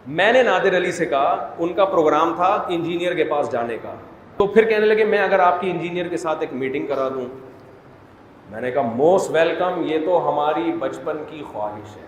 میں نے نادر علی سے کہا، ان کا پروگرام تھا انجینئر کے پاس جانے کا، تو پھر کہنے لگے میں اگر آپ کی انجینئر کے ساتھ ایک میٹنگ کرا دوں. میں نے کہا موسٹ ویلکم، یہ تو ہماری بچپن کی خواہش ہے.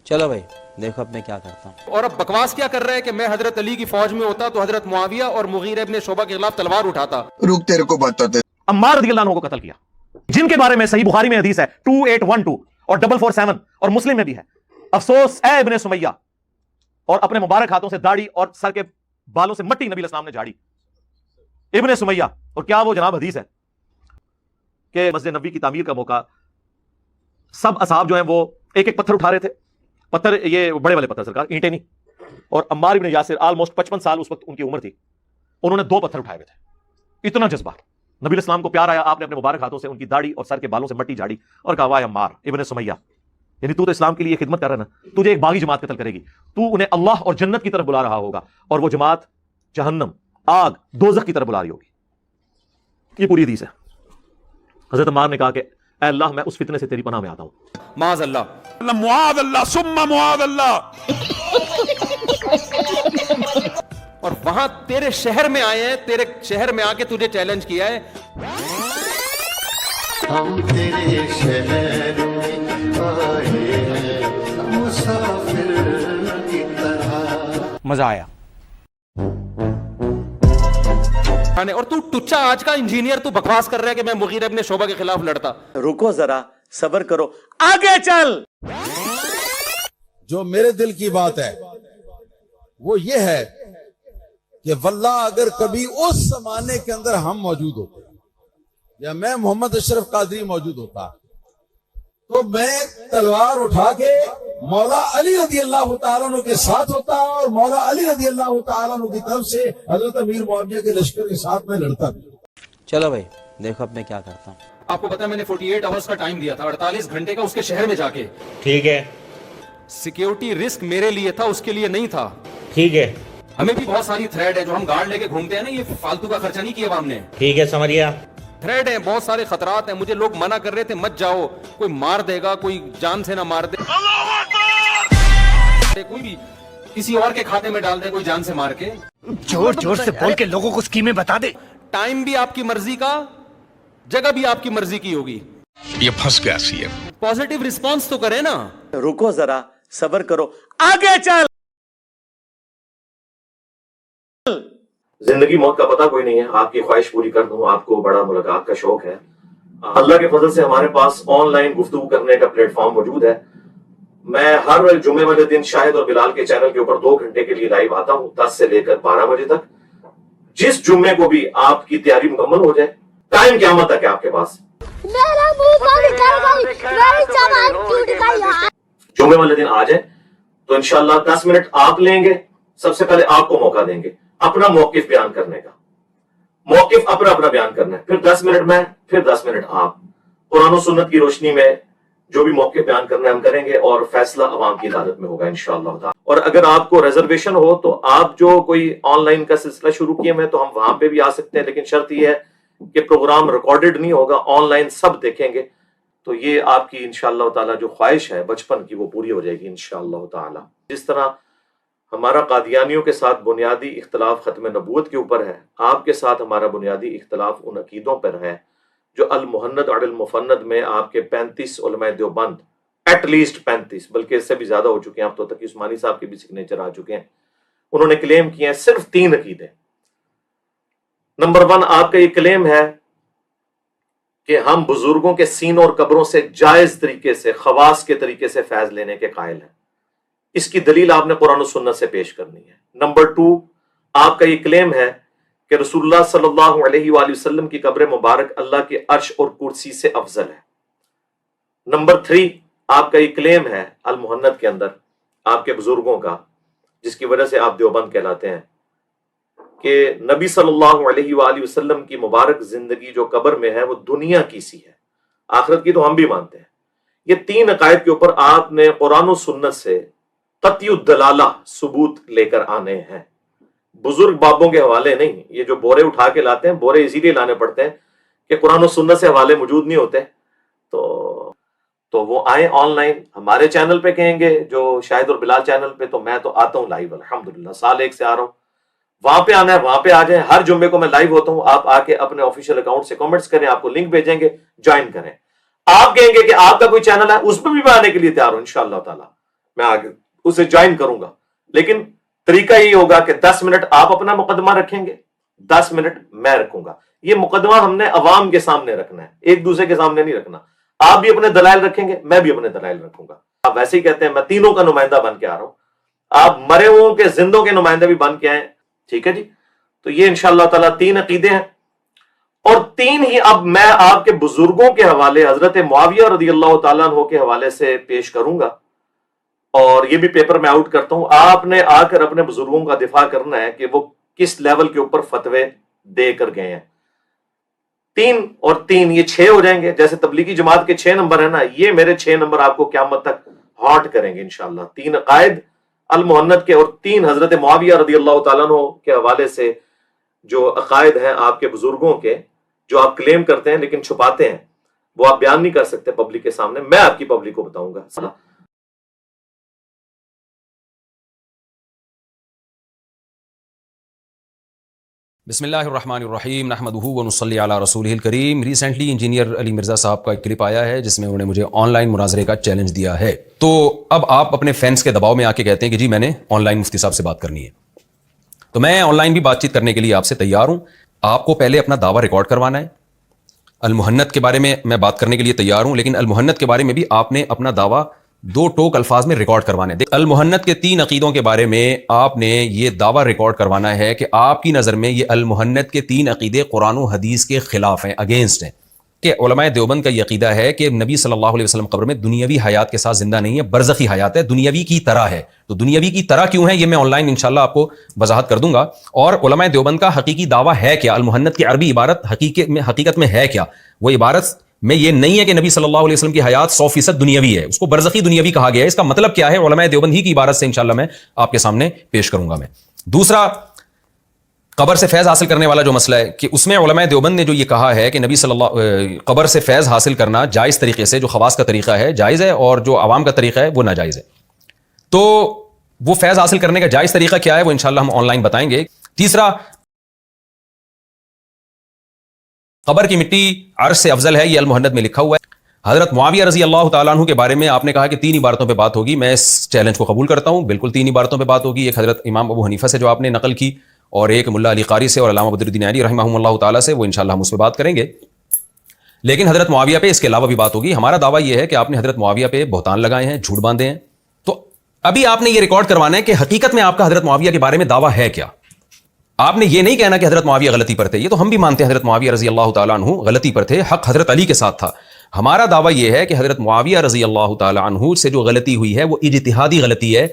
چلو بھائی دیکھو اب میں کیا کرتا ہوں. اور اب بکواس کیا کر رہا ہے کہ میں حضرت علی کی فوج میں ہوتا تو حضرت معاویہ اور مغیرہ ابن شعبہ کے خلاف تلوار اٹھاتا. رک تیرے کو بتاتے. عمار رضی اللہ عنہ کو قتل کیا، جن کے بارے میں صحیح بخاری میں حدیث ہے 2812 اور 447 اور مسلم میں بھی ہے. افسوس اے ابن سمیہ، اور اپنے مبارک ہاتھوں سے داڑھی اور سر کے بالوں سے مٹی نبی علیہ السلام نے جھاڑی. ابن سمیہ، اور کیا وہ جناب حدیث ہے کہ مسجد نبوی کی تعمیر کا موقع سب اصحاب جو ہیں وہ ایک ایک پتھر اٹھا رہے تھے. پتھر یہ بڑے والے پتھر سرکار، اینٹیں نہیں. اور عمار ابن یاسر آلموسٹ 55 سال اس وقت ان کی عمر تھی، انہوں نے 2 پتھر اٹھائے ہوئے تھے. اتنا جذبہ، نبی علیہ السلام کو پیار آیا، آپ نے اپنے مبارک ہاتھوں سے ان کی داڑھی اور سر کے بالوں سے مٹی جھاڑی اور کہا واہ عمار ابن سمیہ، یعنی تو اسلام کے لیے خدمت کر رہا ہے نا، تجھے ایک باغی جماعت قتل کرے گی، تو انہیں اللہ اور جنت کی طرف بلا رہا ہوگا اور وہ جماعت جہنم، آگ، دوزخ کی طرف بلا رہی ہوگی. یہ پوری حدیث ہے. حضرت عمار نے کہا کہ اے اللہ میں اس فتنے سے تیری پناہ میں آتا ہوں. معاذ اللہ، معاذ اللہ ثم معاذ اللہ. اور وہاں تیرے شہر میں آئے ہیں، تیرے شہر میں آ کے تجھے چیلنج کیا ہے. ہم تیرے شہر میں آئے ہیں مسافر کی طرح. مزہ آیا. اور تو ٹچا آج کا انجینئر، تو بکواس کر رہا ہے کہ میں مغیرہ ابن شعبہ کے خلاف لڑتا. رکو ذرا، صبر کرو، آگے چل. جو میرے دل کی بات ہے وہ یہ ہے کہ واللہ اگر کبھی اس زمانے کے اندر ہم موجود ہوتے یا میں محمد اشرف قادری موجود ہوتا تو میں تلوار اٹھا کے مولا علی رضی اللہ تعالیٰ عنہ کے ساتھ ہوتا اور مولا علی رضی اللہ تعالیٰ عنہ کی طرف سے حضرت امیر معاویہ کے لشکر کے ساتھ میں لڑتا بھی. چلو بھائی دیکھو اب میں کیا کرتا ہوں. آپ کو پتا ہے میں نے 48 آورز کا ٹائم دیا تھا، 48 گھنٹے کا اس کے شہر میں جا کے. ٹھیک ہے، سیکیورٹی رسک میرے لیے تھا، اس کے لیے نہیں تھا. ٹھیک ہے، ہمیں بھی بہت ساری تھریڈ ہے جو ہم گارڈ لے کے گھومتے ہیں نا، یہ فالتو کا خرچہ نہیں کیا ہم نے. ٹھیک ہے، سمجھ گیا. تھریڈ ہے، بہت سارے خطرات ہیں. مجھے لوگ منع کر رہے تھے مت جاؤ، کوئی مار دے گا، کوئی جان سے نہ مار دے، کوئی بھی کسی اور کے کھاتے میں ڈال دے کوئی جان سے مار کے. زور زور سے بول کے لوگوں کو اسکیمیں بتا دے. ٹائم بھی آپ کی مرضی کا، جگہ بھی آپ کی مرضی کی ہوگی. یہ پھنس گیا سی ہے. پازیٹیو رسپانس تو کرے نا. رکو ذرا، صبر کرو، آگے چل. زندگی موت کا پتہ کوئی نہیں ہے. آپ کی خواہش پوری کر دوں، آپ کو بڑا ملاقات کا شوق ہے. اللہ کے فضل سے ہمارے پاس آن لائن گفتگو کرنے کا پلیٹ فارم موجود ہے. میں ہر جمعے والے دن شاہد اور بلال کے چینل کے اوپر 2 گھنٹے کے لیے لائیو آتا ہوں، 10 سے لے کر 12 بجے تک. جس جمعے کو بھی آپ کی تیاری مکمل ہو جائے، ٹائم قیامت تک ہے آپ کے پاس. جمعے والے دن آ جائیں تو انشاءاللہ 10 منٹ آپ لیں گے. سب سے پہلے آپ کو موقع دیں گے اپنا موقف بیان کرنے کا. موقف اپنا بیان کرنا ہے، پھر 10 منٹ میں، پھر 10 منٹ آپ. قرآن و سنت کی روشنی میں جو بھی موقف بیان کرنا ہے ہم کریں گے اور فیصلہ عوام کی عدالت میں ہوگا انشاءاللہ تعالی. اور اگر آپ کو ریزرویشن ہو تو آپ جو کوئی آن لائن کا سلسلہ شروع کیے میں تو ہم وہاں پہ بھی آ سکتے ہیں، لیکن شرط یہ ہے کہ پروگرام ریکارڈڈ نہیں ہوگا، آن لائن سب دیکھیں گے. تو یہ آپ کی انشاءاللہ تعالی جو خواہش ہے بچپن کی وہ پوری ہو جائے گی انشاءاللہ تعالی. جس طرح ہمارا قادیانیوں کے ساتھ بنیادی اختلاف ختم نبوت کے اوپر ہے، آپ کے ساتھ ہمارا بنیادی اختلاف ان عقیدوں پر ہے جو المحند اور المفند میں آپ کے 35 علماء دیوبند، ایٹ لیسٹ 35 بلکہ اس سے بھی زیادہ ہو چکے ہیں، اب تو تقی عثمانی صاحب کے بھی سگنیچر آ چکے ہیں، انہوں نے کلیم کیے ہیں صرف 3 عقیدے. نمبر 1 آپ کا یہ کلیم ہے کہ ہم بزرگوں کے سینوں اور قبروں سے جائز طریقے سے، خواص کے طریقے سے فیض لینے کے قائل ہیں. اس کی دلیل آپ نے قرآن و سنت سے پیش کرنی ہے. نمبر 2 آپ کا یہ کلیم ہے کہ رسول اللہ صلی اللہ علیہ وآلہ وسلم کی قبر مبارک اللہ کے عرش اور کرسی سے افضل ہے. نمبر 3 آپ کا یہ کلیم ہے المحند کے اندر آپ کے بزرگوں کا، جس کی وجہ سے آپ دیوبند کہلاتے ہیں، کہ نبی صلی اللہ علیہ وآلہ وسلم کی مبارک زندگی جو قبر میں ہے وہ دنیا کی سی ہے، آخرت کی تو ہم بھی مانتے ہیں. یہ تین عقائد کے اوپر آپ نے قرآن و سنت سے قطعی الدلالہ ثبوت لے کر آنے ہیں، بزرگ بابوں کے حوالے نہیں. یہ جو بورے اٹھا کے لاتے ہیں، بورے اسی لیے لانے پڑتے ہیں کہ قرآن و سنت سے حوالے موجود نہیں ہوتے. تو وہ آئیں آن لائن ہمارے چینل پہ کہیں گے، جو شاہد اور بلال چینل پہ، تو میں تو آتا ہوں لائیو الحمدللہ، سال 1 سے آ رہا ہوں. وہاں پہ آنا ہے، وہاں پہ آ جائیں. ہر جمعے کو میں لائیو ہوتا ہوں، آپ آ کے اپنے آفیشیل اکاؤنٹ سے کامنٹس کریں، آپ کو لنک بھیجیں گے، جوائن کریں. آپ کہیں گے کہ آپ کا کوئی چینل ہے، اس پہ بھی میں آنے کے لیے تیار ہوں انشاءاللہ تعالی، میں آگے اسے جوائن کروں گا. لیکن طریقہ یہی ہوگا کہ 10 منٹ آپ اپنا مقدمہ رکھیں گے، 10 منٹ میں رکھوں گا. یہ مقدمہ ہم نے عوام کے سامنے رکھنا ہے، ایک دوسرے کے سامنے نہیں رکھنا. آپ بھی اپنے دلائل رکھیں گے، میں بھی اپنے دلائل رکھوں گا. آپ ویسے ہی کہتے ہیں میں تینوں کا نمائندہ بن کے آ رہا ہوں، آپ مرے ہوں کے زندوں کے نمائندے بھی بن کے آئیں. ٹھیک ہے جی. تو یہ انشاءاللہ تعالیٰ 3 عقیدے ہیں، اور 3 ہی اب میں آپ کے بزرگوں کے حوالے حضرت معاویہ رضی اللہ تعالیٰ عنہ کے حوالے سے پیش کروں گا. اور یہ بھی پیپر میں آؤٹ کرتا ہوں. آپ نے آ کر اپنے بزرگوں کا دفاع کرنا ہے کہ وہ کس لیول کے اوپر فتوے دے کر گئے ہیں. 3 اور 3 یہ 6 ہو جائیں گے. جیسے تبلیغی جماعت کے 6 نمبر ہیں نا، یہ میرے 6 نمبر آپ کو قیامت تک ہانٹ کریں گے انشاءاللہ. 3 عقائد المحنت کے، اور 3 حضرت معاویہ رضی اللہ تعالیٰ عنہ کے حوالے سے جو عقائد ہیں آپ کے بزرگوں کے، جو آپ کلیم کرتے ہیں لیکن چھپاتے ہیں، وہ آپ بیان نہیں کر سکتے پبلک کے سامنے، میں آپ کی پبلک کو بتاؤں گا. بسم اللہ الرحمن الرحیم، نحمدہ ونصلی علی رسولہ الکریم. ریسنٹلی انجینئر علی مرزا صاحب کا ایک کلپ آیا ہے جس میں انہوں نے مجھے آن لائن مناظرے کا چیلنج دیا ہے. تو اب آپ اپنے فینس کے دباؤ میں آ کے کہتے ہیں کہ جی میں نے آن لائن مفتی صاحب سے بات کرنی ہے. تو میں آن لائن بھی بات چیت کرنے کے لیے آپ سے تیار ہوں. آپ کو پہلے اپنا دعویٰ ریکارڈ کروانا ہے. المحنت کے بارے میں بات کرنے کے لیے تیار ہوں، لیکن المحنت کے بارے میں بھی آپ نے اپنا دعویٰ 2 ٹوک الفاظ میں ریکارڈ کروانے ہیں. المحنت کے 3 عقیدوں کے بارے میں آپ نے یہ دعویٰ ریکارڈ کروانا ہے کہ آپ کی نظر میں یہ المحنت کے 3 عقیدے قرآن و حدیث کے خلاف ہیں، اگینسٹ ہیں. کہ علماء دیوبند کا یہ عقیدہ ہے کہ نبی صلی اللہ علیہ وسلم قبر میں دنیاوی حیات کے ساتھ زندہ نہیں ہے، برزخی حیات ہے، دنیاوی کی طرح ہے. تو دنیاوی کی طرح کیوں ہے یہ میں آن لائن انشاءاللہ آپ کو وضاحت کر دوں گا. اور علماء دیوبند کا حقیقی دعویٰ ہے کیا، المحنت کی عربی عبارت حقیقت میں ہے کیا. وہ عبارت میں یہ نہیں ہے کہ نبی صلی اللہ علیہ وسلم کی حیات 100% دنیاوی ہے، اس کو برزخی دنیاوی کہا گیا ہے. اس کا مطلب کیا ہے علماء دیوبند ہی کی عبارت سے انشاءاللہ میں آپ کے سامنے پیش کروں گا. میں دوسرا، قبر سے فیض حاصل کرنے والا جو مسئلہ ہے کہ اس میں علماء دیوبند نے جو یہ کہا ہے کہ نبی صلی اللہ قبر سے فیض حاصل کرنا جائز طریقے سے، جو خواص کا طریقہ ہے جائز ہے، اور جو عوام کا طریقہ ہے وہ ناجائز ہے. تو وہ فیض حاصل کرنے کا جائز طریقہ کیا ہے وہ انشاءاللہ ہم آن لائن بتائیں گے. تیسرا، قبر کی مٹی عرش سے افضل ہے، یہ المحنت میں لکھا ہوا ہے. حضرت معاویہ رضی اللہ تعالیٰ عنہ کے بارے میں آپ نے کہا کہ 3 عبارتوں پہ بات ہوگی. میں اس چیلنج کو قبول کرتا ہوں، بالکل 3 عبارتوں پہ بات ہوگی. ایک حضرت امام ابو حنیفہ سے جو آپ نے نقل کی، اور ایک ملا علی قاری سے اور علامہ بدر الدین علی رحمہ اللہ تعالیٰ سے، وہ انشاءاللہ ہم اس پہ بات کریں گے. لیکن حضرت معاویہ پہ اس کے علاوہ بھی بات ہوگی. ہمارا دعویٰ یہ ہے کہ آپ نے حضرت معاویہ پہ بہتان لگائے ہیں، جھوٹ باندھے ہیں. تو ابھی آپ نے یہ ریکارڈ کروانا ہے کہ حقیقت میں آپ کا حضرت معاویہ کے بارے میں دعویٰ ہے کیا. آپ نے یہ نہیں کہنا کہ حضرت معاویہ غلطی پر تھے، یہ تو ہم بھی مانتے ہیں حضرت معاویہ رضی اللہ تعالیٰ عنہ غلطی پر تھے، حق حضرت علی کے ساتھ تھا. ہمارا دعویٰ یہ ہے کہ حضرت معاویہ رضی اللہ تعالیٰ عنہ سے جو غلطی ہوئی ہے وہ اجتہادی غلطی ہے.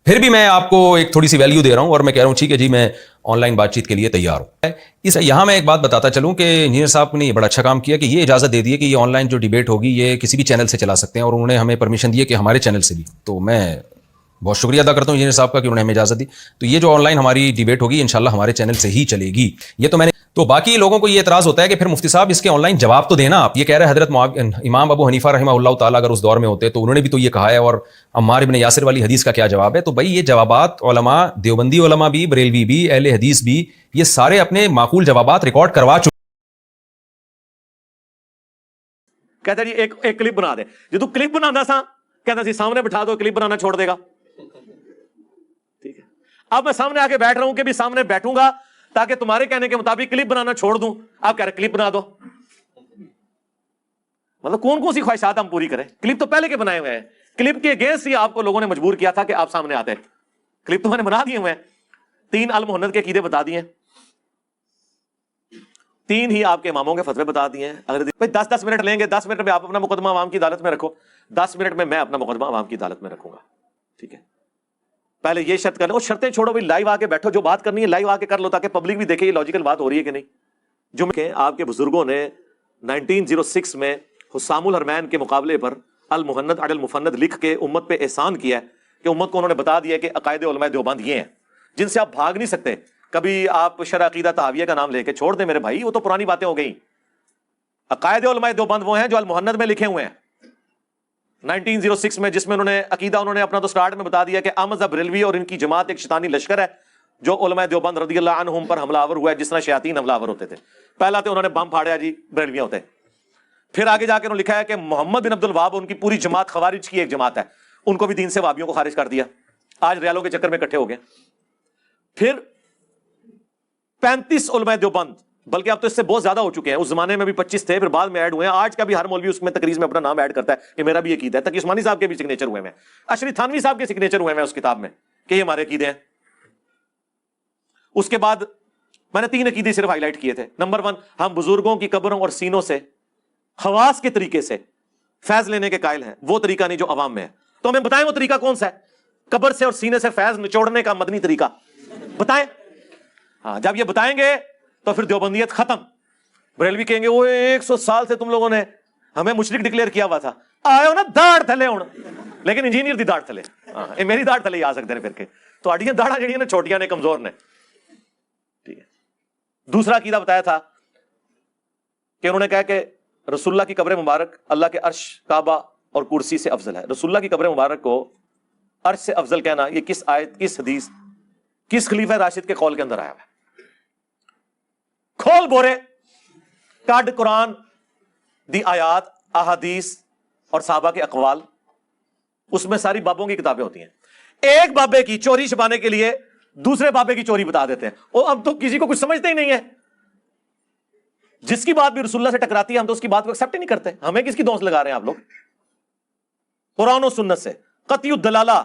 پھر بھی میں آپ کو ایک تھوڑی سی ویلیو دے رہا ہوں، اور میں کہہ رہا ہوں ٹھیک ہے جی میں آن لائن بات چیت کے لیے تیار ہوں. یہاں میں ایک بات بتاتا چلوں کہ انجینئر صاحب نے یہ بڑا اچھا کام کیا کہ یہ اجازت دے دی ہے کہ یہ آن لائن جو ڈیبیٹ ہوگی یہ کسی بھی چینل سے چلا سکتے ہیں، اور انہوں نے ہمیں پرمیشن دی ہے کہ ہمارے چینل سے بھی. تو میں بہت شکریہ ادا کرتا ہوں انجینئر صاحب کا کہ انہوں نے ہمیں اجازت دی. تو یہ جو آن لائن ہماری ڈیبیٹ ہوگی انشاءاللہ ہمارے چینل سے ہی چلے گی. یہ تو میں نے تو باقی لوگوں کو یہ اعتراض ہوتا ہے کہ پھر مفتی صاحب اس کے آن لائن جواب تو دینا. آپ یہ کہہ رہے ہیں حضرت امام ابو حنیفہ رحمہ اللہ تعالیٰ اگر اس دور میں ہوتے تو انہوں نے بھی تو یہ کہا ہے، اور عمار ابن یاسر والی حدیث کا کیا جواب ہے. تو بھائی یہ جوابات علماء دیوبندی علماء بھی، بریلوی بھی، اہل حدیث بھی، یہ سارے اپنے معقول جوابات ریکارڈ کروا چکے. کہتا جی ایک کلپ بنا دے. جدو کلپ بنانا سا کہتا سی سامنے بٹھا دو، کلپ بنانا چھوڑ دے گا. ٹھیک ہے، اب میں سامنے آ کے بیٹھ رہا ہوں کہ بھی سامنے بیٹھوں گا تاکہ تمہارے کہنے کے مطابق کلپ بنانا چھوڑ دوں. آپ کہہ رہے کلپ بنا دو. مطلب کون سی خواہشات ہم پوری کریں؟ کلپ تو پہلے کے بنائے ہوئے ہیں. کلپ کے اگینسٹ ہی آپ کو لوگوں نے مجبور کیا تھا کہ آپ سامنے آتے ہیں. کلپ تو میں نے بنا دیے ہوئے ہیں. 3 المحنت کے عقیدے بتا دیے ہیں، 3 ہی آپ کے اماموں کے فتوے بتا دیے ہیں. اگر 10 منٹ لیں گے، 10 منٹ میں آپ اپنا مقدمہ عوام کی عدالت میں رکھو، 10 منٹ میں اپنا مقدمہ عوام کی عدالت میں رکھوں گا. ٹھیک ہے، پہلے یہ شرط کر لیں. وہ شرطیں چھوڑو بھی، لائیو آ کے بیٹھو، جو بات کرنی ہے لائیو آ کے کر لو تاکہ پبلک بھی دیکھے یہ لاجیکل بات ہو رہی ہے کہ نہیں. جو کہ آپ کے بزرگوں نے 1906 میں حسام الحرمین کے مقابلے پر المہند علی المفند لکھ کے امت پہ احسان کیا ہے کہ امت کو انہوں نے بتا دیا کہ عقائد علماء دیوبند یہ ہیں جن سے آپ بھاگ نہیں سکتے. کبھی آپ شرح عقیدہ طحاویہ کا نام لے کے چھوڑ دیں میرے بھائی, وہ تو پرانی باتیں ہو گئیں. عقائد علماء دیوبند وہ ہیں جو المہند میں لکھے ہوئے ہیں 1906 میں, جس میں انہوں نے عقیدہ انہوں نے اپنا تو سٹارٹ میں بتا دیا کہ احمد بریلوی اور ان کی جماعت ایک شیطانی لشکر ہے جو علماء دیوبند رضی اللہ عنہم پر حملہ آور ہوا ہے جس طرح شیاطین حملہ آور ہوتے تھے. پہلا تو انہوں نے بم پھاڑیا جی بریلویاں ہوتے. پھر آگے جا کے انہوں نے لکھا ہے کہ محمد بن عبد الوہاب ان کی پوری جماعت خوارج کی ایک جماعت ہے, ان کو بھی دین سے وہابیوں کو خارج کر دیا. آج ریالوں کے چکر میں اکٹھے ہو گئے. پھر 35 علماء دیوبند, بلکہ اب تو اس سے بہت زیادہ ہو چکے ہیں, اس زمانے میں بھی 25 تھے, پھر بعد میں ایڈ ہوئے ہیں. آج کا بھی ہر مولوی اس میں تقریر میں اپنا نام ایڈ کرتا ہے کہ میرا بھی عقیدہ ہے. تقی عثمانی صاحب کے بھی سگنیچر ہوئے ہیں, اشری تھانوی صاحب کے سگنیچر ہوئے ہیں اس کتاب میں کہ یہ ہمارے عقیدے ہیں. اس کے بعد میں نے 3 عقیدے صرف ہائی لائٹ کیے تھے. نمبر 1, ہم بزرگوں کی قبروں اور سینوں سے خواص کے طریقے سے فیض لینے کے قائل ہیں. وہ طریقہ نہیں جو عوام میں ہے. تو ہمیں بتائیں وہ طریقہ کون سا ہے, قبر سے اور سینے سے فیض نچوڑنے کا مدنی طریقہ بتائیں. ہاں, جب یہ بتائیں گے تو پھر دیوبندیت ختم. بریلوی کہیں گے وہ 100 سال سے تم لوگوں نے ہمیں مشرک ڈکلیئر کیا ہوا تھا, آئے ہو نا داڑ تھلے ہوں, لیکن انجینئر دی داڑ تھلے, میری داڑ تھلے ہی آ سکتے ہیں پھر کے تو اڈیاں داڑا جڑیاں نے چھوٹیاں نے کمزور نے. ٹھیک ہے. دوسرا عقیدہ بتایا تھا کہ انہوں نے کہا کہ رسول اللہ کی قبر مبارک اللہ کے عرش, کعبہ اور کرسی سے افضل ہے. رسول اللہ کی قبر مبارک کو عرش سے افضل کہنا یہ کس آیت, کس حدیث, کس خلیفہ راشد کے قول کے اندر آیا ہے؟ کھول بورے کاڈ قرآن دی آیات, احادیث اور صحابہ کے اقوال, اس میں ساری بابوں کی کتابیں ہوتی ہیں. ایک بابے کی چوری چھپانے کے لیے دوسرے بابے کی چوری بتا دیتے ہیں. اور اب تو کسی کو کچھ سمجھتے ہی نہیں ہے. جس کی بات بھی رسول اللہ سے ٹکراتی ہے ہم تو اس کی بات کو ایکسپٹ ہی نہیں کرتے. ہمیں کس کی دوست لگا رہے ہیں آپ لوگ؟ قرآن و سنت سے قطعی الدلالہ,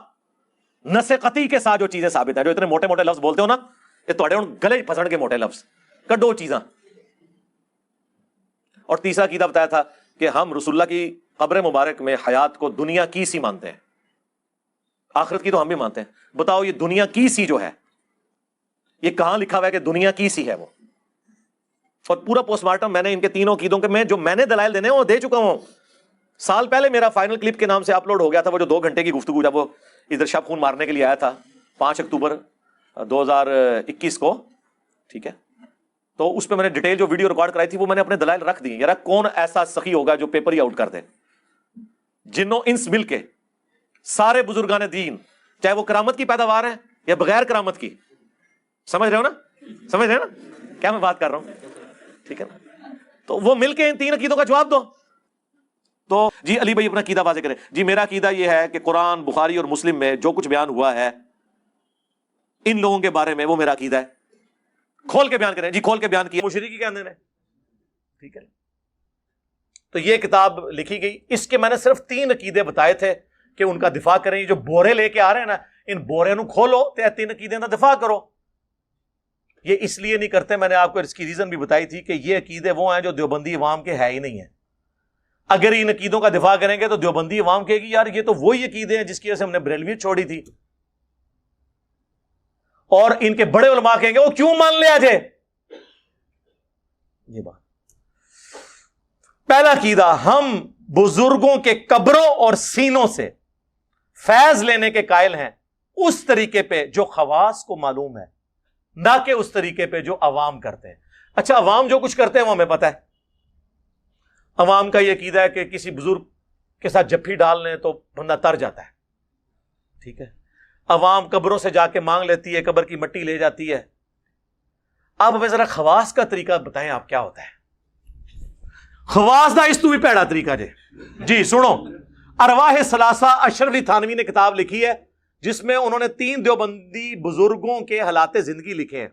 نس قطعی کے ساتھ جو چیزیں ثابت ہیں. جو اتنے موٹے موٹے لفظ بولتے ہو نا, یہ تھوڑے گلے پھسڑ کے موٹے لفظ کڈو چیزاں. اور تیسرا عقیدہ بتایا تھا کہ ہم رسول اللہ کی قبر مبارک میں حیات کو دنیا کی سی مانتے ہیں. آخرت کی تو ہم بھی مانتے ہیں. بتاؤ یہ دنیا کی سی جو ہے یہ کہاں لکھا ہوا ہے کہ دنیا کی سی ہے وہ؟ اور پورا پوسٹ مارٹم میں نے ان کے تینوں عقیدوں کے میں نے دلائل دینے وہ دے چکا ہوں. سال پہلے میرا فائنل کلپ کے نام سے اپلوڈ ہو گیا تھا, وہ جو 2 گھنٹے کی گفتگو جب وہ ادھر شب خون مارنے کے لیے آیا تھا 5 اکتوبر 2021 کو. ٹھیک ہے, تو اس پہ میں نے ڈیٹیل جو ویڈیو ریکارڈ کرائی تھی وہ میں نے اپنے دلائل رکھ دی. یار کون ایسا سخی ہوگا جو پیپر ہی آؤٹ کر دے؟ جنوں انس مل کے سارے بزرگان دین, چاہے وہ کرامت کی پیداوار ہیں یا بغیر کرامت کی, سمجھ رہے ہو نا, سمجھ رہے ہیں نا کیا میں بات کر رہا ہوں؟ ٹھیک ہے نا, تو وہ مل کے ان 3 عقیدوں کا جواب دو. تو جی علی بھائی اپنا عقیدہ واضح کریں. جی میرا عقیدہ یہ ہے کہ قرآن, بخاری اور مسلم میں جو کچھ بیان ہوا ہے ان لوگوں کے بارے میں وہ میرا عقیدہ ہے. کھول کے بیان کریں. جی کھول کے بیان کیا مشرکی کے اندر ہے. ٹھیک ہے, تو یہ کتاب لکھی گئی. اس کے میں نے صرف 3 عقیدے بتائے تھے کہ ان کا دفاع کریں. یہ جو بورے لے کے آ رہے ہیں نا, ان بورے نو کھولو تے 3 عقیدے کا دفاع کرو. یہ اس لیے نہیں کرتے, میں نے آپ کو اس کی ریزن بھی بتائی تھی کہ یہ عقیدے وہ ہیں جو دیوبندی عوام کے ہے ہی نہیں ہیں. اگر ان عقیدوں کا دفاع کریں گے تو دیوبندی عوام کہے گی یار یہ تو وہی عقیدے ہیں جس کی وجہ سے ہم نے بریلوی چھوڑی تھی. اور ان کے بڑے علماء کہیں گے وہ کیوں مان لیا جائے. یہ بات پہلا عقیدہ, ہم بزرگوں کے قبروں اور سینوں سے فیض لینے کے قائل ہیں اس طریقے پہ جو خواص کو معلوم ہے, نہ کہ اس طریقے پہ جو عوام کرتے ہیں. اچھا عوام جو کچھ کرتے ہیں وہ ہمیں پتہ ہے. عوام کا یہ عقیدہ ہے کہ کسی بزرگ کے ساتھ جپھی ڈال لیں تو بندہ تر جاتا ہے. ٹھیک ہے, عوام قبروں سے جا کے مانگ لیتی ہے, قبر کی مٹی لے جاتی ہے. آپ ہمیں ذرا خواص کا طریقہ بتائیں, آپ کیا ہوتا ہے خواص دا؟ اس تو بھی پیڑا طریقہ جی سنو. ارواح ثلاثہ اشرفی تھانوی نے کتاب لکھی ہے جس میں انہوں نے 3 دیوبندی بزرگوں کے حالات زندگی لکھے ہیں.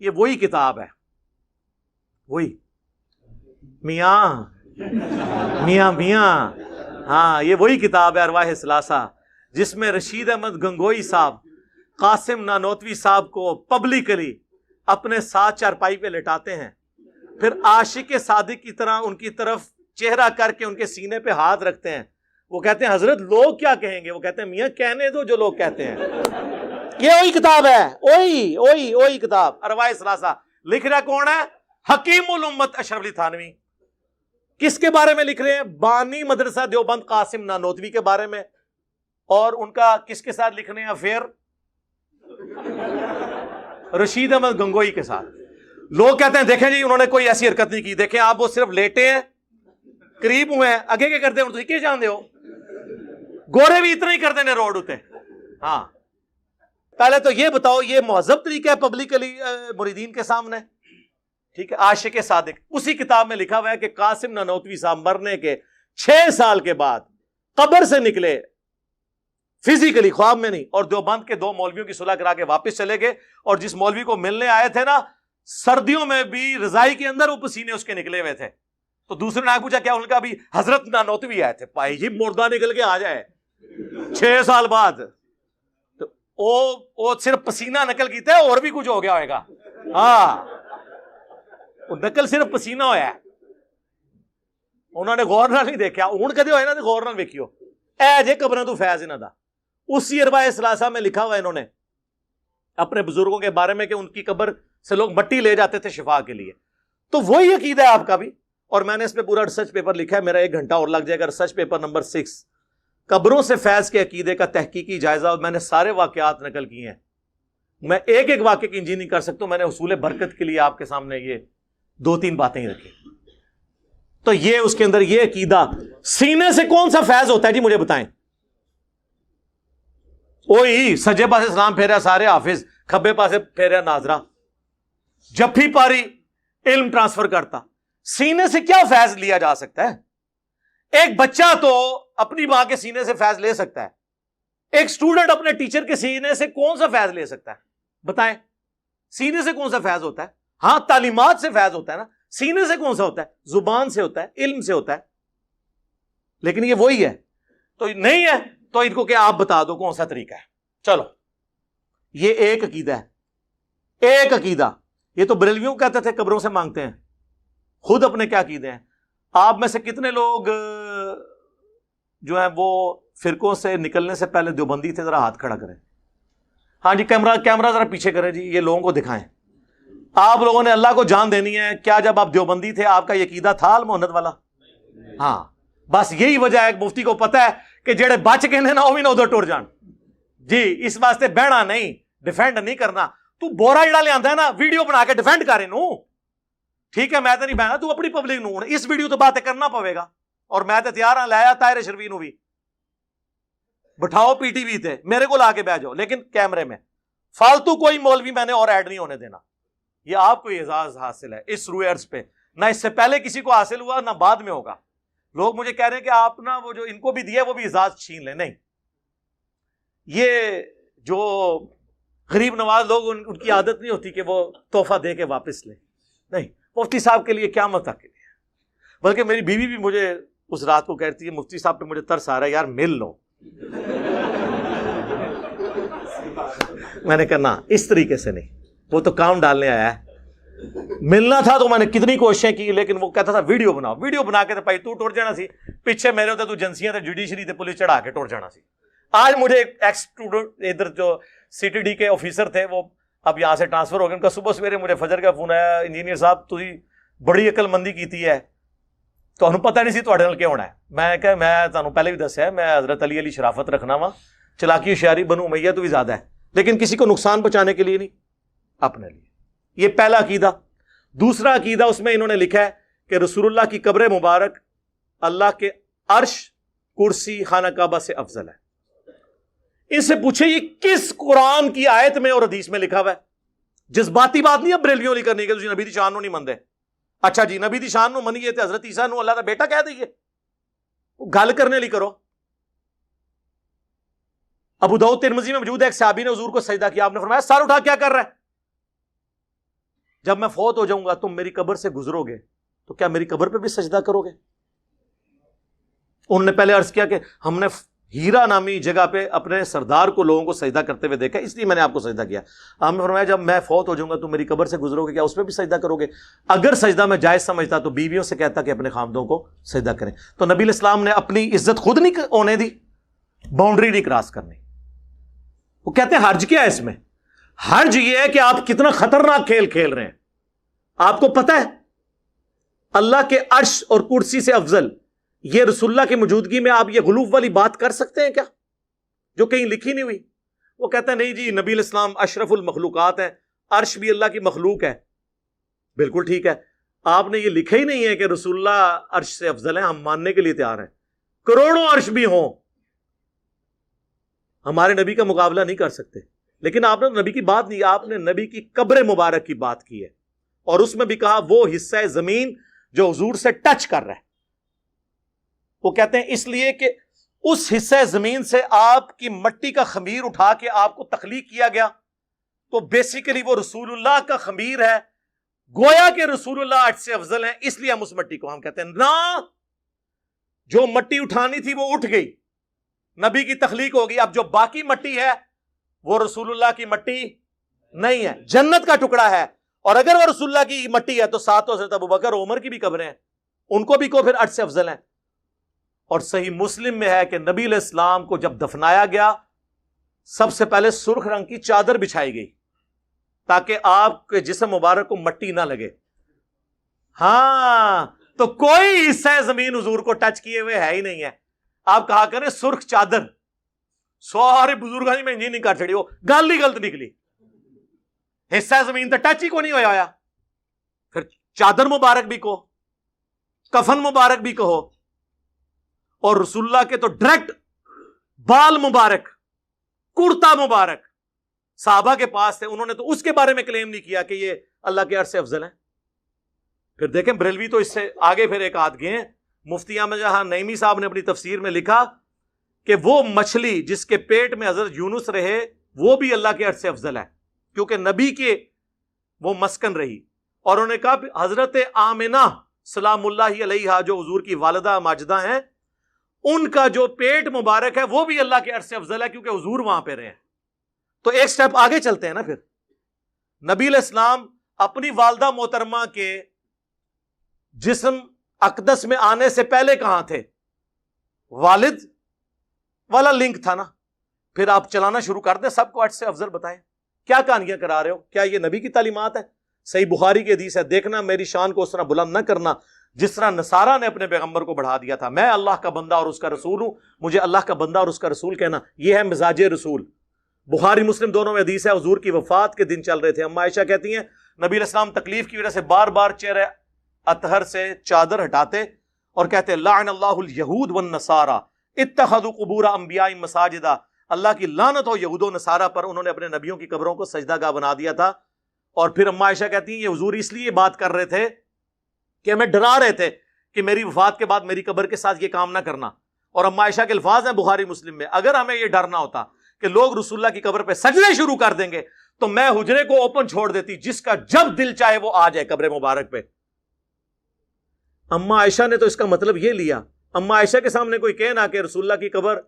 یہ وہی کتاب ہے, وہی میاں ہاں یہ وہی کتاب ہے ارواح ثلاثہ, جس میں رشید احمد گنگوئی صاحب قاسم نانوتوی صاحب کو پبلکلی اپنے ساتھ چارپائی پہ لٹاتے ہیں, پھر عاشق صادق کی طرح ان کی طرف چہرہ کر کے ان کے سینے پہ ہاتھ رکھتے ہیں. وہ کہتے ہیں حضرت لوگ کیا کہیں گے؟ وہ کہتے ہیں میاں کہنے دو جو لوگ کہتے ہیں. یہ وہی کتاب ہے, وہی کتاب ارواح ثلاثہ. لکھ رہا کون ہے؟ حکیم الامت اشرف علی تھانوی. کس کے بارے میں لکھ رہے ہیں؟ بانی مدرسہ دیوبند قاسم نانوتوی کے بارے میں. اور ان کا کس کے ساتھ لکھ رہے ہیں افیئر؟ رشید احمد گنگوئی کے ساتھ. لوگ کہتے ہیں دیکھیں جی انہوں نے کوئی ایسی حرکت نہیں کی, دیکھیں آپ وہ صرف لیٹے ہیں, قریب ہوئے ہیں, اگے کیا کرتے ہیں کیا جانتے ہو, گورے بھی اتنا ہی کرتے ہیں روڈ ہوتے. ہاں پہلے تو یہ بتاؤ یہ مہذب طریقہ ہے پبلکلی مریدین کے سامنے؟ ٹھیک ہے. عاشق صادق اسی کتاب میں لکھا ہوا ہے کہ قاسم نانوتوی صاحب مرنے کے 6 سال کے بعد قبر سے نکلے, فزیکلی, خواب میں نہیں, اور دیوبند کے 2 مولویوں کی صلح کرا کے واپس چلے گئے. اور جس مولوی کو ملنے آئے تھے نا, سردیوں میں بھی رضائی کے اندر وہ پسینے اس کے نکلے ہوئے تھے. تو دوسرے نے پوچھا کیا؟ ان کا بھی حضرت نانوتوی آئے تھے. بھائی جی مردہ نکل کے آ جائے 6 سال بعد, تو وہ صرف پسینہ نکل کیتا ہے, اور بھی کچھ ہو گیا ہوئے گا. ہاں نکل صرف پسینہ ہویا ہے, انہوں نے غور نال نہیں دیکھا. ہوں کدی ہوئے نا غور نال ویکھیو اے جے قبراں تو فیض انہاں دا. اسی اربع ثلاثہ میں لکھا ہوا ہے انہوں نے اپنے بزرگوں کے بارے میں کہ ان کی قبر سے لوگ مٹی لے جاتے تھے شفا کے لیے. تو وہی عقیدہ ہے آپ کا بھی. اور میں نے اس پہ پورا ریسرچ پیپر لکھا ہے, میرا 1 گھنٹہ اور لگ جائے گا. ریسرچ پیپر نمبر 6, قبروں سے فیض کے عقیدے کا تحقیقی جائزہ. اور میں نے سارے واقعات نقل کیے ہیں. میں ایک ایک واقعے کی انجینئرنگ کر سکتا ہوں. میں نے حصول برکت کے لیے آپ کے سامنے یہ 2-3 باتیں ہی رکھی. تو یہ اس کے اندر یہ عقیدہ, سینے سے کون سا فیض ہوتا ہے جی مجھے بتائیں؟ وہی سجے پاسے سلام پھیرا سارے حافظ, کھبے پاسے پھیرا ناظرہ, جفی پاری علم ٹرانسفر کرتا. سینے سے کیا فیض لیا جا سکتا ہے؟ ایک بچہ تو اپنی ماں کے سینے سے فیض لے سکتا ہے, ایک سٹوڈنٹ اپنے ٹیچر کے سینے سے کون سا فیض لے سکتا ہے؟ بتائیں, سینے سے کون سا فیض ہوتا ہے؟ ہاں تعلیمات سے فیض ہوتا ہے نا, سینے سے کون سا ہوتا ہے؟ زبان سے ہوتا ہے, علم سے ہوتا ہے. لیکن یہ وہی ہے تو نہیں ہے, تو ان کو کیا آپ بتا دو کون سا طریقہ ہے. چلو یہ ایک عقیدہ ہے, ایک عقیدہ. یہ تو بریلویوں کہتے تھے قبروں سے مانگتے ہیں, خود اپنے کیا عقیدے ہیں. آپ میں سے کتنے لوگ جو ہیں وہ فرقوں سے نکلنے سے پہلے دیوبندی تھے؟ ذرا ہاتھ کھڑا کریں. ہاں جی کیمرہ ذرا پیچھے کریں جی, یہ لوگوں کو دکھائیں. آپ لوگوں نے اللہ کو جان دینی ہے. کیا جب آپ دیوبندی تھے آپ کا یہ عقیدہ تھا المحنت والا؟ ہاں بس یہی وجہ ہے. مفتی کو پتہ ہے کہ جڑے بچ گئے نا وہ بھی نہ ادھر ٹر جان جی. اس واسطے بہنا نہیں, ڈیفینڈ نہیں کرنا. تو بورا جڑا لے آندا ہے نا ویڈیو بنا کے ڈیفینڈ کرے نو, ٹھیک ہے میں تو نہیں بہنا, تو اپنی پبلک نو اس ویڈیو تو باتیں کرنا پوے گا. اور میں تو تیار ہاں, لایا طاہر شرفی نو بھی بٹھاؤ پی ٹی وی تے, میرے کو لا کے بہ جاؤ, لیکن کیمرے میں. فالتو کوئی مولوی میں نے اور ایڈ نہیں ہونے دینا. یہ آپ کو اعزاز حاصل ہے اس روئے عرض پہ, نہ اس سے پہلے کسی کو حاصل ہوا نہ بعد میں ہوگا. لوگ مجھے کہہ رہے ہیں کہ آپ نا وہ جو ان کو بھی دیا وہ بھی اعزاز چھین لیں. نہیں, یہ جو غریب نواز لوگ ان کی عادت نہیں ہوتی کہ وہ تحفہ دے کے واپس لیں. نہیں, مفتی صاحب کے لیے قیامت تک کے لیے. بلکہ میری بیوی بھی مجھے اس رات کو کہتی ہے مفتی صاحب پہ مجھے ترس آ رہا ہے یار مل لو. میں نے کہا نا اس طریقے سے نہیں, وہ تو کام ڈالنے آیا ہے. ملنا تھا تو میں نے کتنی کوششیں کی, لیکن وہ کہتا تھا ویڈیو بناؤ. ویڈیو بنا کے تو بھائی تو ٹر جانا سی, پیچھے میرے ہوتے تو ایجنسیاں تے جوڈیشری تے پولیس چڑھا کے ٹر جانا سی. آج مجھے ایک ایکس اسٹوڈنٹ ادھر جو سی ٹی ڈی کے آفیسر تھے وہ اب یہاں سے ٹرانسفر ہو گئے. ان کا صبح سویرے مجھے فجر کا فون آیا, انجینئر صاحب تھی بڑی عقل مندی کیتی ہے, تو پتہ نہیں سی تواڈے نال کیا ہونا ہے. میں کہ میں تانوں پہلے بھی دسیا میں حضرت علی شرافت رکھنا وا, چلاکی ہوشیاری بنو امیہ تو بھی زیادہ ہے, لیکن کسی کو نقصان پہنچانے کے لیے نہیں, اپنے لیے. یہ پہلا عقیدہ. دوسرا عقیدہ اس میں انہوں نے لکھا ہے کہ رسول اللہ کی قبر مبارک اللہ کے عرش, کرسی, خانہ کعبہ سے افضل ہے. اس سے پوچھے یہ کس قرآن کی آیت میں اور حدیث میں لکھا ہوا ہے؟ جذباتی بات نہیں ہے بریلویوں لی کرنی کہ تسی نبی دی شان نو نہیں مندے. اچھا جی نبی دی شان نو منیے تے حضرت عیسیٰ نو اللہ دا بیٹا کہہ دئیے, گل کرنے لی کرو. ابو داؤد ترمذی میں موجود ہے ایک صحابی نے حضور کو سجدہ کیا, آپ نے فرمایا سر اٹھا کیا کر رہا ہے؟ جب میں فوت ہو جاؤں گا تم میری قبر سے گزرو گے تو کیا میری قبر پہ بھی سجدہ کرو گے؟ انہوں نے پہلے عرض کیا کہ ہم نے ہیرا نامی جگہ پہ اپنے سردار کو لوگوں کو سجدہ کرتے ہوئے دیکھا, اس لیے میں نے آپ کو سجدہ کیا. آپ نے فرمایا جب میں فوت ہو جاؤں گا تم میری قبر سے گزرو گے, کیا اس پہ بھی سجدہ کرو گے؟ اگر سجدہ میں جائز سمجھتا تو بیویوں سے کہتا کہ اپنے خامدوں کو سجدہ کریں. تو نبی علیہ السلام نے اپنی عزت خود نہیں ہونے دی, باؤنڈری نہیں کراس کرنی. وہ کہتے ہیں حرج کیا ہے اس میں؟ حرج یہ ہے کہ آپ کتنا خطرناک کھیل کھیل رہے ہیں. آپ کو پتہ ہے اللہ کے عرش اور کرسی سے افضل، یہ رسول اللہ کی موجودگی میں آپ یہ غلوف والی بات کر سکتے ہیں کیا جو کہیں لکھی نہیں ہوئی؟ وہ کہتا ہے نہیں جی نبی علیہ السلام اشرف المخلوقات ہیں، عرش بھی اللہ کی مخلوق ہے. بالکل ٹھیک ہے، آپ نے یہ لکھا ہی نہیں ہے کہ رسول اللہ عرش سے افضل ہیں، ہم ماننے کے لیے تیار ہیں. کروڑوں عرش بھی ہوں، ہمارے نبی کا مقابلہ نہیں کر سکتے. لیکن آپ نے نبی کی بات نہیں، آپ نے نبی کی قبر مبارک کی بات کی ہے، اور اس میں بھی کہا وہ حصہ زمین جو حضور سے ٹچ کر رہا ہے. وہ کہتے ہیں اس لیے کہ اس حصہ زمین سے آپ کی مٹی کا خمیر اٹھا کے آپ کو تخلیق کیا گیا، تو بیسیکلی وہ رسول اللہ کا خمیر ہے، گویا کہ رسول اللہ عرش سے افضل ہیں. اس لیے ہم اس مٹی کو ہم کہتے ہیں نا، جو مٹی اٹھانی تھی وہ اٹھ گئی، نبی کی تخلیق ہوگی. اب جو باقی مٹی ہے وہ رسول اللہ کی مٹی نہیں ہے، جنت کا ٹکڑا ہے. اور اگر وہ رسول اللہ کی مٹی ہے تو ساتھ تو حضرت ابوبکر عمر کی بھی قبریں ہیں، ان کو بھی کو پھر عرش سے افضل ہیں. اور صحیح مسلم میں ہے کہ نبی علیہ السلام کو جب دفنایا گیا سب سے پہلے سرخ رنگ کی چادر بچھائی گئی تاکہ آپ کے جسم مبارک کو مٹی نہ لگے. ہاں تو کوئی حصہ زمین حضور کو ٹچ کیے ہوئے ہے ہی نہیں ہے. آپ کہا کریں سرخ چادر، سارے بزرگوں نے میں نہیں کر چڑی، وہ گل ہی غلط نکلی. حصہ زمین تو ٹچ ہی کو نہیں ہوا. پھر چادر مبارک بھی کہو، کفن مبارک بھی کہو، اور رسول اللہ کے تو ڈائریکٹ بال مبارک، کرتا مبارک صحابہ کے پاس تھے، انہوں نے تو اس کے بارے میں کلیم نہیں کیا کہ یہ اللہ کے عرش سے افضل ہیں. پھر دیکھیں بریلوی تو اس سے آگے پھر ایک آدھ گئے ہیں. مفتی احمد جہاں نعیمی صاحب نے اپنی تفسیر میں لکھا کہ وہ مچھلی جس کے پیٹ میں حضرت یونس رہے وہ بھی اللہ کے عرش سے افضل ہے، کیونکہ نبی کے وہ مسکن رہی. اور انہوں نے کہا حضرت آمنہ سلام اللہ علیہا جو حضور کی والدہ ماجدہ ہیں، ان کا جو پیٹ مبارک ہے وہ بھی اللہ کے عرش سے افضل ہے کیونکہ حضور وہاں پہ رہے ہیں. تو ایک سٹیپ آگے چلتے ہیں نا. پھر نبی علیہ السلام اپنی والدہ محترمہ کے جسم اقدس میں آنے سے پہلے کہاں تھے؟ والد والا لنک تھا نا. پھر آپ چلانا شروع کر دیں، سب کو عرش سے افضل بتائیں. کیا کہانیاں کرا رہے ہو؟ کیا یہ نبی کی تعلیمات ہے؟ صحیح بخاری کی حدیث ہے، دیکھنا میری شان کو اس طرح بلند نہ کرنا جس طرح نصارہ نے اپنے پیغمبر کو بڑھا دیا تھا. میں اللہ کا بندہ اور اس کا رسول ہوں، مجھے اللہ کا بندہ اور اس کا رسول کہنا، یہ ہے مزاج رسول. بخاری مسلم دونوں میں حدیث ہے، حضور کی وفات کے دن چل رہے تھے. اما عائشہ کہتی ہیں نبی علیہ السلام تکلیف کی وجہ سے بار بار چہرے اطہر سے چادر ہٹاتے اور کہتے لعن اللہ الیہود والنصارى اتخذوا قبور انبیاء مساجدا. اللہ کی لعنت ہو یہود و نصارہ پر، انہوں نے اپنے نبیوں کی قبروں کو سجدہ گاہ بنا دیا تھا. اور پھر اما عائشہ کہتی ہیں یہ حضور اس لیے بات کر رہے تھے کہ ہمیں ڈرا رہے تھے کہ میری وفات کے بعد میری قبر کے ساتھ یہ کام نہ کرنا. اور اما عائشہ کے الفاظ ہیں بخاری مسلم میں، اگر ہمیں یہ ڈرنا ہوتا کہ لوگ رسول اللہ کی قبر پہ سجدے شروع کر دیں گے تو میں حجرے کو اوپن چھوڑ دیتی، جس کا جب دل چاہے وہ آ جائے قبر مبارک پہ. اما عائشہ نے تو اس کا مطلب یہ لیا. اما عائشہ کے سامنے کوئی کہنا کہ رسول اللہ کی قبر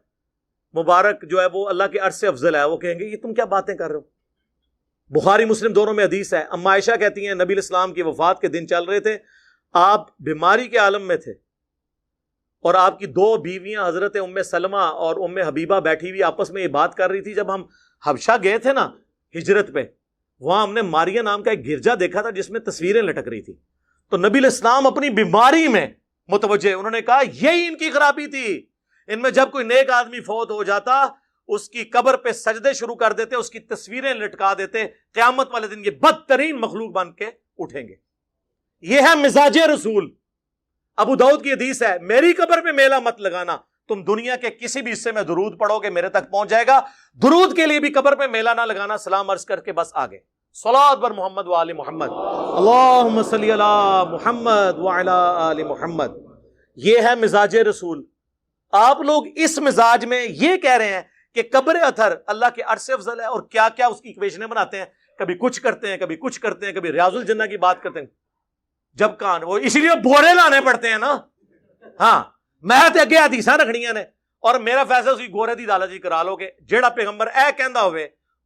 مبارک جو ہے وہ اللہ کے عرش سے افضل ہے، وہ کہیں گے یہ تم کیا باتیں کر رہے ہو. بخاری مسلم دونوں میں حدیث ہے. اما عائشہ کہتی ہیں نبی علیہ السلام کی وفات کے دن چل رہے تھے، آپ بیماری کے عالم میں تھے، اور آپ کی دو بیویاں حضرت ام سلمہ اور ام حبیبہ بیٹھی ہوئی آپس میں یہ بات کر رہی تھی. جب ہم حبشہ گئے تھے نا ہجرت پہ، وہاں ہم نے ماریا نام کا ایک گرجا دیکھا تھا جس میں تصویریں لٹک رہی تھی. تو نبی علیہ السلام اپنی بیماری میں متوجہ، انہوں نے کہا یہی ان کی خرابی تھی. ان میں جب کوئی نیک آدمی فوت ہو جاتا اس کی قبر پہ سجدے شروع کر دیتے، اس کی تصویریں لٹکا دیتے، قیامت والے دن یہ بدترین مخلوق بن کے اٹھیں گے. یہ ہے مزاج رسول. ابو داؤد کی حدیث ہے میری قبر پہ میلہ مت لگانا، تم دنیا کے کسی بھی حصے میں درود پڑھو گے میرے تک پہنچ جائے گا. درود کے لیے بھی قبر پہ میلہ نہ لگانا، سلام عرض کر کے بس آگے. صلوات بر محمد وآل محمد، اللہم صلی علی محمد وعلی آل محمد. یہ ہے مزاج رسول. آپ لوگ اس مزاج میں یہ کہہ رہے ہیں کہ قبر اطہر اللہ کے عرش سے افضل ہے، اور کیا کیا اس کی ایکویشنیں بناتے ہیں، کبھی کچھ کرتے ہیں کبھی کچھ کرتے ہیں، کبھی ریاض الجنہ کی بات کرتے ہیں. جب کان وہ اسی لیے بورے لانے پڑتے ہیں نا. ہاں میں تے اگے حدیثاں رکھنیاں نے اور میرا فیصلہ اسی گورے دی دالا جی کرا لو کہ جیڑا پیغمبر اے کہندا ہوئے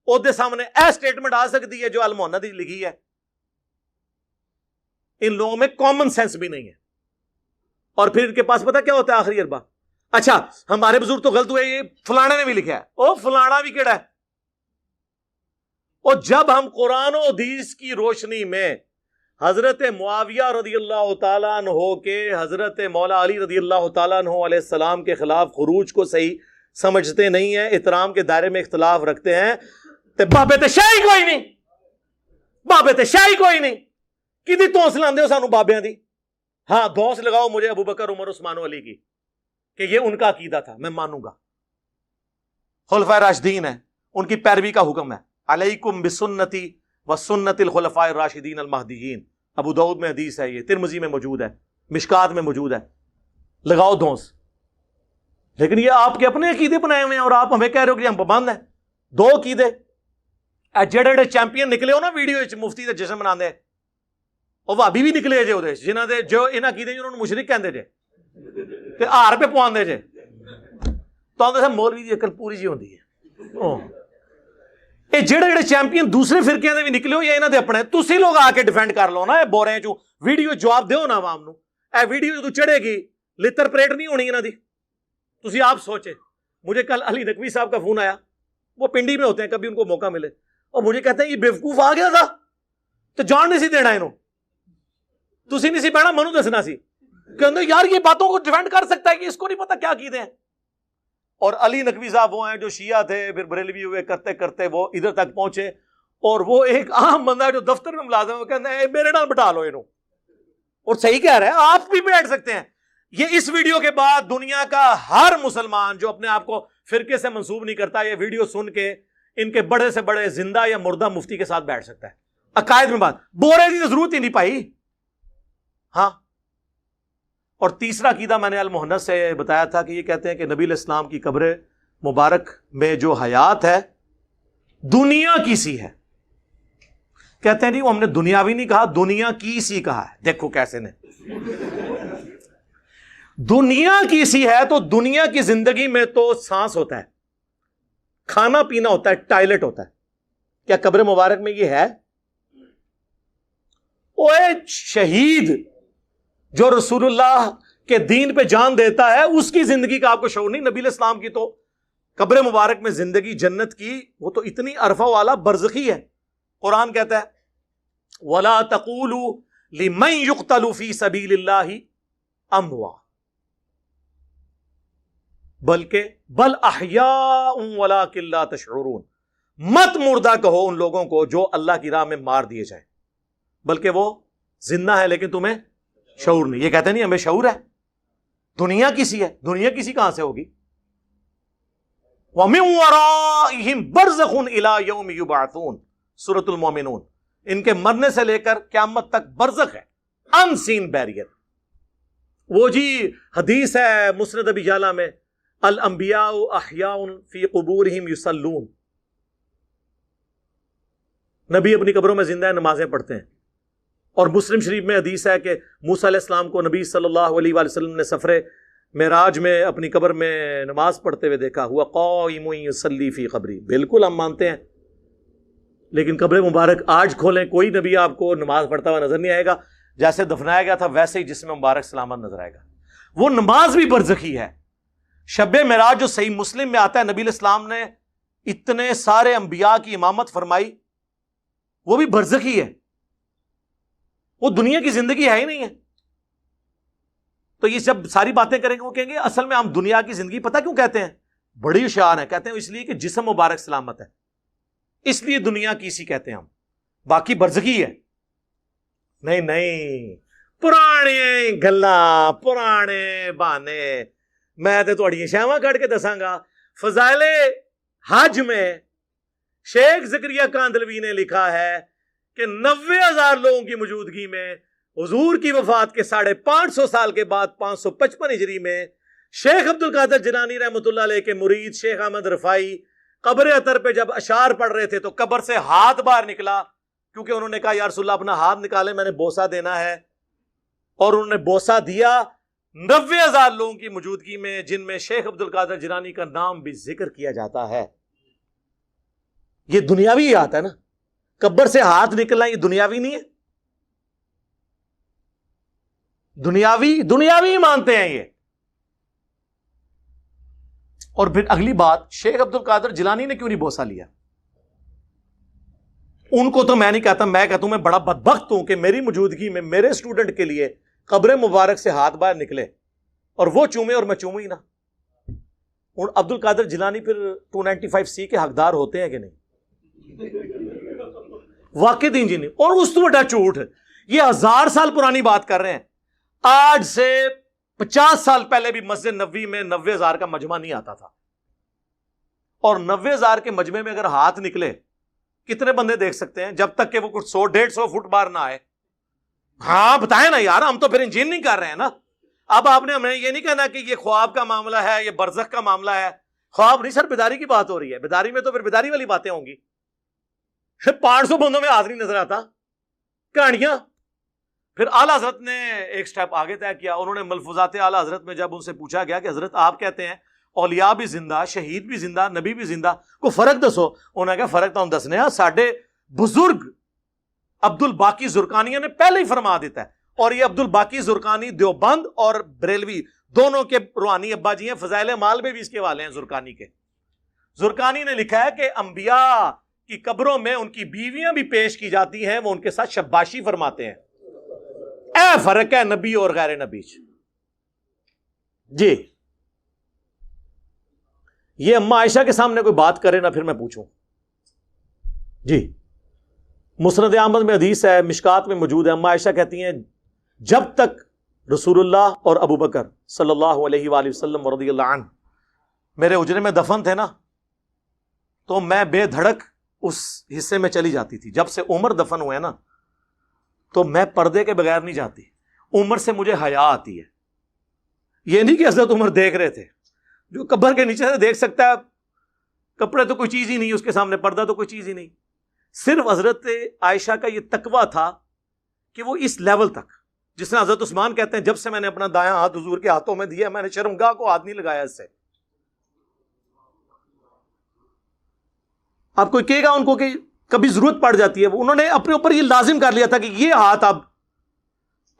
او دے سامنے اے سٹیٹمنٹ آ سکتی ہے جو المحنہ دی لکھی ہے. ان لوگوں میں کامن سینس بھی نہیں ہے. اور پھر ان کے پاس پتہ کیا ہوتا ہے آخری اربا، اچھا ہمارے بزرگ تو غلط ہوئے، یہ فلانے نے بھی لکھا ہے. او فلانا بھی کیڑا ہے. اور جب ہم قرآن و حدیث کی روشنی میں حضرت معاویہ رضی اللہ تعالیٰ عنہ کے حضرت مولا علی رضی اللہ تعالیٰ عنہ علیہ السلام کے خلاف خروج کو صحیح سمجھتے نہیں ہیں، احترام کے دائرے میں اختلاف رکھتے ہیں، تے بابے تے شاہی کوئی نہیں، بابے تے شاہی کوئی نہیں، کدی تونس لاندے ہو سانو بابیاں دی؟ ہاں دھونس لگاؤ مجھے ابو بکر عمر عثمان و علی کی کہ یہ ان کا عقیدہ تھا، میں مانوں گا، خلفائے راشدین ہیں، ان کی پیروی کا حکم ہے، علیکم بسنتی وسنت الخلفاء الراشدین المہدیین، ابو داؤد میں حدیث ہے، یہ ترمذی میں موجود ہے، مشکات میں موجود ہے، لگاؤ دھونس۔ لیکن یہ آپ کے اپنے عقیدے بنائے ہوئے ہیں اور آپ ہمیں کہہ رہے ہو کہ ہم پابند ہیں۔ دو عقیدے جڑے چیمپئن نکلے ہو نا ویڈیو مفتی دے جشن مناندے، اور بھابی بھی نکلے جے اودے جنہاں دے جو انہاں عقیدے انہاں نوں مشرک کہندے جے تے ہار پہ پواندے جے، تو تے مولوی دی عقل پوری جی ہوندی ہے۔ یہ جڑے چیمپئن دوسرے فرقے دے بھی نکلے ہو یا انہاں دے اپنے، تسی لوگ آ کے ڈیفینڈ کر لو نا، بورے چوں ویڈیو جواب دیو نا عوام نو، اے ویڈیو جو چڑھے گی لتر پریٹ نہیں ہونی انہاں دی۔ تسی آپ سوچے، مجھے کل علی نقوی صاحب کا فون آیا، وہ پنڈی میں ہوتے ہیں، کبھی ان کو موقع ملے، اور مجھے کہتے ہیں یہ بیوقوف آ گیا تھا تو جان نہیں سی دینا انہوں، تسی نہیں سی بہنا منو دسنا سی کہ یار یہ باتوں کو ڈیفینڈ کر سکتا ہے کہ اس کو نہیں پتا کیا کیتے ہیں۔ اور علی نقوی صاحب وہ ہیں جو شیعہ تھے، پھر بریلوی ہوئے، کرتے کرتے وہ ادھر تک پہنچے، اور وہ ایک عام بندہ ہے جو دفتر میں ملازم ہے، وہ کہتا ہے میرے نال بٹھا لو انہوں، اور صحیح کہہ رہے ہیں، آپ بھی بیٹھ سکتے ہیں۔ یہ اس ویڈیو کے بعد دنیا کا ہر مسلمان جو اپنے آپ کو فرقے سے منسوب نہیں کرتا، یہ ویڈیو سن کے ان کے بڑے سے بڑے زندہ یا مردہ مفتی کے ساتھ بیٹھ سکتا ہے، عقائد میں بات بورے کی ضرورت ہی نہیں پائی۔ ہاں، اور تیسرا عقیدہ میں نے المحنت سے بتایا تھا کہ یہ کہتے ہیں کہ نبی علیہ السلام کی قبر مبارک میں جو حیات ہے دنیا کی سی ہے۔ کہتے ہیں نہیں، وہ ہم نے دنیاوی نہیں کہا، دنیا کی سی کہا ہے۔ دیکھو کیسے نے، دنیا کی سی ہے تو دنیا کی زندگی میں تو سانس ہوتا ہے، کھانا پینا ہوتا ہے، ٹائلٹ ہوتا ہے، کیا قبر مبارک میں یہ ہے؟ اوے شہید جو رسول اللہ کے دین پہ جان دیتا ہے اس کی زندگی کا آپ کو شعور نہیں؟ نبی علیہ السلام کی تو قبر مبارک میں زندگی جنت کی وہ تو اتنی عرفہ والا برزخی ہے۔ قرآن کہتا ہے وَلَا تَقُولُوا لِمَنْ يُقْتَلُ فِي سَبِيلِ اللَّهِ أَمْوَاتٌ بلکہ بل احیاء وَلَٰكِن لَا تَشْعُرُونَ، مت مردہ کہو ان لوگوں کو جو اللہ کی راہ میں مار دیے جائیں، بلکہ وہ زندہ ہے لیکن تمہیں شعور نہیں۔ یہ کہتے نہیں ہمیں شعور ہے، دنیا کسی ہے، دنیا کسی کہاں سے ہوگی؟ وَمِن وَرَائِهِمْ بَرْزَخٌ إِلَىٰ يَوْمِ يُبْعَثُونَ، سورۃ المومنون۔ ان کے مرنے سے لے کر قیامت تک برزخ ہے، ان سین بیریئر۔ وہ جی حدیث ہے مسند ابی جعلہ میں، الانبیاء احیاء فی قبورہم یصلون، نبی اپنی قبروں میں زندہ نمازیں پڑھتے ہیں۔ اور مسلم شریف میں حدیث ہے کہ موسیٰ علیہ السلام کو نبی صلی اللہ علیہ وآلہ وسلم نے سفر معراج میں اپنی قبر میں نماز پڑھتے ہوئے دیکھا، ہوا قائم یصلی فی قبری۔ بالکل ہم مانتے ہیں، لیکن قبر مبارک آج کھولیں کوئی نبی آپ کو نماز پڑھتا ہوا نظر نہیں آئے گا، جیسے دفنایا گیا تھا ویسے ہی جسم مبارک سلامت نظر آئے گا۔ وہ نماز بھی برزخی ہے۔ شب معراج جو صحیح مسلم میں آتا ہے، نبی علیہ السلام نے اتنے سارے انبیاء کی امامت فرمائی، وہ بھی برزخی ہے، وہ دنیا کی زندگی ہے ہی نہیں ہے۔ تو یہ جب ساری باتیں کریں گے وہ کہیں گے اصل میں ہم دنیا کی زندگی پتہ کیوں کہتے ہیں؟ بڑی ہوشیار ہے، کہتے ہیں اس لیے کہ جسم مبارک سلامت ہے، اس لیے دنیا کی اسی کہتے ہیں ہم، باقی برزخی ہے۔ نہیں نہیں، پرانے گلاں پرانے بہانے، میں تے تہاڈیاں شاواں کڈ کے دساں گا۔ فضائل حج میں شیخ زکریا کاندلوی نے لکھا ہے کہ 90,000 لوگوں کی موجودگی میں حضور کی وفات کے 550 سال کے بعد 555 ہجری میں شیخ عبد القادر جیلانی رحمۃ اللہ علیہ کے مرید شیخ احمد رفاعی قبر اطہر پہ جب اشعار پڑھ رہے تھے تو قبر سے ہاتھ باہر نکلا، کیونکہ انہوں نے کہا یا رسول اللہ اپنا ہاتھ نکالے، میں نے بوسہ دینا ہے، اور انہوں نے بوسہ دیا 90,000 لوگوں کی موجودگی میں، جن میں شیخ عبد القادر جیلانی کا نام بھی ذکر کیا جاتا ہے۔ یہ دنیاوی ہاتھ ہے نا، قبر سے ہاتھ نکلنا یہ دنیاوی نہیں ہے؟ دنیاوی مانتے ہیں یہ۔ اور پھر اگلی بات، شیخ عبد القادر جیلانی نے کیوں نہیں بوسہ لیا؟ ان کو تو میں نہیں کہتا، میں کہتا ہوں میں بڑا بدبخت ہوں کہ میری موجودگی میں میرے اسٹوڈنٹ کے لیے قبر مبارک سے ہاتھ باہر نکلے اور وہ چومے اور میں چوموں ہی نہ. اور عبد القادر جیلانی پھر 295C کے حقدار ہوتے ہیں کہ نہیں؟ واقعی انجینئر. اور اس تو بڑا جھوٹ، یہ 1000 سال پرانی بات کر رہے ہیں. آج سے 50 سال پہلے بھی مسجد نبوی میں 90,000 کا مجمع نہیں آتا تھا، اور 90,000 کے مجمع میں اگر ہاتھ نکلے کتنے بندے دیکھ سکتے ہیں جب تک کہ وہ کچھ 100-150 فٹ باہر نہ آئے؟ ہاں بتائیں نا یار، ہم تو پھر انجینئرنگ کر رہے ہیں نا. اب آپ نے ہمیں یہ نہیں کہنا کہ یہ خواب کا معاملہ ہے، یہ برزخ کا معاملہ ہے. خواب نہیں سر، بیداری کی بات ہو رہی ہے. بیداری میں تو پھر بیداری والی باتیں ہوں گی. 500 بندوں میں ہاتھ نہیں نظر آتا، کہانیاں. پھر اعلیٰ حضرت نے ایک سٹیپ آگے طے کیا. انہوں نے ملفوظات اعلیٰ حضرت میں جب ان سے پوچھا گیا کہ حضرت آپ کہتے ہیں اولیاء بھی زندہ، شہید بھی زندہ، نبی بھی زندہ، کو فرق دسو. انہوں نے کہا فرق تو ہم دسنے ہیں، ساڈے بزرگ عبد الباقی زرقانی نے پہلے ہی فرما دیتا ہے. اور یہ عبد الباقی زرقانی دیوبند اور بریلوی دونوں کے روحانی ابا جی ہیں. فضائل اعمال میں بھی اس کے والے ہیں زرقانی کے. زرقانی نے لکھا ہے کہ انبیاء کی قبروں میں ان کی بیویاں بھی پیش کی جاتی ہیں، وہ ان کے ساتھ شباشی فرماتے ہیں. اے فرق ہے نبی اور غیر نبی. جی یہ اما عائشہ کے سامنے کوئی بات کرے نا پھر میں پوچھوں. جی مسند احمد میں حدیث ہے، مشکات میں موجود ہے. اما عائشہ کہتی ہیں جب تک رسول اللہ اور ابو بکر صلی اللہ علیہ وآلہ وسلم رضی اللہ عنہ میرے اجرے میں دفن تھے نا، تو میں بے دھڑک اس حصے میں چلی جاتی تھی. جب سے عمر دفن ہوئے نا تو میں پردے کے بغیر نہیں جاتی. عمر سے مجھے حیا آتی ہے. یہ نہیں کہ حضرت عمر دیکھ رہے تھے، جو قبر کے نیچے سے دیکھ سکتا ہے، کپڑے تو کوئی چیز ہی نہیں اس کے سامنے، پردہ تو کوئی چیز ہی نہیں. صرف حضرت عائشہ کا یہ تقویٰ تھا کہ وہ اس لیول تک، جس نے حضرت عثمان کہتے ہیں جب سے میں نے اپنا دایاں ہاتھ حضور کے ہاتھوں میں دیا میں نے شرمگاہ کو ہاتھ نہیں لگایا اس سے. آپ کوئی کہے گا ان کو کہ کبھی ضرورت پڑ جاتی ہے، انہوں نے اپنے اوپر یہ لازم کر لیا تھا کہ یہ ہاتھ اب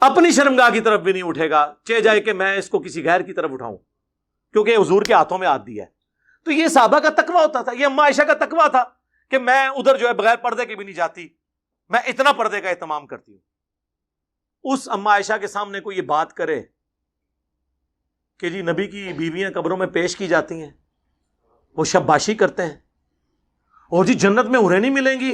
اپنی شرمگاہ کی طرف بھی نہیں اٹھے گا، چاہے جائے کہ میں اس کو کسی غیر کی طرف اٹھاؤں، کیونکہ حضور کے ہاتھوں میں ہاتھ دیا ہے. تو یہ صحابہ کا تقویٰ ہوتا تھا، یہ اما عائشہ کا تقویٰ تھا کہ میں ادھر جو ہے بغیر پردے کے بھی نہیں جاتی، میں اتنا پردے کا اہتمام کرتی ہوں. اس اما عائشہ کے سامنے کوئی یہ بات کرے کہ جی نبی کی بیویاں قبروں میں پیش کی جاتی ہیں، وہ شباشی کرتے ہیں، اور جی جنت میں حوریں نہیں ملیں گی،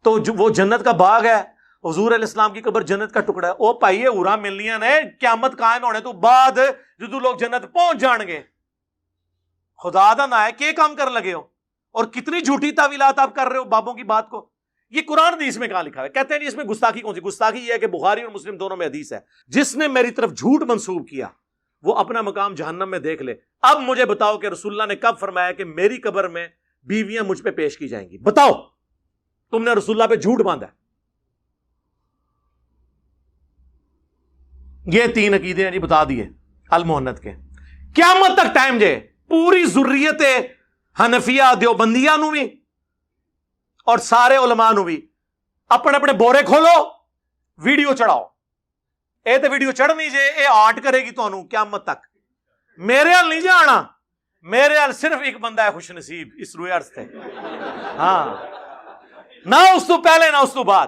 تو وہ جنت کا باغ ہے، حضور علیہ السلام کی قبر جنت کا ٹکڑا ہے. او پائیے حوراں ملنیاں نے قیامت قائم ہونے تو بعد جدو لوگ جنت پہنچ جان گے. خدا دا نہ ہے کہ کام کر لگے ہو، اور کتنی جھوٹی تعویلات آپ کر رہے ہو بابوں کی بات کو. یہ قرآن حدیث میں کہاں لکھا ہے؟ کہتے ہیں جی اس میں گستاخی کون سی؟ گستاخی یہ ہے کہ بخاری اور مسلم دونوں میں حدیث ہے جس نے میری طرف جھوٹ منسوب کیا وہ اپنا مقام جہنم میں دیکھ لے. اب مجھے بتاؤ کہ رسول اللہ نے کب فرمایا کہ میری قبر میں بیویاں مجھ پہ پیش کی جائیں گی؟ بتاؤ، تم نے رسول اللہ پہ جھوٹ باندھا. یہ 3 عقیدے ہیں جی بتا دیے المحنت کے. قیامت تک ٹائم جے پوری ذریت حنفیہ دیوبندیہ نو بھی اور سارے علماء نو بھی اپنے اپنے بورے کھولو، ویڈیو چڑھاؤ. اے تے ویڈیو چڑھنی جے اے آرٹ کرے گی تانوں قیامت تک. میرے حال نہیں جانا، میرے حال صرف ایک بندہ ہے خوش نصیب اس روئے عرض تے. ہاں نہ اس تو پہلے نہ اس تو بعد.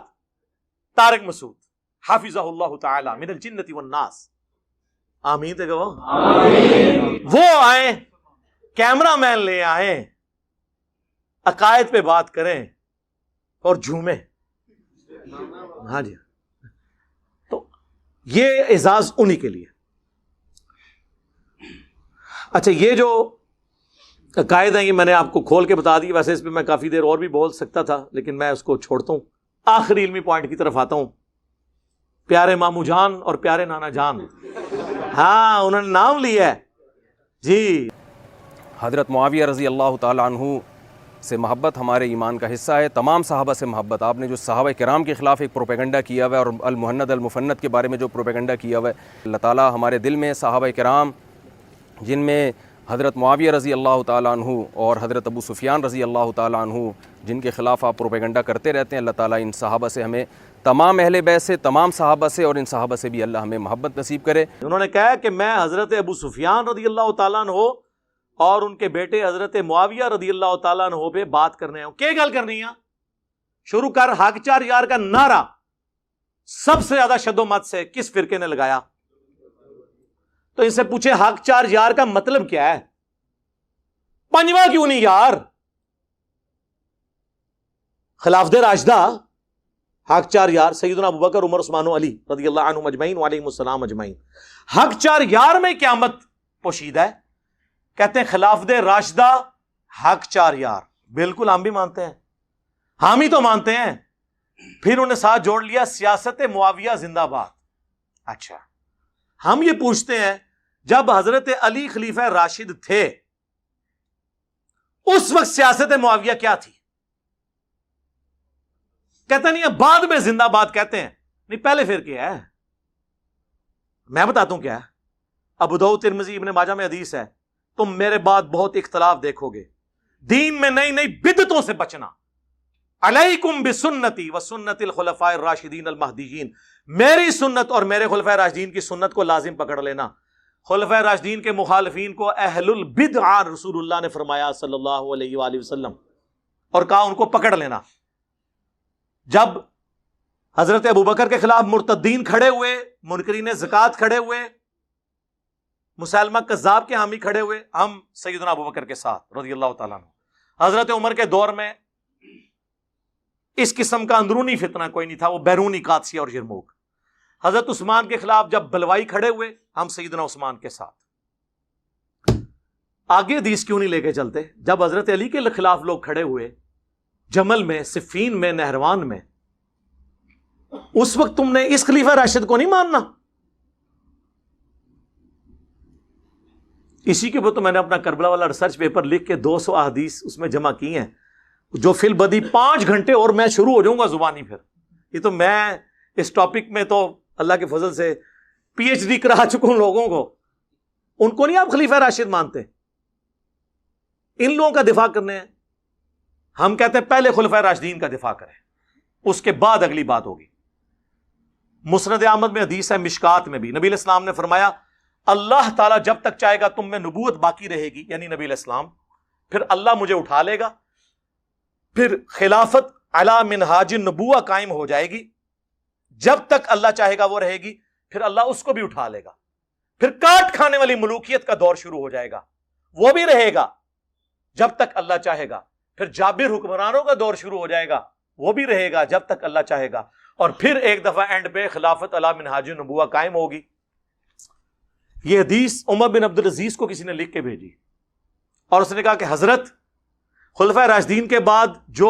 طارق مسعود حافظہ اللہ تعالی من الجنت والناس. آمین تے کہو آمین. وہ آئیں کیمرہ مین لے آئیں، عقائد پہ بات کریں اور جھومیں. ہاں جی، تو یہ اعزاز انہی کے لیے. اچھا یہ جو عقائد ہیں یہ میں نے آپ کو کھول کے بتا دی. ویسے اس پہ میں کافی دیر اور بھی بول سکتا تھا لیکن میں اس کو چھوڑتا ہوں. آخری علمی پوائنٹ کی طرف آتا ہوں. پیارے مامو جان اور پیارے نانا جان، ہاں انہوں نے نام لیا ہے جی. حضرت معاویہ رضی اللہ تعالیٰ عنہ سے محبت ہمارے ایمان کا حصہ ہے. تمام صحابہ سے محبت. آپ نے جو صحابہ کرام کے خلاف ایک پروپیگنڈا کیا ہوا ہے اور المہند المفند کے بارے میں جو پروپیگنڈا کیا ہوا ہے، اللہ تعالیٰ ہمارے دل میں صحابہ کرام جن میں حضرت معاویہ رضی اللہ تعالیٰ عنہ اور حضرت ابو سفیان رضی اللہ تعالیٰ عنہ جن کے خلاف آپ پروپیگنڈا کرتے رہتے ہیں، اللہ تعالیٰ ان صحابہ سے ہمیں، تمام اہل بیت سے، تمام صحابہ سے اور ان صحابہ سے بھی اللہ ہمیں محبت نصیب کرے. انہوں نے کہا کہ میں حضرت ابو سفیان رضی اللہ تعالیٰ عنہ اور ان کے بیٹے حضرت معاویہ رضی اللہ تعالیٰ عنہ پہ بات کرنے ہوں. کیا گل کرنی ہے؟ شروع کر حق چار یار کا نعرہ سب سے زیادہ شد و مت سے کس فرقے نے لگایا؟ تو ان سے پوچھے حق چار یار کا مطلب کیا ہے؟ پنجواں کیوں نہیں یار؟ خلافت راشدہ حق چار یار سیدنا ابوبکر عمر عثمان و علی رضی اللہ عنہم اجمعین وعلیہم السلام اجمعین. حق چار یار میں قیامت پوشیدہ ہے. کہتے ہیں خلافت راشدہ حق چار یار. بالکل ہم بھی مانتے ہیں, ہم ہی تو مانتے ہیں. پھر انہیں ساتھ جوڑ لیا سیاست معاویہ زندہ باد. اچھا ہم یہ پوچھتے ہیں جب حضرت علی خلیفہ راشد تھے اس وقت سیاست معاویہ کیا تھی؟ کہتا نہیں ہے بعد میں زندہ باد کہتے ہیں. نہیں پہلے پھر کیا ہے؟ میں بتاتا ہوں کیا ہے. ابو داؤد ترمذی ابن ماجہ میں حدیث ہے, تم میرے بعد بہت اختلاف دیکھو گے, دین میں نئی نئی بدعتوں سے بچنا. علیکم بسنتی وسنت الخلفاء الراشدین المہدیین, میری سنت اور میرے خلفاء راشدین کی سنت کو لازم پکڑ لینا. خلفاء راشدین کے مخالفین کو اہل البدع رسول اللہ نے فرمایا صلی اللہ علیہ وآلہ وسلم, اور کہا ان کو پکڑ لینا. جب حضرت ابوبکر کے خلاف مرتدین کھڑے ہوئے, منکرین زکوٰۃ کھڑے ہوئے, مسلمہ کذاب کے حامی کھڑے ہوئے, ہم سیدنا ابوبکر کے ساتھ رضی اللہ تعالیٰ عنہ. حضرت عمر کے دور میں اس قسم کا اندرونی فتنہ کوئی نہیں تھا, وہ بیرونی قادسیہ اور یرموک. حضرت عثمان کے خلاف جب بلوائی کھڑے ہوئے, ہم سیدنا عثمان کے ساتھ. آگے حدیث کیوں نہیں لے کے چلتے؟ جب حضرت علی کے خلاف لوگ کھڑے ہوئے جمل میں, صفین میں, نہروان میں, اس وقت تم نے اس خلیفہ راشد کو نہیں ماننا. اسی کے اوپر تو میں نے اپنا کربلا والا ریسرچ پیپر لکھ کے 200 احادیث اس میں جمع کی ہیں, جو فی البدی 5 گھنٹے اور میں شروع ہو جاؤں گا زبانی. پھر یہ تو میں اس ٹاپک میں تو اللہ کے فضل سے پی ایچ ڈی کرا چکا ہوں لوگوں کو. ان کو نہیں آپ خلیفہ راشد مانتے؟ ان لوگوں کا دفاع کرنے ہیں. ہم کہتے ہیں پہلے خلفاء راشدین کا دفاع کریں, اس کے بعد اگلی بات ہوگی. مسند احمد میں حدیث ہے, مشکات میں بھی, نبی علیہ السلام نے فرمایا اللہ تعالیٰ جب تک چاہے گا تم میں نبوت باقی رہے گی, یعنی نبی علیہ السلام, پھر اللہ مجھے اٹھا لے گا, پھر خلافت علی منہاج النبوہ قائم ہو جائے گی. جب تک اللہ چاہے گا وہ رہے گی, پھر اللہ اس کو بھی اٹھا لے گا. پھر کاٹ کھانے والی ملوکیت کا دور شروع ہو جائے گا, وہ بھی رہے گا جب تک اللہ چاہے گا. پھر جابر حکمرانوں کا دور شروع ہو جائے گا, وہ بھی رہے گا جب تک اللہ چاہے گا. اور پھر ایک دفعہ اینڈ پہ خلافت علی منہاج النبوہ قائم ہوگی. یہ حدیث عمر بن عبد العزیز کو کسی نے لکھ کے بھیجی, اور اس نے کہا کہ حضرت خلفاء راشدین کے بعد جو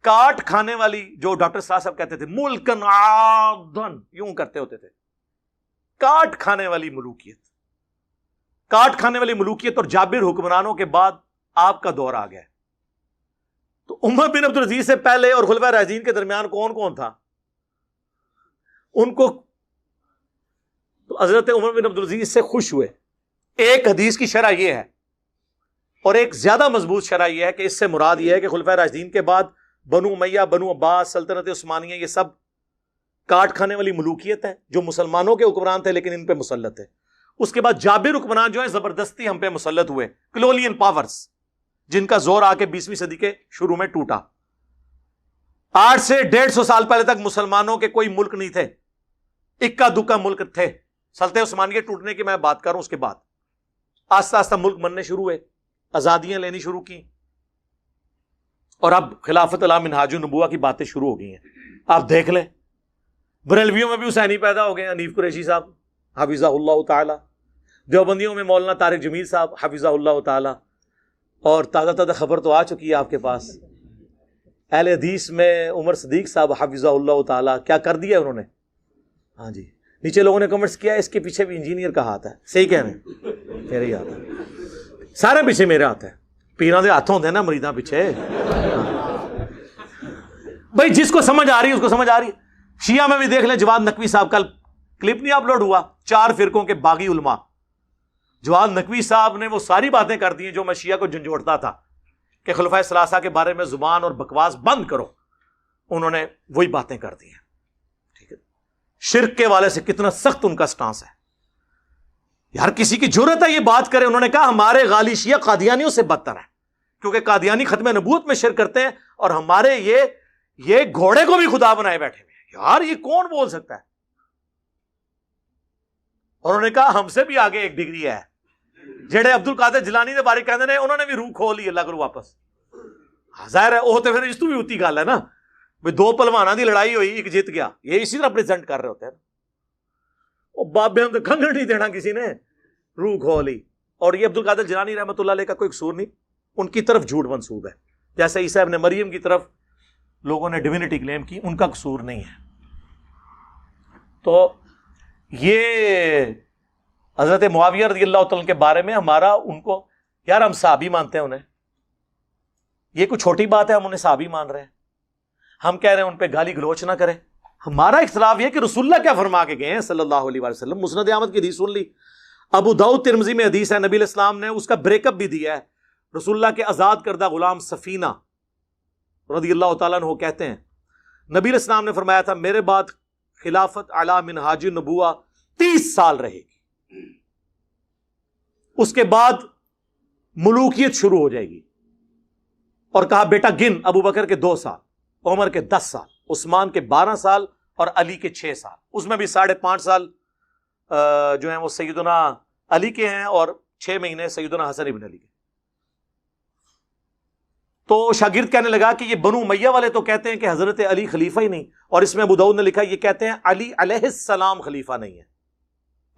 کاٹ کھانے والی, جو ڈاکٹر صاحب کہتے تھے ملکن عادن, یوں کرتے ہوتے تھے, کاٹ کھانے والی ملوکیت, کاٹ کھانے والی ملوکیت اور جابر حکمرانوں کے بعد آپ کا دور آ گیا. تو عمر بن عبد العزیز سے پہلے اور خلفاء راشدین کے درمیان کون کون تھا؟ ان کو تو حضرت عمر بن عبد العزیز سے خوش ہوئے. ایک حدیث کی شرح یہ ہے, اور ایک زیادہ مضبوط شرح یہ ہے کہ اس سے مراد یہ ہے کہ خلفاء راشدین کے بعد بنو امیہ, بنو عباس, سلطنت عثمانیہ, یہ سب کاٹ کھانے والی ملوکیت ہے جو مسلمانوں کے حکمران تھے لیکن ان پہ مسلط ہے. اس کے بعد جابر حکمران جو ہیں زبردستی ہم پہ مسلط ہوئے, کلولین پاورز, جن کا زور آ کے 20ویں صدی کے شروع میں ٹوٹا. 8 سے 150 سال پہلے تک مسلمانوں کے کوئی ملک نہیں تھے, اکا دکا ملک تھے. سلطنت عثمانیہ ٹوٹنے کی میں بات کروں, اس کے بعد آہستہ آہستہ ملک بننے شروع ہوئے, آزادیاں لینی شروع کی, اور اب خلافت علی منہاج النبوہ کی باتیں شروع ہو گئی ہیں. آپ دیکھ لیں بریلویوں میں بھی حسینی پیدا ہو گئے, حنیف قریشی صاحب حفظہ اللہ تعالی, دیوبندیوں میں مولانا طارق جمیل صاحب حفظہ اللہ تعالی, اور تازہ تازہ خبر تو آ چکی ہے آپ کے پاس, اہل حدیث میں عمر صدیق صاحب حفظہ اللہ تعالی, کیا کر دیا انہوں نے. ہاں جی, نیچے لوگوں نے کمنٹس کیا اس کے پیچھے بھی انجینئر کا ہاتھ ہے. صحیح کہہ رہے ہیں, میرے ہی ہاتھ ہے, سارے پیچھے میرے ہاتھ ہے. پیراں دے ہاتھ ہوندے ہیں نا مریداں پیچھے. بھائی جس کو سمجھ آ رہی ہے اس کو سمجھ آ رہی ہے. شیعہ میں بھی دیکھ لیں, جواد نقوی صاحب, کل کلپ نہیں اپلوڈ ہوا, 4 فرقوں کے باغی علماء, جواد نقوی صاحب نے وہ ساری باتیں کر دی ہیں جو میں شیعہ کو جھنجھوڑتا تھا کہ خلفائے ثلاثہ کے بارے میں زبان اور بکواس بند کرو. انہوں نے وہی باتیں کر دی ہیں. ٹھیک ہے, شرک کے والے سے کتنا سخت ان کا سٹانس ہے. یار کسی کی جرت ہے یہ بات کرے. انہوں نے کہا ہمارے غالی شیعہ قادیانیوں سے بدتر ہیں, کیونکہ قادیانی ختم نبوت میں شرک کرتے ہیں, اور ہمارے یہ یہ گھوڑے کو بھی خدا بنائے بیٹھے ہوئے ہیں. یار یہ کون بول سکتا ہے؟ اور انہوں نے کہا ہم سے بھی آگے ایک ڈگری ہے. جڑے عبد القادر جیلانی کے بارے کہتے ہیں انہوں نے بھی روح کھول لی اللہ کرو واپس. ظاہر ہے وہ تو پھر اس تو بھی ہوتی گل ہے نا بھائی دو پلوانوں کی لڑائی ہوئی ایک جیت گیا, یہ اسی طرح پریزنٹ کر رہے ہوتے ہیں. وہ بابے ہم تو کنگن نہیں دینا کسی نے, روح کھولی. اور یہ عبد القادر جیلانی رحمۃ اللہ علیہ کا کوئی قصور نہیں, ان کی طرف جھوٹ منسوب ہے. جیسے عیسیٰ ابن مریم کی طرف لوگوں نے ڈیوینٹی کلیم کی, ان کا قصور نہیں ہے. تو یہ حضرت معاویہ رضی اللہ تعالیٰ کے بارے میں ہمارا ان کو, یار ہم صحابی مانتے ہیں انہیں, یہ کوئی چھوٹی بات ہے ہم انہیں صحابی مان رہے ہیں. ہم کہہ رہے ہیں ان پہ گالی گلوچ نہ کریں. ہمارا اختلاف یہ کہ رسول اللہ کیا فرما کے گئے ہیں صلی اللہ علیہ وسلم. مسند احمد کی حدیث سن لی, ابو داؤد ترمذی میں حدیث ہے, نبی علیہ السلام نے اس کا بریک اپ بھی دیا ہے. رسول اللہ کے آزاد کردہ غلام سفینہ رضی اللہ تعالیٰ عنہ کہتے ہیں نبی علیہ السلام نے فرمایا تھا میرے بعد خلافت علی منہاج النبوہ 30 سال رہے گی, اس کے بعد ملوکیت شروع ہو جائے گی. اور کہا بیٹا گن, ابو بکر کے 2 سال, عمر کے 10 سال, عثمان کے 12 سال اور علی کے 6 سال. اس میں بھی 5.5 سال جو ہیں وہ سیدنا علی کے ہیں اور 6 مہینے سیدنا حسن ابن علی کے. تو شاگرد کہنے لگا کہ یہ بنو امیہ والے تو کہتے ہیں کہ حضرت علی خلیفہ ہی نہیں, اور اس میں ابو داؤد نے لکھا یہ کہتے ہیں علی علیہ السلام خلیفہ نہیں ہے.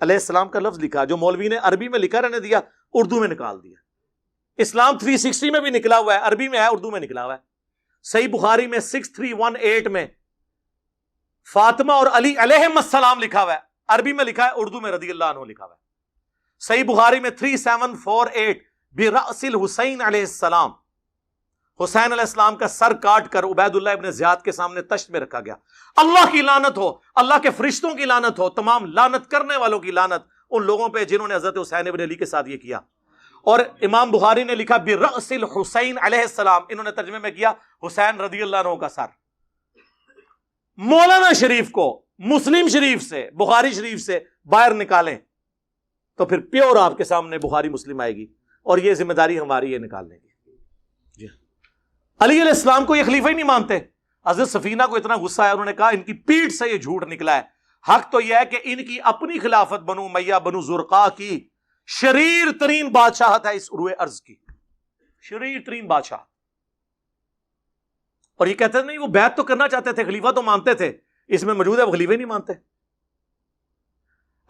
علیہ السلام کا لفظ لکھا, جو مولوی نے عربی میں لکھا رہنے دیا, اردو میں نکال دیا. اسلام 360 میں بھی نکلا ہوا ہے, عربی میں ہے, اردو میں نکلا ہوا ہے. صحیح بخاری میں 6318 میں فاطمہ اور علی علیہم السلام لکھا ہوا ہے, عربی میں لکھا ہے, اردو میں رضی اللہ عنہ لکھا ہوا ہے. صحیح بخاری میں 3748 برأس الحسین علیہ السلام, حسین علیہ السلام کا سر کاٹ کر عبید اللہ ابن زیاد کے سامنے تشت میں رکھا گیا. اللہ کی لعنت ہو, اللہ کے فرشتوں کی لعنت ہو, تمام لعنت کرنے والوں کی لعنت ان لوگوں پہ جنہوں نے حضرت حسین ابن علی کے ساتھ یہ کیا. اور امام بخاری نے لکھا برأس الحسین علیہ السلام, انہوں نے ترجمے میں کیا حسین رضی اللہ عنہ کا سر. مولانا شریف کو مسلم شریف سے, بخاری شریف سے باہر نکالیں تو پھر پیور آپ کے سامنے بخاری مسلم آئے گی, اور یہ ذمہ داری ہماری ہے نکالنے کی. جی علی علیہ السلام کو یہ خلیفہ ہی نہیں مانتے. حضرت سفینہ کو اتنا غصہ ہے, انہوں نے کہا ان کی پیٹھ سے یہ جھوٹ نکلا ہے. حق تو یہ ہے کہ ان کی اپنی خلافت بنو امیہ بنو زرقا کی شریر ترین بادشاہت ہے اس روئے ارض کی, شریر ترین بادشاہ. اور یہ کہتے ہیں نہیں وہ بیعت تو کرنا چاہتے تھے, خلیفہ تو مانتے تھے, اس میں موجود ہے وہ خلیفہ نہیں مانتے.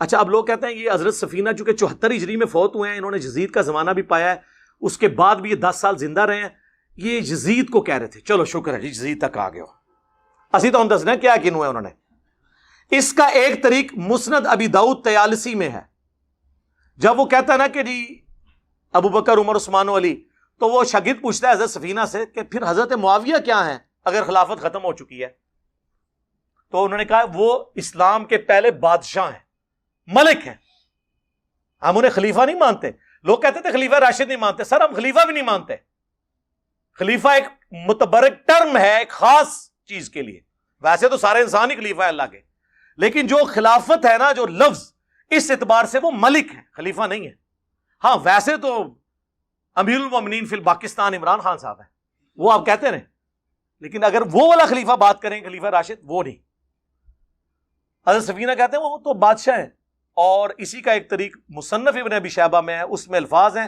اچھا اب لوگ کہتے ہیں یہ حضرت سفینہ چونکہ 74 ہجری میں فوت ہوئے ہیں, انہوں نے یزید کا زمانہ بھی پایا ہے, اس کے بعد بھی یہ 10 سال زندہ رہے ہیں, یہ یزید کو کہہ رہے تھے. چلو شکر ہے جی یزید تک آ گئے ہو, اسی تو ہم دسنا کیا کنو ہے انہوں نے. اس کا ایک طریق مسند ابی داؤد طیالسی میں ہے. جب وہ کہتا ہے نا کہ جی ابو بکر عمر عثمان و علی, تو وہ شاگرد پوچھتا ہے حضرت سفینہ سے کہ پھر حضرت معاویہ کیا ہیں اگر خلافت ختم ہو چکی ہے. تو انہوں نے کہا وہ اسلام کے پہلے بادشاہ ہیں, ملک ہیں, ہم انہیں خلیفہ نہیں مانتے. لوگ کہتے تھے خلیفہ راشد نہیں مانتے, سر ہم خلیفہ بھی نہیں مانتے. خلیفہ ایک متبرک ٹرم ہے ایک خاص چیز کے لیے, ویسے تو سارے انسان ہی خلیفہ ہے اللہ کے, لیکن جو خلافت ہے نا, جو لفظ, اس اعتبار سے وہ ملک ہے, خلیفہ نہیں ہے. ہاں ویسے تو امیر المومنین فی الپاکستان عمران خان صاحب ہیں, وہ آپ کہتے رہیں, لیکن اگر وہ والا خلیفہ بات کریں خلیفہ راشد, وہ نہیں. حضرت سفینہ کہتے ہیں وہ تو بادشاہ ہیں. اور اسی کا ایک طریق مصنف ابن ابی شیبہ میں ہے, اس میں الفاظ ہیں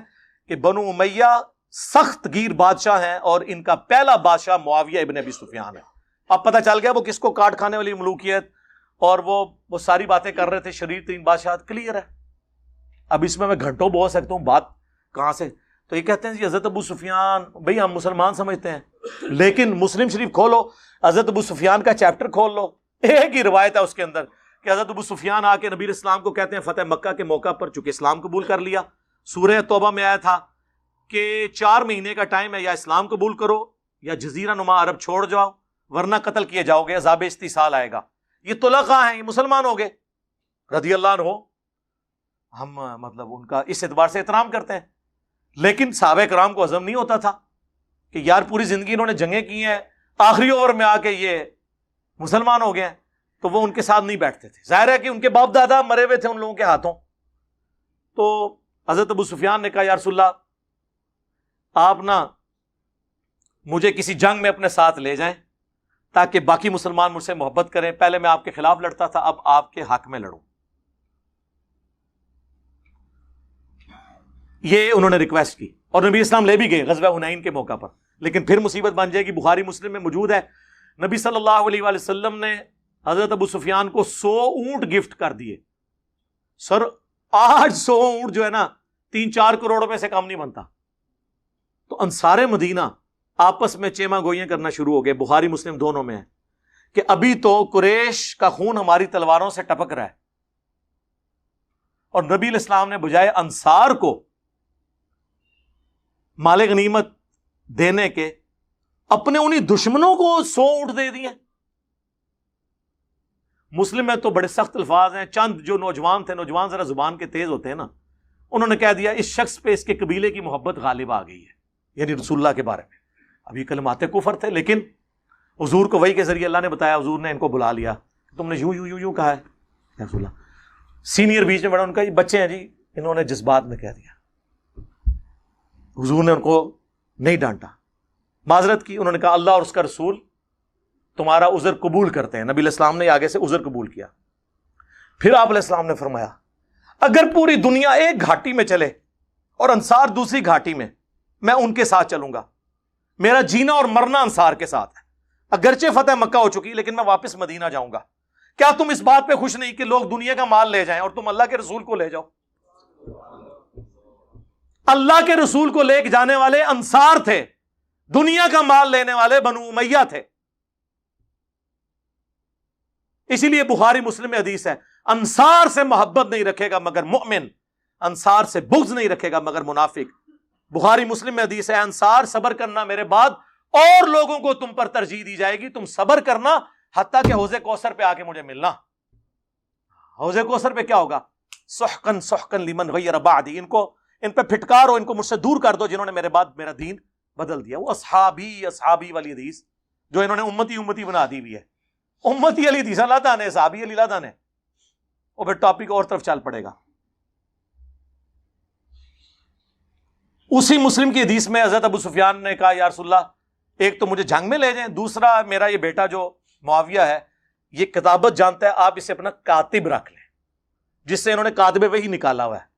کہ بنو امیہ سخت گیر بادشاہ ہیں اور ان کا پہلا بادشاہ معاویہ ابن ابی سفیان ہے. اب پتہ چل گیا وہ کس کو کاٹ کھانے والی ملوکیت اور وہ ساری باتیں کر رہے تھے, شریر ترین بادشاہت کلیئر ہے. اب اس میں گھنٹوں بول سکتا ہوں بات کہاں سے. تو یہ کہتے ہیں جی حضرت ابو سفیان, بھئی ہم مسلمان سمجھتے ہیں, لیکن مسلم شریف کھولو, حضرت ابو سفیان کا چیپٹر کھول لو, ایک ہی روایت ہے اس کے اندر کہ حضرت ابو سفیان آ کے نبی اسلام کو کہتے ہیں فتح مکہ کے موقع پر, چونکہ اسلام قبول کر لیا, سورہ توبہ میں آیا تھا کہ 4 مہینے کا ٹائم ہے, یا اسلام قبول کرو یا جزیرہ نما عرب چھوڑ جاؤ ورنہ قتل کیے جاؤ گے, عذاب استیصال آئے گا. یہ طلقاء ہیں, یہ مسلمان ہو گئے رضی اللہ عنہ. ہم مطلب ان کا اس اعتبار سے احترام کرتے ہیں, لیکن صحابہ کرام کو ہضم نہیں ہوتا تھا کہ یار پوری زندگی انہوں نے جنگیں کی ہیں, آخری اوور میں آ کے یہ مسلمان ہو گئے ہیں, تو وہ ان کے ساتھ نہیں بیٹھتے تھے. ظاہر ہے کہ ان کے باپ دادا مرے ہوئے تھے ان لوگوں کے ہاتھوں. تو حضرت ابو سفیان نے کہا یا رسول اللہ آپ نا مجھے کسی جنگ میں اپنے ساتھ لے جائیں تاکہ باقی مسلمان مجھ سے محبت کریں. پہلے میں آپ کے خلاف لڑتا تھا, اب آپ کے حق میں لڑوں. یہ انہوں نے ریکویسٹ کی اور نبی اسلام لے بھی گئے غزوہ حنین کے موقع پر. لیکن پھر مصیبت بن جائے گی. بخاری مسلم میں موجود ہے, نبی صلی اللہ علیہ وآلہ وسلم نے حضرت ابو سفیان کو 100 اونٹ گفٹ کر دیے. سر آج 100 اونٹ جو ہے نا 3-4 کروڑ روپے سے کم نہیں بنتا. تو انصار مدینہ آپس میں چیما گوئیاں کرنا شروع ہو گئے. بخاری مسلم دونوں میں ہے کہ ابھی تو قریش کا خون ہماری تلواروں سے ٹپک رہا ہے, اور نبی علیہ السلام نے بجائے انصار کو مال غنیمت دینے کے اپنے انہی دشمنوں کو 100 اونٹ دے دیے. مسلم میں تو بڑے سخت الفاظ ہیں. چند جو نوجوان تھے, نوجوان ذرا زبان کے تیز ہوتے ہیں نا, انہوں نے کہہ دیا اس شخص پہ اس کے قبیلے کی محبت غالب آ گئی ہے, یعنی رسول اللہ کے بارے میں. اب یہ کلمات کفر تھے, لیکن حضور کو وحی کے ذریعے اللہ نے بتایا. حضور نے ان کو بلا لیا, تم نے یوں یوں یوں یوں کہا ہے. رسول اللہ سینئر بیچ میں بڑا, ان کا یہ بچے ہیں جی, انہوں نے جذبات میں کہہ دیا. حضور نے ان کو نہیں ڈانٹا, معذرت کی. انہوں نے کہا اللہ اور اس کا رسول تمہارا عذر قبول کرتے ہیں. نبی علیہ السلام نے آگے سے عذر قبول کیا. پھر آپ علیہ السلام نے فرمایا اگر پوری دنیا ایک گھاٹی میں چلے اور انصار دوسری گھاٹی میں ان کے ساتھ چلوں گا. میرا جینا اور مرنا انصار کے ساتھ ہے. اگرچہ فتح مکہ ہو چکی لیکن میں واپس مدینہ جاؤں گا. کیا تم اس بات پہ خوش نہیں کہ لوگ دنیا کا مال لے جائیں اور تم اللہ کے رسول کو لے جاؤ؟ اللہ کے رسول کو لے کے جانے والے انصار تھے, دنیا کا مال لینے والے بنو امیہ تھے. اسی لیے بخاری مسلم میں حدیث ہے, انصار سے محبت نہیں رکھے گا مگر مؤمن, انصار سے بغض نہیں رکھے گا مگر منافق. بخاری مسلم میں حدیث ہے انصار صبر کرنا میرے بعد اور لوگوں کو تم پر ترجیح دی جائے گی. تم صبر کرنا حتیٰ کہ حوض کوثر پہ آ کے مجھے ملنا. حوض کوثر پہ کیا ہوگا؟ سحقن سحقن لمن غیر بعدی, ان پہ پھٹکار ہو, ان کو مجھ سے دور کر دو جنہوں نے میرے بعد میرا دین بدل دیا. وہ اصحابی والی حدیث جو انہوں نے امتی بنا دی ہوئی ہے. امتی علی حدیث اللہ تعالیٰ نے, صحابی علی اللہ تعالیٰ نے. اور پھر ٹاپک اور طرف چل پڑے گا. اسی مسلم کی حدیث میں حضرت ابو سفیان نے کہا یا رسول اللہ ایک تو مجھے جنگ میں لے جائیں, دوسرا میرا یہ بیٹا جو معاویہ ہے یہ کتابت جانتا ہے, آپ اسے اپنا کاتب رکھ لیں, جس سے انہوں نے کاتب وحی نکالا ہوا ہے.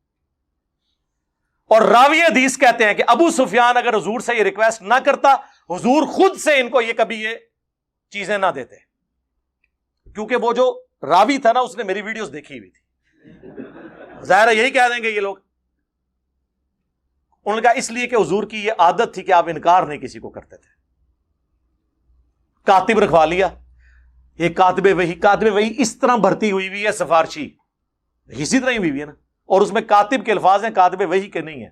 اور راوی حدیث کہتے ہیں کہ ابو سفیان اگر حضور سے یہ ریکویسٹ نہ کرتا, حضور خود سے ان کو یہ کبھی یہ چیزیں نہ دیتے, کیونکہ وہ جو راوی تھا نا اس نے میری ویڈیوز دیکھی ہوئی تھی. ظاہر ہے یہی کہہ دیں گے یہ لوگ. انہوں نے کہا اس لیے کہ حضور کی یہ عادت تھی کہ آپ انکار نہیں کسی کو کرتے تھے. کاتب رکھوا لیا. یہ کاتب وحی اس طرح بھرتی ہوئی ہے سفارشی, اسی طرح ہی ہوئی ہے نا, اور اس میں کاتب کے الفاظ ہیں, کاتب وحی کے نہیں ہیں.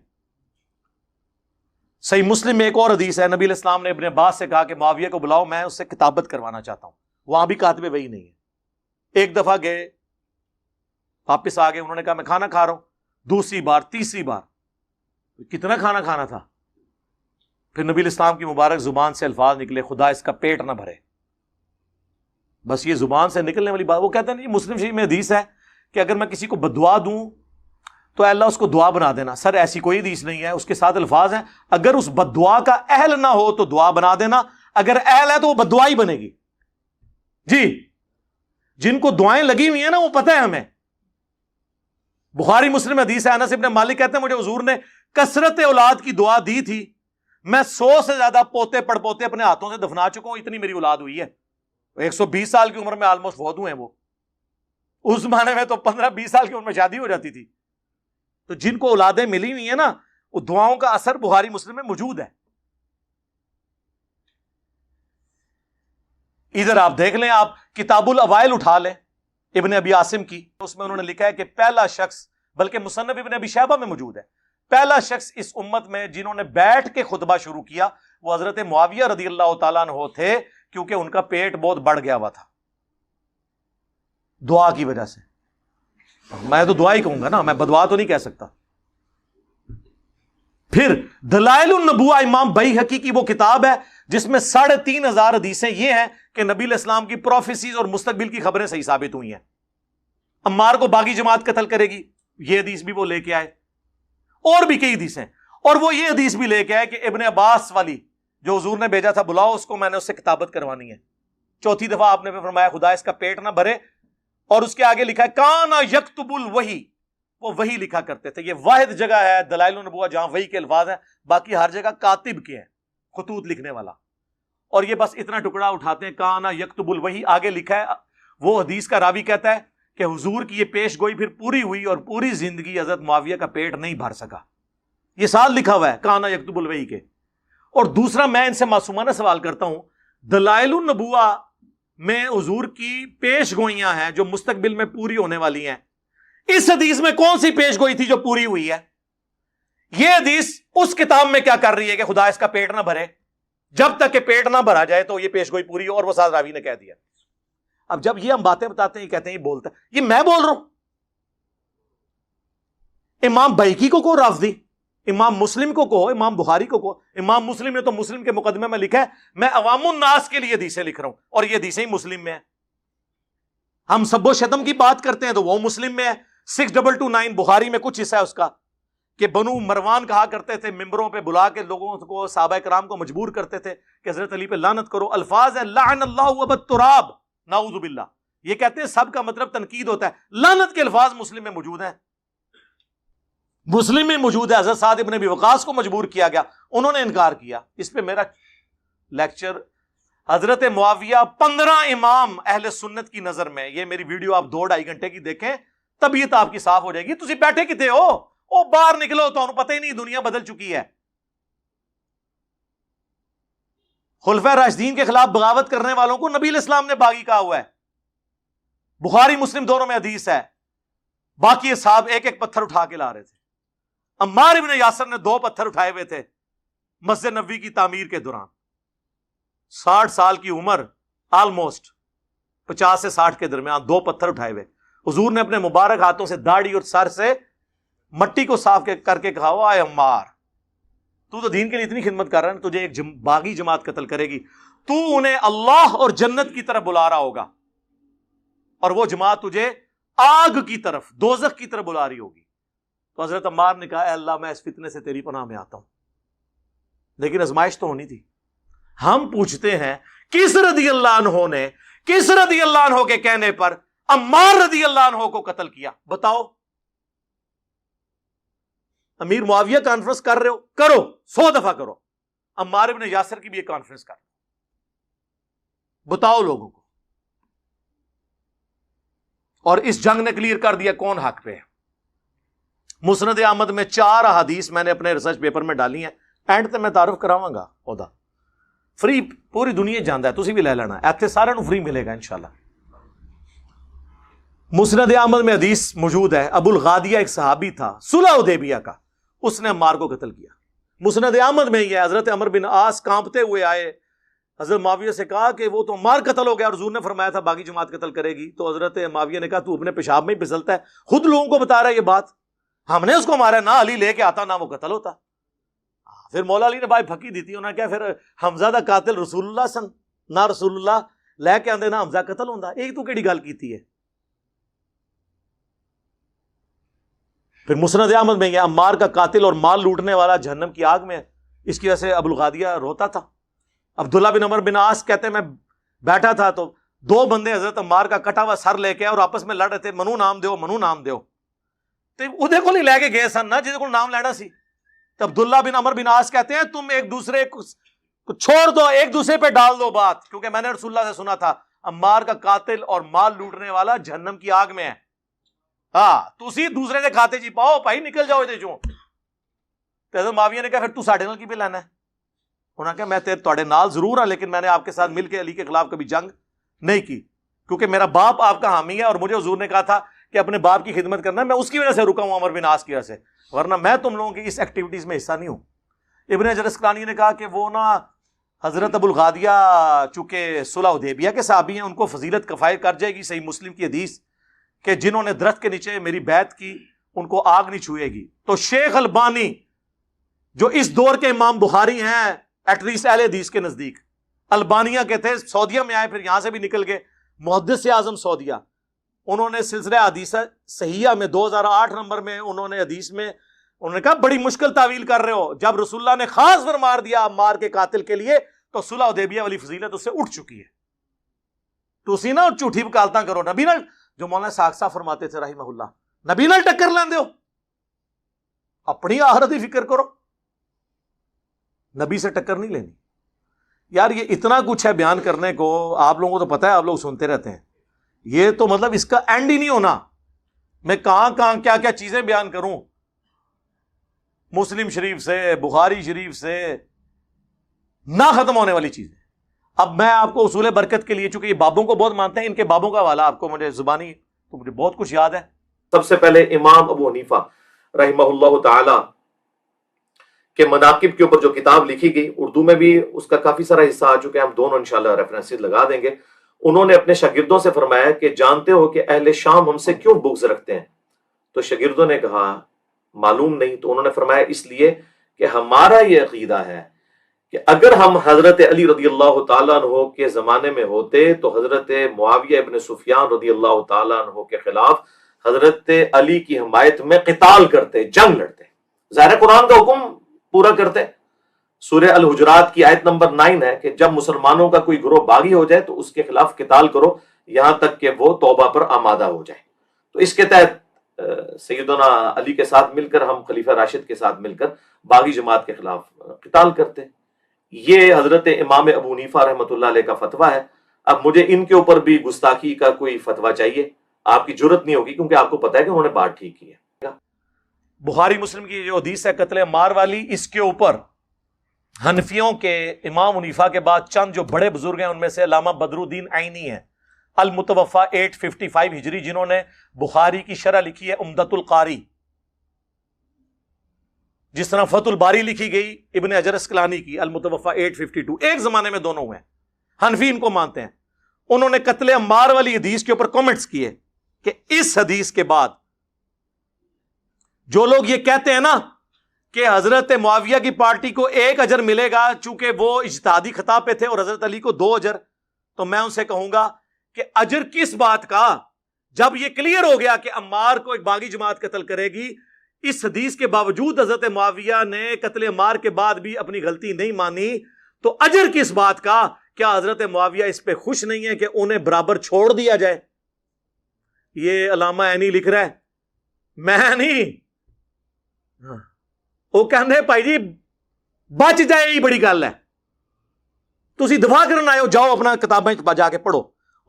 صحیح مسلم میں ایک اور حدیث ہے, نبی علیہ السلام نے ابن عباس سے کہا کہ معاویہ کو بلاؤ, میں اس سے کتابت کروانا چاہتا ہوں. وہاں بھی کاتب وحی نہیں ہے. ایک دفعہ گئے, واپس آ گئے, انہوں نے کہا میں کھانا کھا رہا ہوں. دوسری بار, تیسری بار, کتنا کھانا کھانا تھا. پھر نبی علیہ السلام کی مبارک زبان سے الفاظ نکلے, خدا اس کا پیٹ نہ بھرے. بس یہ زبان سے نکلنے والی بات. وہ کہتے ہیں یہ مسلم شریف میں حدیث ہے کہ اگر میں کسی کو بددعا دوں تو اللہ اس کو دعا بنا دینا. سر ایسی کوئی حدیث نہیں ہے. اس کے ساتھ الفاظ ہیں اگر اس بددعا کا اہل نہ ہو تو دعا بنا دینا, اگر اہل ہے تو وہ بددعا ہی بنے گی. جی جن کو دعائیں لگی ہوئی ہیں نا وہ پتہ ہے ہمیں. بخاری مسلم حدیث ہے, انس ابن مالک کہتے ہیں مجھے حضور نے کثرت اولاد کی دعا دی تھی, میں 100 سے زیادہ پوتے پڑ پوتے اپنے ہاتھوں سے دفنا چکا ہوں, اتنی میری اولاد ہوئی ہے. 120 سال کی عمر میں آلموسٹ فوت ہوئے ہیں وہ. اس زمانے میں تو 15-20 سال کی عمر میں شادی ہو جاتی تھی. تو جن کو اولادیں ملی ہوئی ہیں نا وہ دعاؤں کا اثر بخاری مسلم میں موجود ہے. ادھر آپ دیکھ لیں, آپ کتاب الاوائل اٹھا لیں ابن ابی عاصم کی, اس میں انہوں نے لکھا ہے کہ پہلا شخص, بلکہ مصنف ابن ابی شیبہ میں موجود ہے, پہلا شخص اس امت میں جنہوں نے بیٹھ کے خطبہ شروع کیا وہ حضرت معاویہ رضی اللہ تعالیٰ عنہ تھے, کیونکہ ان کا پیٹ بہت بڑھ گیا ہوا تھا دعا کی وجہ سے. میں تو دعا ہی کہوں گا نا, میں بدعا تو نہیں کہہ سکتا. پھر دلائل النبوہ امام بیہقی کی وہ کتاب ہے جس میں 3,500 حدیثیں یہ ہیں کہ نبی علیہ السلام کی پروفیسیز اور مستقبل کی خبریں صحیح ثابت ہوئی ہیں. عمار کو باغی جماعت قتل کرے گی, یہ حدیث بھی وہ لے کے آئے, اور بھی کئی حدیثیں. اور وہ یہ حدیث بھی لے کے آئے کہ ابن عباس والی جو حضور نے بھیجا تھا بلاؤ اس کو, میں نے اس سے کتابت کروانی ہے. چوتھی دفعہ آپ نے فرمایا خدا اس کا پیٹ نہ بھرے، اور اس کے آگے لکھا ہے کانا یکتب الوحی، وہ وحی لکھا کرتے تھے. یہ واحد جگہ ہے دلائل النبوہ جہاں وحی کے الفاظ ہیں، باقی ہر جگہ کاتب کے ہیں، خطوط لکھنے والا. اور یہ بس اتنا ٹکڑا اٹھاتے ہیں کانا یکتب الوحی، آگے لکھا ہے وہ حدیث کا راوی کہتا ہے کہ حضور کی یہ پیش گوئی پھر پوری ہوئی اور پوری زندگی حضرت معاویہ کا پیٹ نہیں بھر سکا. یہ سال لکھا ہوا ہے کانا یکتب الوحی کے. اور دوسرا میں ان سے معصومانہ سوال کرتا ہوں، دلائل النبوہ میں حضور کی پیش گوئیاں ہیں جو مستقبل میں پوری ہونے والی ہیں، اس حدیث میں کون سی پیش گوئی تھی جو پوری ہوئی ہے؟ یہ حدیث اس کتاب میں کیا کر رہی ہے کہ خدا اس کا پیٹ نہ بھرے؟ جب تک کہ پیٹ نہ بھرا جائے تو یہ پیش گوئی پوری ہو، اور وہ ساتھ راوی نے کہہ دیا. اب جب یہ ہم باتیں بتاتے ہیں یہ کہتے ہیں یہ بولتا ہے، یہ میں بول رہا ہوں. امام بیہقی کو کہو رافضی، امام مسلم کو کہو، امام بخاری کو کہو. امام مسلم نے تو مسلم کے مقدمے میں لکھا ہے میں عوام الناس کے لیے حدیثیں لکھ رہا ہوں، اور یہ حدیثیں ہی مسلم میں ہیں. ہم سب و شتم کی بات کرتے ہیں تو وہ مسلم میں ہے. 6229 بخاری میں کچھ حصہ ہے اس کا کہ بنو مروان کہا کرتے تھے، ممبروں پہ بلا کے لوگوں کو، صحابہ کرام کو مجبور کرتے تھے کہ حضرت علی پہ لعنت کرو. الفاظ ہے لعن اللہ ابا التراب، نعوذ باللہ. یہ کہتے ہیں سب کا مطلب تنقید ہوتا ہے. لعنت کے الفاظ مسلم میں موجود ہیں، مسلم میں موجود ہے. حضرت سعد ابن ابی وقاص کو مجبور کیا گیا، انہوں نے انکار کیا. اس پہ میرا لیکچر حضرت معاویہ 15 امام اہل سنت کی نظر میں، یہ میری ویڈیو آپ 2-2.5 گھنٹے کی دیکھیں، طبیعت آپ کی صاف ہو جائے گی. تسی بیٹھے کتے ہو؟ او باہر نکلو، تو انہوں پتہ ہی نہیں دنیا بدل چکی ہے. خلفائے راشدین کے خلاف بغاوت کرنے والوں کو نبی علیہ السلام نے باغی کہا ہوا ہے. بخاری مسلم دونوں میں حدیث ہے. باقی صاحب ایک ایک پتھر اٹھا کے لا رہے تھے. عمار ابن یاسر نے 2 پتھر اٹھائے ہوئے تھے مسجد نبوی کی تعمیر کے دوران. 60 سال کی عمر، آلموسٹ 50 سے 60 کے درمیان، 2 پتھر اٹھائے ہوئے. حضور نے اپنے مبارک ہاتھوں سے داڑھی اور سر سے مٹی کو صاف کر کے کہا ہوا، اے عمار تو دین کے لیے اتنی خدمت کر رہا ہے، تجھے ایک باغی جماعت قتل کرے گی، تو انہیں اللہ اور جنت کی طرف بلا رہا ہوگا، اور وہ جماعت تجھے آگ کی طرف، دوزخ کی طرف بلا رہی ہوگی. تو حضرت عمار نے کہا اے اللہ میں اس فتنے سے تیری پناہ میں آتا ہوں. لیکن آزمائش تو ہونی تھی. ہم پوچھتے ہیں کس رضی اللہ عنہ نے، کس رضی اللہ عنہ کے کہنے پر عمار رضی اللہ عنہ کو قتل کیا؟ بتاؤ. امیر معاویہ کانفرنس کر رہے ہو، کرو، 100 دفعہ کرو. عمار ابن یاسر کی بھی ایک کانفرنس کر، بتاؤ لوگوں کو. اور اس جنگ نے کلیئر کر دیا کون حق پہ ہے. مسند احمد میں 4 احادیث میں نے اپنے ریسرچ پیپر میں ڈالی ہیں. اینڈ تے میں تعارف کراواں گا اودا فری، پوری دنیا جاندا ہے، تسی بھی لے لینا، ایتھے سارے نو فری ملے گا انشاءاللہ. مسند احمد میں حدیث موجود ہے، ابو الغادیہ ایک صحابی تھا صلح حدیبیہ کا، اس نے عمار کو قتل کیا. مسند احمد میں یہ حضرت عمر بن عاص کانپتے ہوئے آئے، حضرت معاویہ سے کہا کہ وہ تو عمار قتل ہو گیا، اور حضور نے فرمایا تھا باقی جماعت قتل کرے گی. تو حضرت معاویہ نے کہا تو اپنے پیشاب میں ہی پھسلتا ہے، خود لوگوں کو بتا رہا ہے یہ بات، ہم نے اس کو مارا، نہ علی لے کے آتا نہ وہ قتل ہوتا. پھر مولا علی نے بھائی پھکی دی تھی، انہوں نے کیا پھر حمزہ دا قاتل رسول اللہ سن، نہ رسول اللہ لے کے آندے نہ حمزہ قتل ہوندا. ایک تو کیڑی گل کیتی ہے. پھر مسند احمد میں یہ عمار کا قاتل اور مال لوٹنے والا جہنم کی آگ میں ہے. اس کی وجہ سے ابو الغادیہ روتا تھا. عبداللہ بن عمر بن عاص کہتے ہیں میں بیٹھا تھا تو 2 بندے حضرت عمار کا کٹا ہوا سر لے کے اور آپس میں لڑ رہے تھے، منو نام دیو، منو نام دیو. تو ادھے کو نہیں لے کے گئے سن نا جہدے کو نام لینا سی. تو عبداللہ بن عمر بن عاص کہتے ہیں تم ایک دوسرے کو چھوڑ دو، ایک دوسرے پہ ڈال دو بات، کیونکہ میں نے رسول اللہ سے سنا تھا عمار کا قاتل اور مال لوٹنے والا جہنم کی آگ میں ہے. ہاں تسی دوسرے دے کھاتے جی پاؤ بھائی، نکل جاؤ ادھر چوں. تو حضرت معاویہ نے کہا پھر تو ساڈے نال کی پہ لینا ہے؟ انہوں نے کہا میں تواڈے نال ضرور ہاں، لیکن میں نے آپ کے ساتھ مل کے علی کے خلاف کبھی جنگ نہیں کی، کیونکہ میرا باپ آپ کا حامی ہے، اور مجھے حضور نے کہا تھا کہ اپنے باپ کی خدمت کرنا، میں اس کی وجہ سے رکا ہوں، عمر بن عاص کی وجہ سے، ورنہ میں تم لوگوں کی اس ایکٹیویٹیز میں حصہ نہیں ہوں. ابن حجر اسقلانی نے کہا کہ وہ نا حضرت ابو الغادیہ چونکہ صلح حدیبیہ کے صحابی ہیں، ان کو فضیلت کفایت کر جائے گی. صحیح مسلم کی حدیث کہ جنہوں نے درخت کے نیچے میری بیعت کی ان کو آگ نہیں چھوئے گی. تو شیخ البانی جو اس دور کے امام بخاری ہیں ایٹ لیسٹ اہل حدیث کے نزدیک، البانیہ کے تھے، سعودیہ میں آئے، پھر یہاں سے بھی نکل گئے، محدث اعظم سعودیہ. انہوں نے سلسلہ حدیث صحیحہ میں 2008 نمبر میں انہوں نے حدیث میں انہوں نے کہا بڑی مشکل تعویل کر رہے ہو، جب رسول اللہ نے خاص فرمار دیا عمار کے قاتل کے لیے تو صلح حدیبیہ والی فضیلت اس سے اٹھ چکی ہے. تسی نا جھوٹی وکالتاں کرو نبی نال، جو مولانا ساق صاحب فرماتے تھے رحمہ اللہ، نبی نال ٹکر لیندے ہو، اپنی آخرت کی فکر کرو، نبی سے ٹکر نہیں لینی. یار یہ اتنا کچھ ہے بیان کرنے کو، آپ لوگوں کو تو پتہ ہے، آپ لوگ سنتے رہتے ہیں، یہ تو مطلب اس کا اینڈ ہی نہیں ہونا. میں کہاں کیا کیا چیزیں بیان کروں، مسلم شریف سے، بخاری شریف سے، نہ ختم ہونے والی چیزیں. اب میں آپ کو اصول برکت کے لیے، چونکہ یہ بابوں کو بہت مانتے ہیں، ان کے بابوں کا حوالہ آپ کو مجھے زبانی تو مجھے بہت کچھ یاد ہے. سب سے پہلے امام ابو حنیفہ رحمہ اللہ تعالی کے مناقب کے اوپر جو کتاب لکھی گئی، اردو میں بھی اس کا کافی سارا حصہ آ چکا ہے، ہم دونوں انشاءاللہ ریفرنسز لگا دیں گے. انہوں نے اپنے شاگردوں سے فرمایا کہ جانتے ہو کہ اہل شام ہم سے کیوں بغض رکھتے ہیں؟ تو شاگردوں نے کہا معلوم نہیں. تو انہوں نے فرمایا اس لیے کہ ہمارا یہ عقیدہ ہے کہ اگر ہم حضرت علی رضی اللہ تعالیٰ عنہ کے زمانے میں ہوتے تو حضرت معاویہ ابن سفیان رضی اللہ تعالیٰ عنہ کے خلاف حضرت علی کی حمایت میں قتال کرتے، جنگ لڑتے، ظاہر قرآن کا حکم پورا کرتے. سورہ الحجرات کی آیت نمبر 9 ہے کہ جب مسلمانوں کا کوئی گروہ باغی ہو جائے تو اس کے خلاف قتال کرو یہاں تک کہ وہ توبہ پر آمادہ ہو جائے. تو اس کے تحت سیدنا علی کے ساتھ مل کر، ہم خلیفہ راشد کے ساتھ مل کر باغی جماعت کے خلاف قتال کرتے. یہ حضرت امام ابو حنیفہ رحمۃ اللہ علیہ کا فتویٰ ہے. اب مجھے ان کے اوپر بھی گستاخی کا کوئی فتویٰ چاہیے، آپ کی جرت نہیں ہوگی، کیونکہ آپ کو پتا ہے کہ انہوں نے بات ٹھیک کی ہے. بخاری مسلم کی جو حدیث ہے قتل عمار والی، اس کے اوپر حنفیوں کے امام حنیفہ کے بعد چند جو بڑے بزرگ ہیں ان میں سے علامہ بدر الدین عینی ہیں، المتوفا 855 ہجری، جنہوں نے بخاری کی شرح لکھی ہے عمدۃ القاری. جس طرح فتح الباری لکھی گئی ابن حجر اسقلانی کی المتوفا 852، ایک زمانے میں دونوں ہوئے ہیں. حنفی ان کو مانتے ہیں. انہوں نے قتل عمار والی حدیث کے اوپر کامنٹس کیے کہ اس حدیث کے بعد جو لوگ یہ کہتے ہیں نا کہ حضرت معاویہ کی پارٹی کو 1 اجر ملے گا چونکہ وہ اجتہادی خطا پہ تھے اور حضرت علی کو 2 اجر، تو میں ان سے کہوں گا کہ اجر کس بات کا؟ جب یہ کلیئر ہو گیا کہ عمار کو ایک باغی جماعت قتل کرے گی، اس حدیث کے باوجود حضرت معاویہ نے قتل عمار کے بعد بھی اپنی غلطی نہیں مانی، تو اجر کس بات کا؟ کیا حضرت معاویہ اس پہ خوش نہیں ہے کہ انہیں برابر چھوڑ دیا جائے؟ یہ علامہ عینی لکھ رہا ہے، میں نہیں. وہ کہنے بھائی جی بچ جائے ہی بڑی گل ہے، تسی دفاع کرنا آئے ہو، جاؤ اپنا کتابیں جا کے پڑھو،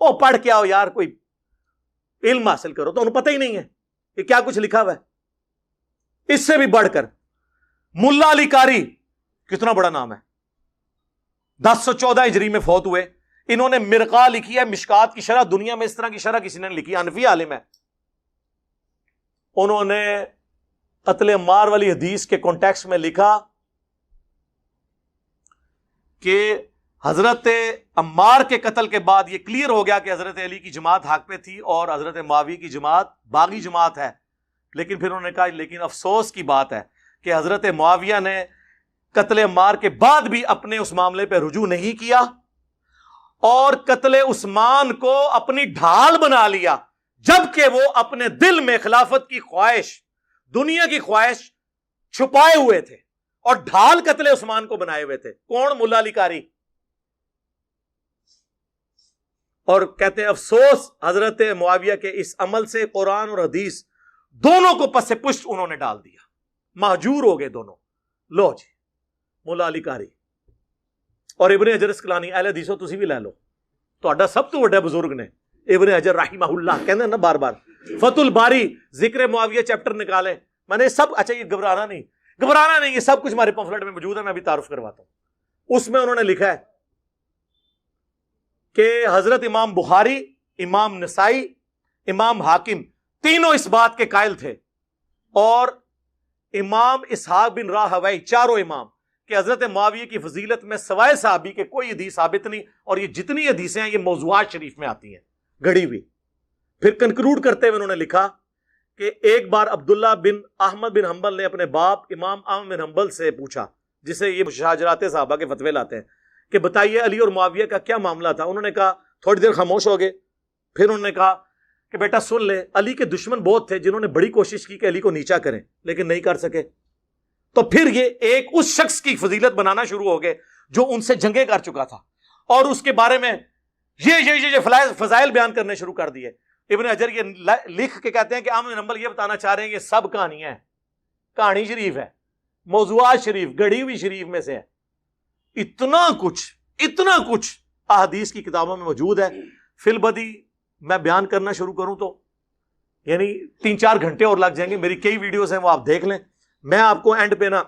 او پڑھ کے آؤ یار، کوئی علم حاصل کرو. تو انہوں پتہ ہی نہیں ہے کہ کیا کچھ لکھا ہوا ہے. اس سے بھی بڑھ کر ملا علی قاری، کتنا بڑا نام ہے، 1014 ہجری میں فوت ہوئے. انہوں نے مرقہ لکھی ہے، مشکات کی شرح. دنیا میں اس طرح کی شرح کسی نے لکھی، حنفی عالم ہے. انہوں نے قتل عمار والی حدیث کے کانٹیکسٹ میں لکھا کہ حضرت عمار کے قتل کے بعد یہ کلیئر ہو گیا کہ حضرت علی کی جماعت حق پہ تھی اور حضرت معاویہ کی جماعت باغی جماعت ہے. لیکن پھر انہوں نے کہا لیکن افسوس کی بات ہے کہ حضرت معاویہ نے قتل عمار کے بعد بھی اپنے اس معاملے پہ رجوع نہیں کیا اور قتل عثمان کو اپنی ڈھال بنا لیا، جبکہ وہ اپنے دل میں خلافت کی خواہش، دنیا کی خواہش چھپائے ہوئے تھے اور ڈھال قتل عثمان کو بنائے ہوئے تھے. کون؟ ملا علی قاری. اور کہتے ہیں افسوس حضرت معاویہ کے اس عمل سے قرآن اور حدیث دونوں کو پس پشت انہوں نے ڈال دیا، مہجور ہو گئے دونوں. لو جی ملا علی قاری اور ابن حجر اسقلانی، اہل حدیثوں تسی بھی لے لو، تہاڈا سب تو بڑا بزرگ نے ابن حجر رحمہ اللہ، کہتے ہیں نا بار بار فتح الباری ذکر معاویہ چیپٹر نکالے. میں نے سب، اچھا یہ گھبرانا نہیں، یہ سب کچھ ہمارے پمفلٹ میں موجود ہے، میں ابھی تعارف کرواتا ہوں. اس میں انہوں نے لکھا ہے کہ حضرت امام بخاری، امام نسائی، امام حاکم تینوں اس بات کے قائل تھے، اور امام اسحاق بن راہوی، چاروں امام، کہ حضرت معاویہ کی فضیلت میں سوائے صحابی کے کوئی حدیث ثابت نہیں، اور یہ جتنی حدیثیں ہیں یہ موضوعات شریف میں آتی ہیں گھڑی ہوئی. پھر کنکلوڈ کرتے ہوئے انہوں نے لکھا کہ ایک بار عبداللہ بن احمد بن حنبل نے اپنے باپ امام احمد بن حنبل سے پوچھا، جسے یہ مشاجرات صحابہ کے فتوے لاتے ہیں، کہ بتائیے علی اور معاویہ کا کیا معاملہ تھا. انہوں نے کہا، تھوڑی دیر خاموش ہو گئے، پھر انہوں نے کہا کہ بیٹا سن لے، علی کے دشمن بہت تھے جنہوں نے بڑی کوشش کی کہ علی کو نیچا کریں لیکن نہیں کر سکے. تو پھر یہ ایک اس شخص کی فضیلت بنانا شروع ہو گئے جو ان سے جنگیں کر چکا تھا اور اس کے بارے میں یہ فضائل بیان کرنے شروع کر دیے. ابن حجر یہ لکھ کے کہتے ہیں کہ عام نمبر یہ بتانا چاہ رہے ہیں کہ سب کہانیاں ہیں, کہانی شریف ہے, موضوعات شریف, گڑھی ہوئی شریف میں سے ہے. اتنا کچھ احادیث کی کتابوں میں موجود ہے. فی البدی میں بیان کرنا شروع کروں تو یعنی 3-4 گھنٹے اور لگ جائیں گے. میری کئی ویڈیوز ہیں, وہ آپ دیکھ لیں. میں آپ کو اینڈ پہ نا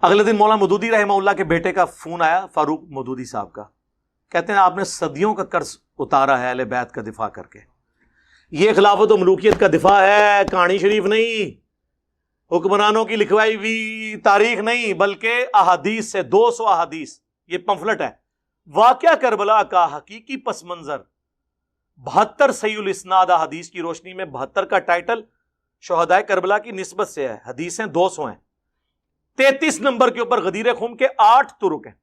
اگلے دن مولانا مودودی رحمہ اللہ کے بیٹے کا فون آیا, فاروق مودودی صاحب کا. کہتے ہیں آپ نے صدیوں کا قرض اتارا ہے اہل بیت کا دفاع کر کے. یہ خلافت و ملوکیت کا دفاع ہے, کہانی شریف نہیں, حکمرانوں کی لکھوائی ہوئی تاریخ نہیں, بلکہ احادیث سے 200 احادیث. یہ پمفلٹ ہے, واقعہ کربلا کا حقیقی پس منظر, 72 صحیح الاسناد احادیث کی روشنی میں. 72 کا ٹائٹل شہدائے کربلا کی نسبت سے ہے, حدیثیں 200 ہیں. 33 نمبر کے اوپر غدیر خم کے 8 طرق ہیں,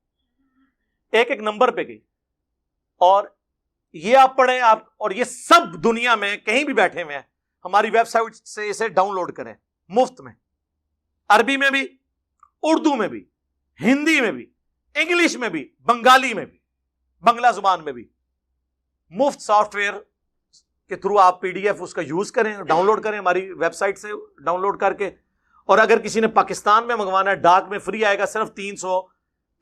ایک نمبر پہ گئی. اور یہ آپ پڑھیں آپ, اور یہ سب دنیا میں کہیں بھی بیٹھے ہوئے ہیں, ہماری ویب سائٹ سے اسے ڈاؤن لوڈ کریں مفت میں, عربی میں بھی, اردو میں بھی, ہندی میں بھی, انگلش میں بھی, بنگالی میں بھی, بنگلہ زبان میں بھی. مفت سافٹ ویئر کے تھرو آپ PDF اس کا یوز کریں, ڈاؤن لوڈ کریں ہماری ویب سائٹ سے ڈاؤن لوڈ کر کے. اور اگر کسی نے پاکستان میں منگوانا ہے, ڈاک میں فری آئے گا, صرف 300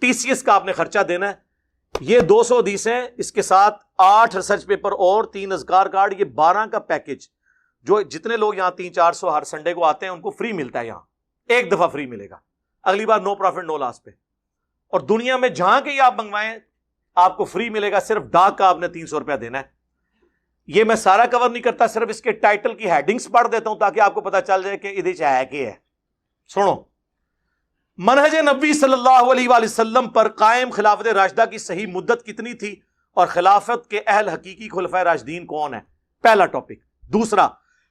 TCS کا آپ نے خرچہ دینا ہے. یہ 200 حدیثیں, اس کے ساتھ 8 ریسرچ پیپر اور 3 اذکار کارڈ, یہ 12 کا پیکج. جو جتنے لوگ یہاں 300-400 ہر سنڈے کو آتے ہیں ان کو فری ملتا ہے, یہاں ایک دفعہ فری ملے گا, اگلی بار نو پروفٹ نو لاس پہ. اور دنیا میں جہاں کے آپ منگوائیں آپ کو فری ملے گا, صرف ڈاک کا آپ نے 300 روپیہ دینا ہے. یہ میں سارا کور نہیں کرتا, صرف اس کے ٹائٹل کی ہیڈنگز پڑھ دیتا ہوں تاکہ آپ کو پتا چل جائے کہ ادھر ہے کہ ہے. سنو, منہج نبی صلی اللہ علیہ وآلہ وسلم پر قائم خلافت راشدہ کی صحیح مدت کتنی تھی, اور خلافت کے اہل حقیقی خلفائے راشدین کون ہیں, پہلا ٹاپک. دوسرا,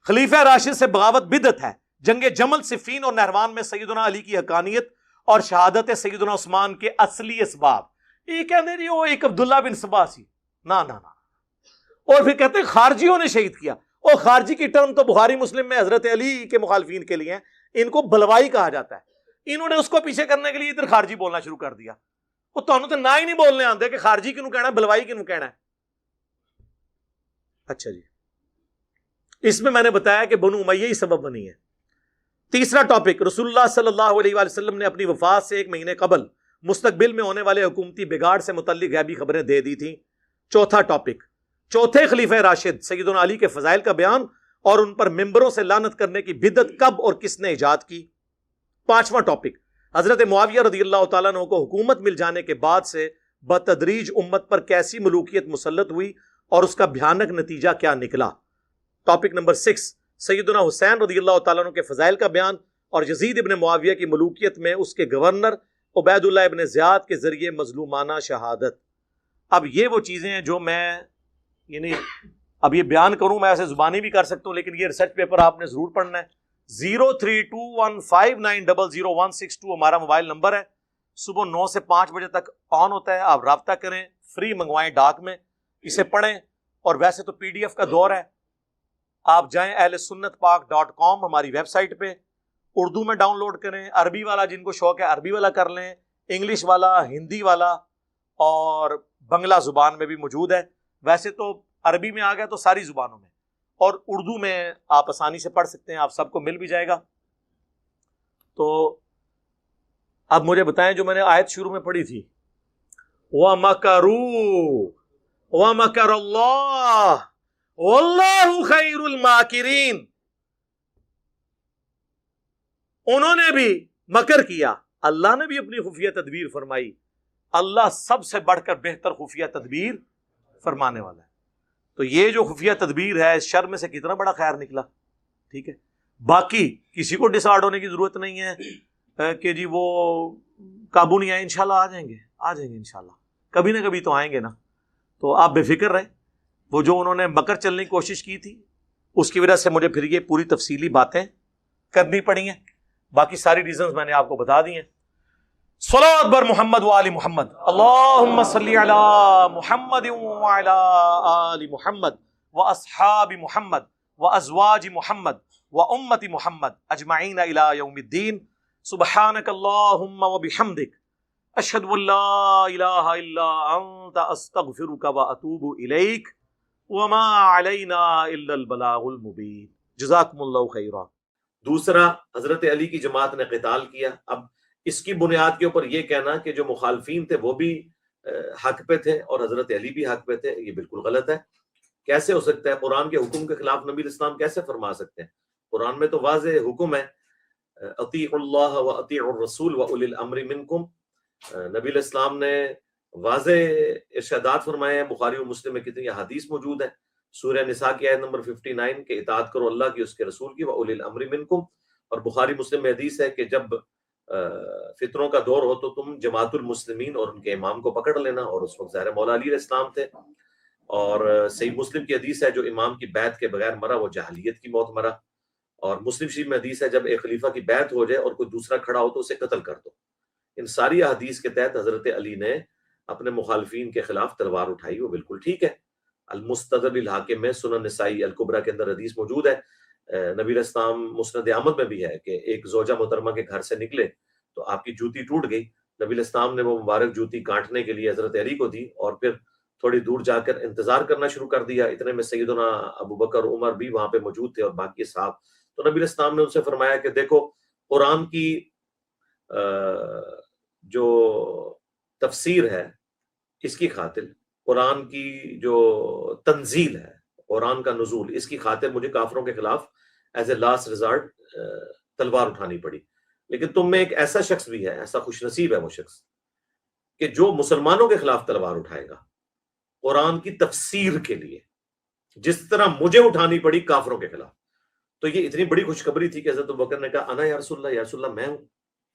خلیفہ راشد سے بغاوت بدعت ہے. جنگ جمل, صفین اور نہروان میں سیدنا علی کی حقانیت اور شہادت سیدنا عثمان کے اصلی اسباب. یہ کہتے ہیں وہ ایک عبداللہ بن سبا سی, نا. اور پھر کہتے ہیں خارجیوں نے شہید کیا. اور خارجی کی ٹرم تو بخاری مسلم میں حضرت علی کے مخالفین کے لیے ہیں, ان کو بلوائی کہا جاتا ہے. انہوں نے اس کو پیچھے کرنے کے لیے ادھر خارجی بولنا شروع کر دیا. وہ تو نہ ہی نہیں بولنے آتے کہ خارجی کیوں کہنا ہے, بلوائی کیوں کہنا ہے. اچھا جی, اس میں نے بتایا کہ بنو امیہ ہی سبب بنی ہے. تیسرا ٹاپک, رسول اللہ صلی اللہ علیہ وآلہ وسلم نے اپنی وفات سے 1 مہینے قبل مستقبل میں ہونے والے حکومتی بگاڑ سے متعلق غیبی خبریں دے دی تھیں. چوتھا ٹاپک, چوتھے خلیفہ راشد سیدنا علی کے فضائل کا بیان اور ان پر ممبروں سے لعنت کرنے کی بدعت کب اور کس نے ایجاد کی. پانچواں ٹاپک, حضرت معاویہ رضی اللہ تعالیٰ عنہ کو حکومت مل جانے کے بعد سے بتدریج امت پر کیسی ملوکیت مسلط ہوئی اور اس کا بھیانک نتیجہ کیا نکلا. ٹاپک نمبر 6, سیدنا حسین رضی اللہ تعالیٰ عنہ کے فضائل کا بیان اور یزید ابن معاویہ کی ملوکیت میں اس کے گورنر عبید اللہ ابن زیاد کے ذریعے مظلومانہ شہادت. اب یہ وہ چیزیں ہیں جو میں یعنی اب یہ بیان کروں, میں ایسے زبانی بھی کر سکتا ہوں, لیکن یہ ریسرچ پیپر آپ نے ضرور پڑھنا ہے. 032159000162 ہمارا موبائل نمبر ہے. صبح 9 سے 5 بجے تک آن ہوتا ہے, آپ رابطہ کریں, فری منگوائیں ڈاک میں, اسے پڑھیں. اور ویسے تو PDF کا دور ہے, آپ جائیں ahlsunnatpak.com ہماری ویب سائٹ پہ, اردو میں ڈاؤن لوڈ کریں, عربی والا جن کو شوق ہے عربی والا کر لیں, انگلش والا, ہندی والا, اور بنگلہ زبان میں بھی موجود ہے. ویسے تو عربی میں آ گیا تو ساری زبانوں میں, اور اردو میں آپ آسانی سے پڑھ سکتے ہیں, آپ سب کو مل بھی جائے گا. تو اب مجھے بتائیں, جو میں نے آیت شروع میں پڑھی تھی, وَمَكَرُوا وَمَكَرَ اللَّهُ وَاللَّهُ خَيْرُ الْمَاكِرِينَ, انہوں نے بھی مکر کیا, اللہ نے بھی اپنی خفیہ تدبیر فرمائی. اللہ سب سے بڑھ کر بہتر خفیہ تدبیر فرمانے والا ہے. تو یہ جو خفیہ تدبیر ہے, اس شر میں سے کتنا بڑا خیر نکلا. ٹھیک ہے, باقی کسی کو ڈسارڈ ہونے کی ضرورت نہیں ہے کہ جی وہ قابو نہیں آئے. انشاءاللہ آ جائیں گے انشاءاللہ, کبھی نہ کبھی تو آئیں گے نا. تو آپ بے فکر رہیں. وہ جو انہوں نے مکر چلنے کی کوشش کی تھی, اس کی وجہ سے مجھے پھر یہ پوری تفصیلی باتیں کرنی پڑی ہیں. باقی ساری ریزنز میں نے آپ کو بتا دی ہیں. صلوات بر محمد و آل محمد, اللہم صلی علی محمد و علی آل محمد و اصحاب محمد و ازواج محمد وأمة محمد أجمعين إلى يوم الدين سبحانك اللهم وبحمدك أشهد أن لا إله إلا أنت أستغفرك وأتوب إليك وما علينا إلا البلاغ المبين جزاكم الله خيرا۔ دوسرا، حضرت علی کی جماعت نے قتال کیا۔ اب اس کی بنیاد کے اوپر یہ کہنا کہ جو مخالفین تھے وہ بھی حق پہ تھے اور حضرت علی بھی حق پہ تھے، یہ بالکل غلط ہے۔ کیسے ہو سکتا ہے؟ قرآن کے حکم کے خلاف نبی الاسلام کیسے فرما سکتے ہیں؟ قرآن میں تو واضح حکم ہے، اطیعوا اللہ و اطیعوا الرسول و اولی الامر منکم۔ نبی الاسلام نے واضح ارشادات فرمائے ہیں، بخاری و مسلم میں کتنی احادیث موجود ہیں۔ سورہ نساء کی آیت نمبر 59 کہ اطاعت کرو اللہ کی، اس کے رسول کی، و اولی الامر منکم۔ اور بخاری مسلم میں حدیث ہے کہ جب فتنوں کا دور ہو تو تم جماعت المسلمین اور ان کے امام کو پکڑ لینا، اور اس وقت ظاہر مولا علی علیہ السلام تھے۔ اور صحیح مسلم کی حدیث ہے جو امام کی بیعت کے بغیر مرا وہ جاہلیت کی موت مرا۔ اور مسلم شریف میں حدیث ہے جب ایک خلیفہ کی بیعت ہو جائے اور کوئی دوسرا کھڑا ہو تو اسے قتل کر دو۔ ان ساری احادیث کے تحت حضرت علی نے اپنے مخالفین کے خلاف تلوار اٹھائی، وہ بالکل ٹھیک ہے۔ المستدرک الحاکم میں، سنن نسائی الکبریٰ کے اندر حدیث موجود ہے، نبی علیہ السلام مسند احمد میں بھی ہے کہ ایک زوجہ محترمہ کے گھر سے نکلے تو آپ کی جوتی ٹوٹ گئی، نبی علیہ السلام نے وہ مبارک جوتی کاٹنے کے لیے حضرت علی کو دی اور پھر تھوڑی دور جا کر انتظار کرنا شروع کر دیا۔ اتنے میں سیدنا ابو بکر عمر بھی وہاں پہ موجود تھے اور باقی صحاب۔ تو نبی علیہ السلام نے ان سے فرمایا کہ دیکھو، قرآن کی جو تفسیر ہے اس کی خاطر، قرآن کی جو تنزیل ہے، قرآن کا نزول، اس کی خاطر مجھے کافروں کے خلاف ایز اے لاسٹ ریزارٹ تلوار اٹھانی پڑی۔ لیکن تم میں ایک ایسا شخص بھی ہے، ایسا خوش نصیب ہے وہ شخص کہ جو مسلمانوں کے خلاف تلوار اٹھائے گا قرآن کی تفسیر کے لیے، جس طرح مجھے اٹھانی پڑی کافروں کے خلاف۔ تو یہ اتنی بڑی خوشخبری تھی کہ حضرت ابوبکر نے کہا انا یا رسول اللہ، یا رسول اللہ میں ہوں؟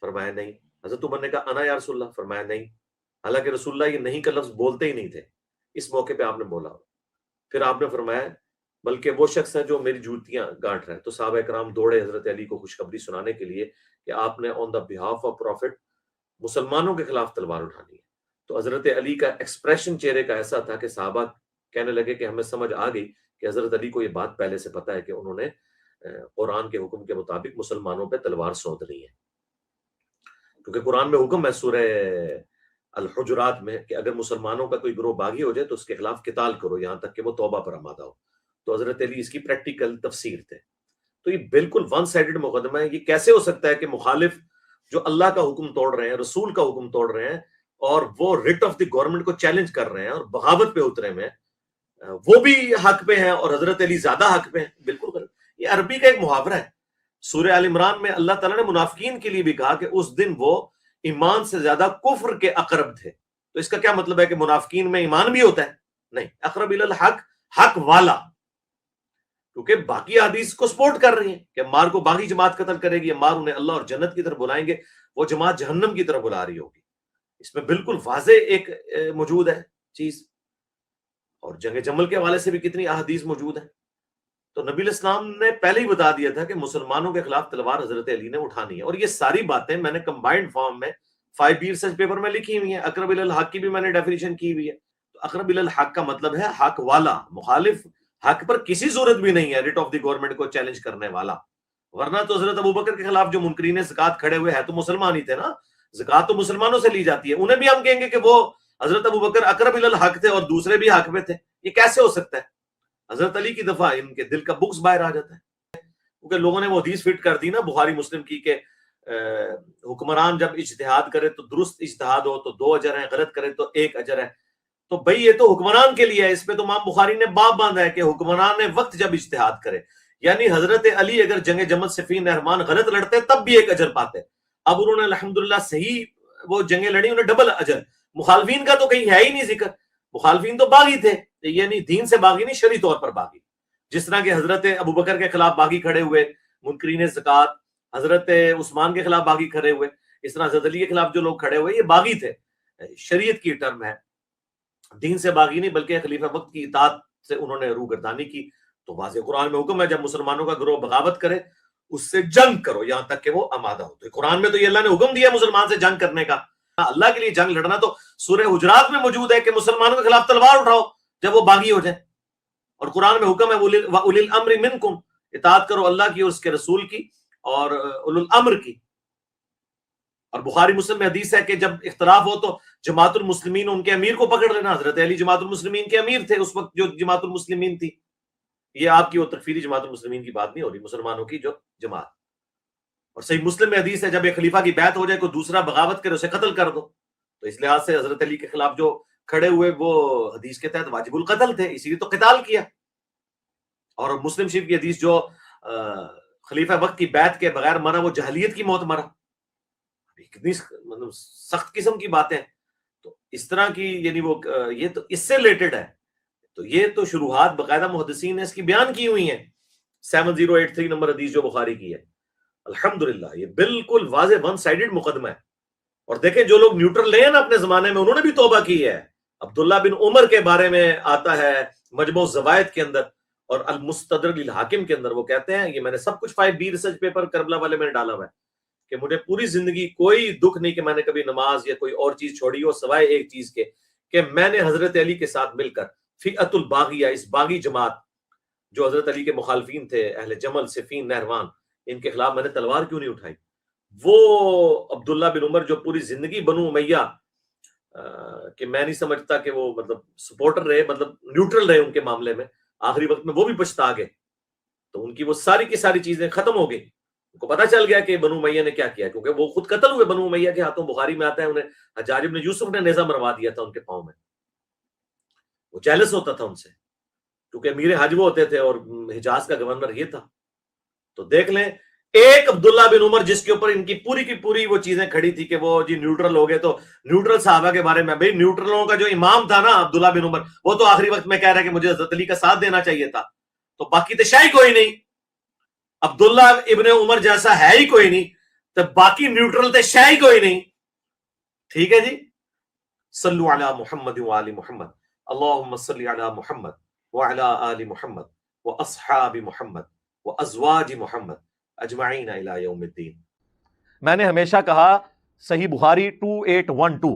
فرمایا نہیں۔ حضرت عمر نے کہا انا یا رسول اللہ، فرمایا نہیں۔ حالانکہ رسول اللہ یہ نہیں کا لفظ بولتے ہی نہیں تھے، اس موقع پہ آپ نے بولا۔ پھر آپ نے فرمایا بلکہ وہ شخص ہے جو میری جوتیاں گانٹ رہا ہے۔ تو صحابہ کرام دوڑے حضرت علی کو خوشخبری سنانے کے لیے کہ آپ نے آن دا بہاف آف پروفٹ مسلمانوں کے خلاف تلوار اٹھانی ہے۔ تو حضرت علی کا ایکسپریشن چہرے کا ایسا تھا کہ صحابہ کہنے لگے کہ ہمیں سمجھ آ گئی کہ حضرت علی کو یہ بات پہلے سے پتہ ہے کہ انہوں نے قرآن کے حکم کے مطابق مسلمانوں پہ تلوار سونتنی ہے، کیونکہ قرآن میں حکم ہے سورہ الحجرات میں کہ اگر مسلمانوں کا کوئی گروہ باغی ہو جائے تو اس کے خلاف قتال کرو یہاں تک کہ وہ توبہ پر آمادہ ہو۔ تو حضرت علی اس کی پریکٹیکل تفسیر تھے۔ تو یہ بالکل ون سائیڈڈ مقدمہ ہے۔ یہ کیسے ہو سکتا ہے کہ مخالف جو اللہ کا حکم توڑ رہے ہیں، رسول کا حکم توڑ رہے ہیں، اور وہ ریٹ آف دی گورنمنٹ کو چیلنج کر رہے ہیں اور بغاوت پہ اترے میں، وہ بھی حق پہ ہیں اور حضرت علی زیادہ حق پہ ہیں؟ بالکل غلط۔ یہ عربی کا ایک محاورہ ہے۔ سورہ آل عمران میں اللہ تعالیٰ نے منافقین کے لیے بھی کہا کہ اس دن وہ ایمان سے زیادہ کفر کے اقرب تھے۔ تو اس کا کیا مطلب ہے کہ منافقین میں ایمان بھی ہوتا ہے؟ نہیں، اقرب الی الحق، حق والا، کیونکہ باقی حدیث کو سپورٹ کر رہی ہیں کہ مار کو باغی جماعت قتل کرے گی، مار انہیں اللہ اور جنت کی طرف بلائیں گے، وہ جماعت جہنم کی طرف بلا رہی ہوگی۔ اس میں بالکل واضح ایک موجود ہے چیز۔ اور جنگ جمل کے حوالے سے بھی کتنی احادیث موجود ہیں۔ تو نبی علیہ السلام نے پہلے ہی بتا دیا تھا کہ مسلمانوں کے خلاف تلوار حضرت علی نے اٹھانی ہے، اور یہ ساری باتیں میں نے کمبائنڈ فارم میں 5B ریسرچ پیپر میں لکھی ہوئی ہیں۔ اقرب الی الحق کی بھی میں نے ڈیفینیشن کی ہوئی ہے۔ تو اقرب الی الحق کا مطلب ہے حق والا، مخالف حق پر کسی صورت بھی نہیں ہے ریٹ آف دی گورنمنٹ کو چیلنج کرنے والا۔ ورنہ تو حضرت ابوبکر کے خلاف جو منکرین زکوٰۃ کھڑے ہوئے ہیں تو مسلمان ہی تھے نا، زکوٰۃ تو مسلمانوں سے لی جاتی ہے، انہیں بھی ہم کہیں گے کہ وہ حضرت ابوبکر اقرب الی الحق تھے اور دوسرے بھی حق پہ تھے۔ یہ کیسے ہو سکتا ہے؟ حضرت علی کی دفعہ ان کے دل کا بغض باہر آ جاتا ہے، کیونکہ لوگوں نے وہ حدیث فٹ کر دی نا بخاری مسلم کی کہ حکمران جب اجتہاد کرے تو درست اجتہاد ہو تو 2 اجر ہیں، غلط کرے تو 1 اجر ہے۔ تو بھئی یہ تو حکمران کے لیے ہے، اس پہ تو امام بخاری نے باب باندھا ہے کہ حکمران نے وقت جب اجتہاد کرے، یعنی حضرت علی اگر جنگ جمل صفین نہرمان غلط لڑتے تب بھی 1 اجر پاتے۔ اب انہوں نے الحمدللہ صحیح وہ جنگیں لڑی، انہیں ڈبل اجر۔ مخالفین کا تو کہیں ہے ہی نہیں ذکر، مخالفین تو باغی تھے، یعنی دین سے باغی نہیں، شرعی طور پر باغی۔ جس طرح کہ حضرت ابوبکر کے خلاف باغی کھڑے ہوئے منکرین زکوٰۃ، حضرت عثمان کے خلاف باغی کھڑے ہوئے، اس طرح حضرت علی کے خلاف جو لوگ کھڑے ہوئے یہ باغی تھے۔ شریعت کی ٹرم ہے، دین سے باغی نہیں بلکہ خلیفہ وقت کی اطاعت سے انہوں نے روگردانی کی۔ تو واضح قرآن میں حکم ہے جب مسلمانوں کا گروہ بغاوت کرے اس سے جنگ کرو یہاں تک کہ وہ آمادہ ہو۔ تو قرآن میں تو یہ اللہ نے حکم دیا مسلمان سے جنگ کرنے کا، اللہ کے لیے جنگ لڑنا تو سورہ حجرات میں موجود ہے کہ مسلمانوں کے خلاف تلوار اٹھاؤ جب وہ باغی ہو جائیں۔ اور قرآن میں حکم ہے وَأُولِي الْأَمْرِ مِنْكُمْ، اطاعت کرو اللہ کی اور اس کے رسول کی اور اولو الامر کی. اور بخاری مسلم میں حدیث ہے کہ جب اختلاف ہو تو جماعت المسلمین ان کے امیر کو پکڑ لینا. حضرت علی جماعت المسلمین کے امیر تھے اس وقت جو جماعت المسلمین تھی. یہ آپ کی وہ تکفیری جماعت المسلمین کی بات نہیں ہو رہی، مسلمانوں کی جو جماعت. اور صحیح مسلم میں حدیث ہے جب ایک خلیفہ کی بیعت ہو جائے کوئی دوسرا بغاوت کرے اسے قتل کر دو. تو اس لحاظ سے حضرت علی کے خلاف جو کھڑے ہوئے وہ حدیث کے تحت واجب القتل تھے، اسی لیے تو قتال کیا. اور مسلم شریف کی حدیث جو خلیفہ وقت کی بیعت کے بغیر مرا وہ جہلیت کی موت مرا. کتنی مطلب سخت قسم کی باتیں. تو اس طرح کی یعنی وہ یہ تو اس سے ریلیٹڈ ہے. تو یہ تو شروحات باقاعدہ محدثین نے اس کی بیان کی ہوئی ہیں. 7083 نمبر حدیث جو بخاری کی ہے. الحمدللہ یہ بالکل واضح ون سائیڈڈ مقدمہ ہے. اور دیکھیں جو لوگ نیوٹرل لے ہیں نا اپنے زمانے میں انہوں نے بھی توبہ کی ہے. عبداللہ بن عمر کے بارے میں آتا ہے مجموع الزوائد کے اندر اور المستدرک للحاکم کے اندر. وہ کہتے ہیں یہ میں نے سب کچھ 5B ریسرچ پیپر کربلا والے میں نے ڈالا ہوا ہے کہ مجھے پوری زندگی کوئی دکھ نہیں کہ میں نے کبھی نماز یا کوئی اور چیز چھوڑی ہو سوائے ایک چیز کے کہ میں نے حضرت علی کے ساتھ مل کر فئۃ الباغیہ، اس باغی جماعت جو حضرت علی کے مخالفین تھے، اہل جمل، صفین، نہروان، ان کے خلاف میں نے تلوار کیوں نہیں اٹھائی. وہ عبداللہ بن عمر جو پوری زندگی بنو امیہ کہ میں نہیں سمجھتا کہ وہ مطلب سپورٹر رہے، مطلب نیوٹرل رہے ان کے معاملے میں، آخری وقت میں وہ بھی پچھتا گئے. تو ان کی وہ ساری کی ساری چیزیں ختم ہو گئی. ان کو پتا چل گیا کہ بنو امیہ نے کیا کیا، کیونکہ وہ خود قتل ہوئے بنو امیہ کے ہاتھوں. بخاری میں آتا ہے انہیں حجاج بن یوسف نے نیزہ مروا دیا تھا ان کے پاؤں میں. وہ جیلس ہوتا تھا ان سے کیونکہ امیر حج وہ ہوتے تھے اور حجاز کا گورنر یہ تھا. تو دیکھ لیں ایک عبداللہ بن عمر جس کے اوپر ان کی پوری وہ چیزیں کھڑی تھی کہ وہ جی نیوٹرل ہو گئے. تو نیوٹرل صحابہ کے بارے میں، بھائی نیوٹرلوں کا جو امام تھا نا عبداللہ بن عمر، وہ تو آخری وقت میں کہہ رہا ہے کہ مجھے حضرت علی کا ساتھ دینا چاہیے تھا. تو باقی تو شاہی کوئی نہیں، عبداللہ ابن عمر جیسا ہے ہی کوئی نہیں، تو باقی نیوٹرل تے شاہی کوئی نہیں. ٹھیک ہے جی. صلو علی محمد وآل محمد، اللہم صلی علی محمد وعلی آل محمد واصحاب محمد وازواج محمد اجمعین الی یوم الدین. میں نے ہمیشہ کہا صحیح بخاری 2812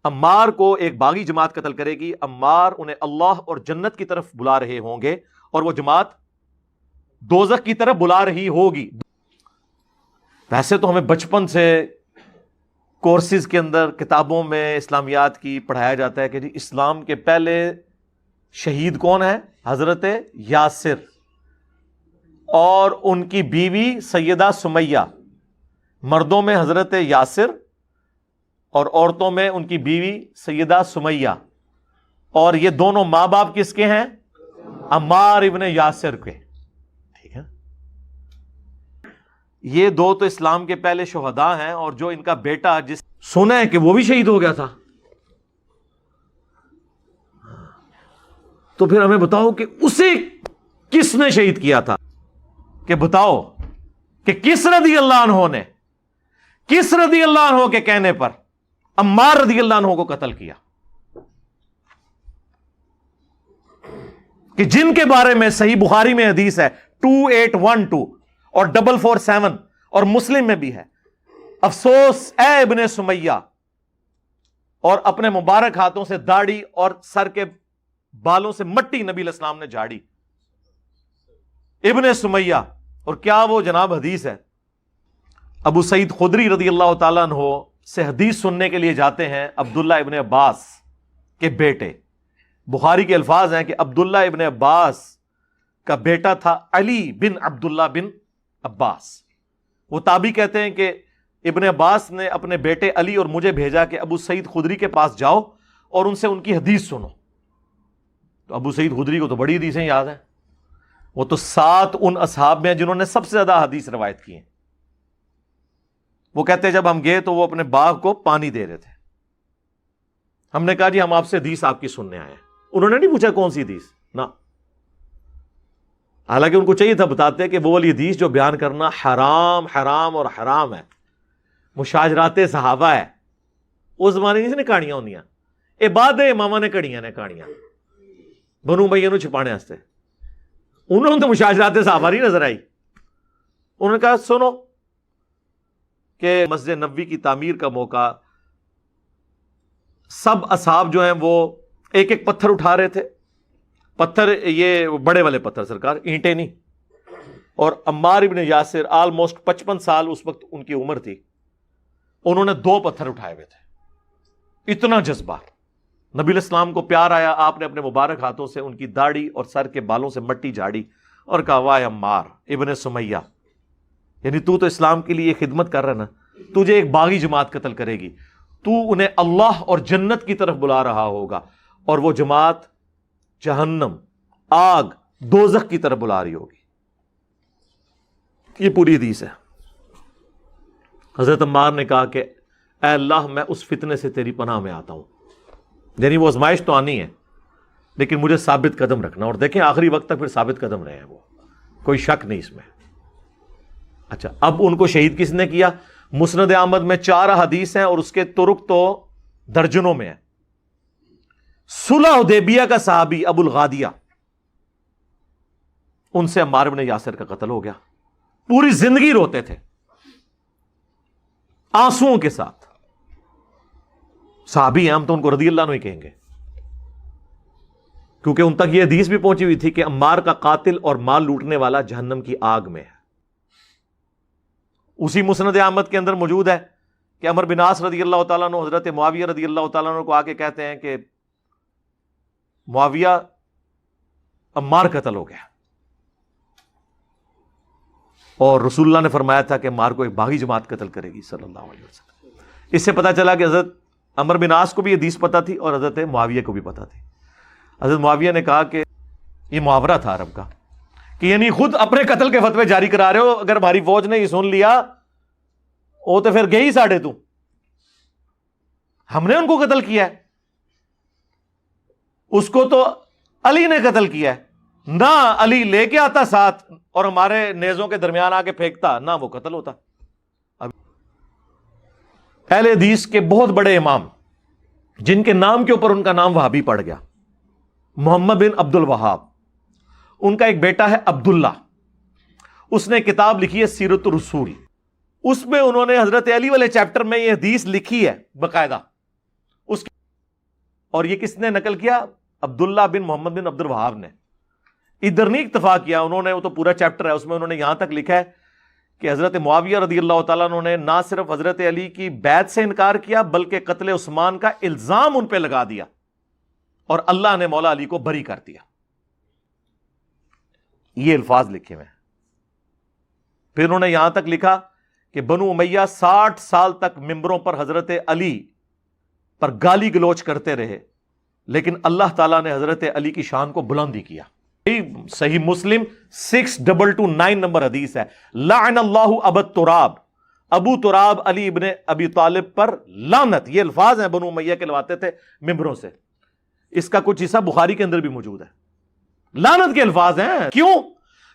عمار کو ایک باغی جماعت قتل کرے گی. عمار انہیں اللہ اور جنت کی طرف بلا رہے ہوں گے اور وہ جماعت دوزخ کی طرف بلا رہی ہوگی. ویسے تو ہمیں بچپن سے کورسز کے اندر کتابوں میں اسلامیات کی پڑھایا جاتا ہے کہ جی اسلام کے پہلے شہید کون ہے؟ حضرت یاسر اور ان کی بیوی سیدہ سمیہ. مردوں میں حضرت یاسر اور عورتوں میں ان کی بیوی سیدہ سمیہ. اور یہ دونوں ماں باپ کس کے ہیں؟ عمار ابن یاسر کے. ٹھیک ہے. یہ دو تو اسلام کے پہلے شہداء ہیں اور جو ان کا بیٹا جس سنا ہے کہ وہ بھی شہید ہو گیا تھا. تو پھر ہمیں بتاؤ کہ اسے کس نے شہید کیا تھا؟ کہ بتاؤ کہ کس رضی اللہ عنہ نے کس رضی اللہ عنہ کے کہنے پر عمار رضی اللہ عنہ کو قتل کیا؟ کہ جن کے بارے میں صحیح بخاری میں حدیث ہے 2812 اور 447 اور مسلم میں بھی ہے، افسوس اے ابن سمیہ، اور اپنے مبارک ہاتھوں سے داڑھی اور سر کے بالوں سے مٹی نبی علیہ السلام نے جھاڑی. ابن سمیہ. اور کیا وہ جناب حدیث ہے، ابو سعید خدری رضی اللہ تعالیٰ عنہ سے حدیث سننے کے لیے جاتے ہیں عبداللہ ابن عباس کے بیٹے. بخاری کے الفاظ ہیں کہ عبداللہ ابن عباس کا بیٹا تھا علی بن عبداللہ بن عباس. وہ تابعی کہتے ہیں کہ ابن عباس نے اپنے بیٹے علی اور مجھے بھیجا کہ ابو سعید خدری کے پاس جاؤ اور ان سے ان کی حدیث سنو. تو ابو سعید خدری کو تو بڑی حدیثیں یاد ہیں، وہ تو 7 ان اصحاب میں ہیں جنہوں نے سب سے زیادہ حدیث روایت کی ہیں. وہ کہتے ہیں جب ہم گئے تو وہ اپنے باغ کو پانی دے رہے تھے. ہم نے کہا جی ہم آپ سے حدیث آپ کی سننے آئے ہیں. انہوں نے نہیں پوچھا کون سی حدیث، نہ، حالانکہ ان کو چاہیے تھا بتاتے کہ وہ والی حدیث جو بیان کرنا حرام حرام اور حرام ہے، مشاجرات صحابہ ہے. اس زمانے نہیں کہانیاں ہوندیاں، اے بعد امامہ نے کڑیاں نے کہانیاں بنو امیہ نوں چھپانے واسطے. انہوں نے تو مشاجرات صحابہ نہیں نظر آئی. انہوں نے کہا سنو کہ مسجد نبوی کی تعمیر کا موقع، سب اصحاب جو ہیں وہ ایک ایک پتھر اٹھا رہے تھے. پتھر یہ بڑے والے پتھر سرکار، اینٹیں نہیں. اور عمار ابن یاسر آلموسٹ 55 سال اس وقت ان کی عمر تھی، انہوں نے 2 پتھر اٹھائے ہوئے تھے، اتنا جذبہ. نبی علیہ السلام کو پیار آیا، آپ نے اپنے مبارک ہاتھوں سے ان کی داڑھی اور سر کے بالوں سے مٹی جھاڑی اور کہا واہ عمار ابن سمیہ، یعنی تو اسلام کے لیے خدمت کر رہا نا، تجھے ایک باغی جماعت قتل کرے گی، تو انہیں اللہ اور جنت کی طرف بلا رہا ہوگا، اور وہ جماعت جہنم، آگ، دوزخ کی طرف بلا رہی ہوگی. یہ پوری حدیث ہے. حضرت عمار نے کہا کہ اے اللہ میں اس فتنے سے تیری پناہ میں آتا ہوں. یعنی وہ آزمائش تو آنی ہے لیکن مجھے ثابت قدم رکھنا. اور دیکھیں آخری وقت تک پھر ثابت قدم رہے ہیں، وہ کوئی شک نہیں اس میں. اچھا، اب ان کو شہید کس نے کیا؟ مسند احمد میں 4 حدیث ہیں اور اس کے طرق تو درجنوں میں ہیں. صلح حدیبیہ کا صحابی ابو الغادیہ، ان سے عمار بن یاسر کا قتل ہو گیا. پوری زندگی روتے تھے آنسوؤں کے ساتھ. صحابی ہیں، ہم تو ان کو رضی اللہ عنہ ہی کہیں گے، کیونکہ ان تک یہ حدیث بھی پہنچی ہوئی تھی کہ عمار کا قاتل اور مال لوٹنے والا جہنم کی آگ میں ہے. اسی مسند احمد کے اندر موجود ہے کہ عمر بن عاص رضی اللہ تعالیٰ عنہ حضرت معاویہ رضی اللہ تعالیٰ عنہ کو آ کے کہتے ہیں کہ معاویہ عمار قتل ہو گیا، اور رسول اللہ نے فرمایا تھا کہ عمار کو ایک باغی جماعت قتل کرے گی صلی اللہ علیہ وسلم. اس سے پتہ چلا کہ حضرت عمر بن عاص کو بھی یہ حدیث پتہ تھی اور حضرت معاویہ کو بھی پتہ تھی. حضرت معاویہ نے کہا کہ یہ محاورہ تھا عرب کا کہ یعنی خود اپنے قتل کے فتوے جاری کرا رہے ہو، اگر ہماری فوج نے یہ سن لیا وہ تو پھر گئی ساڑھے، تو ہم نے ان کو قتل کیا ہے، اس کو تو علی نے قتل کیا ہے، نہ علی لے کے آتا ساتھ اور ہمارے نیزوں کے درمیان آ کے پھینکتا، نہ وہ قتل ہوتا. اہل حدیث کے بہت بڑے امام جن کے نام کے اوپر ان کا نام وہابی پڑ گیا، محمد بن عبد الوہاب، ان کا ایک بیٹا ہے عبداللہ، اس نے کتاب لکھی ہے سیرت الرسول. اس میں انہوں نے حضرت علی والے چیپٹر میں یہ حدیث لکھی ہے باقاعدہ. اور یہ کس نے نقل کیا؟ عبداللہ بن محمد بن عبد الوہاب نے. ادھر نہیں اکتفا کیا انہوں نے، وہ تو پورا چیپٹر ہے اس میں انہوں نے یہاں تک لکھا ہے کہ حضرت معاویہ رضی اللہ تعالیٰ عنہ نے نہ صرف حضرت علی کی بیعت سے انکار کیا بلکہ قتل عثمان کا الزام ان پہ لگا دیا، اور اللہ نے مولا علی کو بری کر دیا. یہ الفاظ لکھے ہوئے ہیں. پھر انہوں نے یہاں تک لکھا کہ بنو امیہ 60 سال تک ممبروں پر حضرت علی پر گالی گلوچ کرتے رہے، لیکن اللہ تعالیٰ نے حضرت علی کی شان کو بلند ہی کیا. صحیح مسلم 6229 نمبر حدیث ہے، لعن اللہ ابا تراب، ابو تراب علی ابن ابی طالب پر لعنت. یہ الفاظ ہیں بنو امیہ کے لواتے تھے ممبروں سے. اس کا کچھ حصہ بخاری کے اندر بھی موجود ہے. لعنت کے الفاظ ہیں. کیوں؟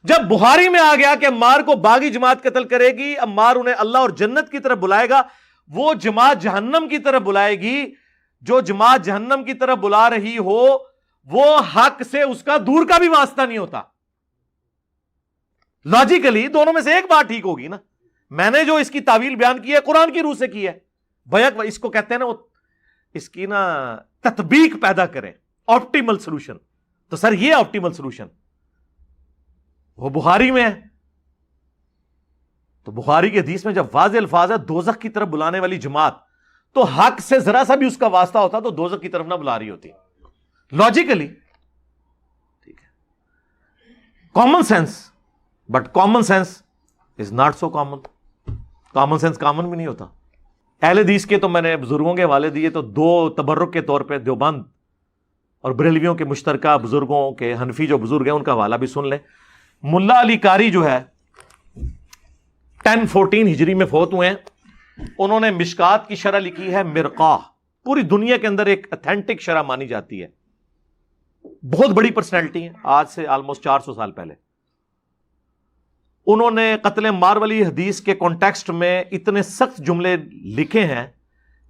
جب بخاری میں آ گیا کہ عمار کو باغی جماعت قتل کرے گی، عمار انہیں اللہ اور جنت کی طرف بلائے گا، وہ جماعت جہنم کی طرف بلائے گی. جو جماعت جہنم کی طرف بلا رہی ہو وہ حق سے اس کا دور کا بھی واسطہ نہیں ہوتا. لاجیکلی دونوں میں سے ایک بات ٹھیک ہوگی نا. میں نے جو اس کی تعویل بیان کی ہے قرآن کی روح سے کی ہے. بیک اس کو کہتے ہیں نا، وہ اس کی نا تطبیق پیدا کریں، آپٹیمل سولوشن. تو سر یہ آپٹیمل سولوشن وہ بخاری میں ہے. تو بخاری کی حدیث میں جب واضح الفاظ ہے دوزخ کی طرف بلانے والی جماعت، تو حق سے ذرا سا بھی اس کا واسطہ ہوتا تو دوزخ کی طرف نہ بلا رہی ہوتی. لاجیکلی ٹھیک ہے، common sense. But common sense is not so common. Common sense common بھی نہیں ہوتا. اہل حدیث کے تو میں نے بزرگوں کے حوالے دیے، تو 2 تبرک کے طور پہ دیوبند اور بریلویوں کے مشترکہ بزرگوں کے، حنفی جو بزرگ ہیں ان کا حوالہ بھی سن لیں. ملا علی قاری جو ہے 1014 ہجری میں فوت ہوئے ہیں. انہوں نے مشکات کی شرح لکھی ہے مرقاہ. پوری دنیا کے اندر ایک اتھینٹک شرح مانی جاتی ہے. بہت بڑی پرسنالٹی ہے، آج سے آلموسٹ 400 سال پہلے. انہوں نے قتل عمار والی حدیث کے کانٹیکسٹ میں اتنے سخت جملے لکھے ہیں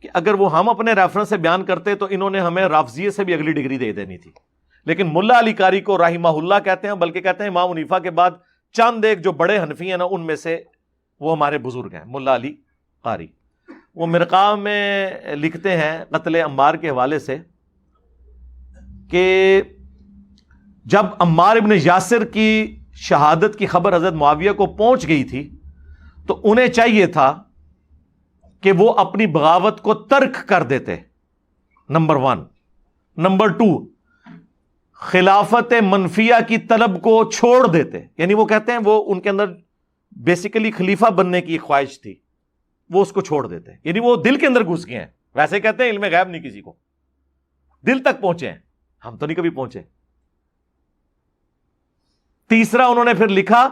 کہ اگر وہ ہم اپنے ریفرنس سے بیان کرتے تو انہوں نے ہمیں رافضیے سے بھی اگلی ڈگری دے دینی تھی. لیکن ملا علی قاری کو رحمہ اللہ کہتے ہیں، بلکہ کہتے ہیں امام حنیفہ کے بعد چند ایک جو بڑے حنفی ہیں نا ان میں سے وہ ہمارے بزرگ ہیں ملا علی قاری. وہ مرقاہ میں لکھتے ہیں قتل عمار کے حوالے سے کہ جب عمار ابن یاسر کی شہادت کی خبر حضرت معاویہ کو پہنچ گئی تھی تو انہیں چاہیے تھا کہ وہ اپنی بغاوت کو ترک کر دیتے، نمبر 1۔ نمبر 2، خلافت منفیہ کی طلب کو چھوڑ دیتے، یعنی وہ کہتے ہیں وہ ان کے اندر بیسیکلی خلیفہ بننے کی خواہش تھی، وہ اس کو چھوڑ دیتے، یعنی وہ دل کے اندر گھس گئے ہیں۔ ویسے کہتے ہیں علم غیب نہیں کسی کو، دل تک پہنچے ہیں، ہم تو نہیں کبھی پہنچے۔ تیسرا انہوں نے پھر لکھا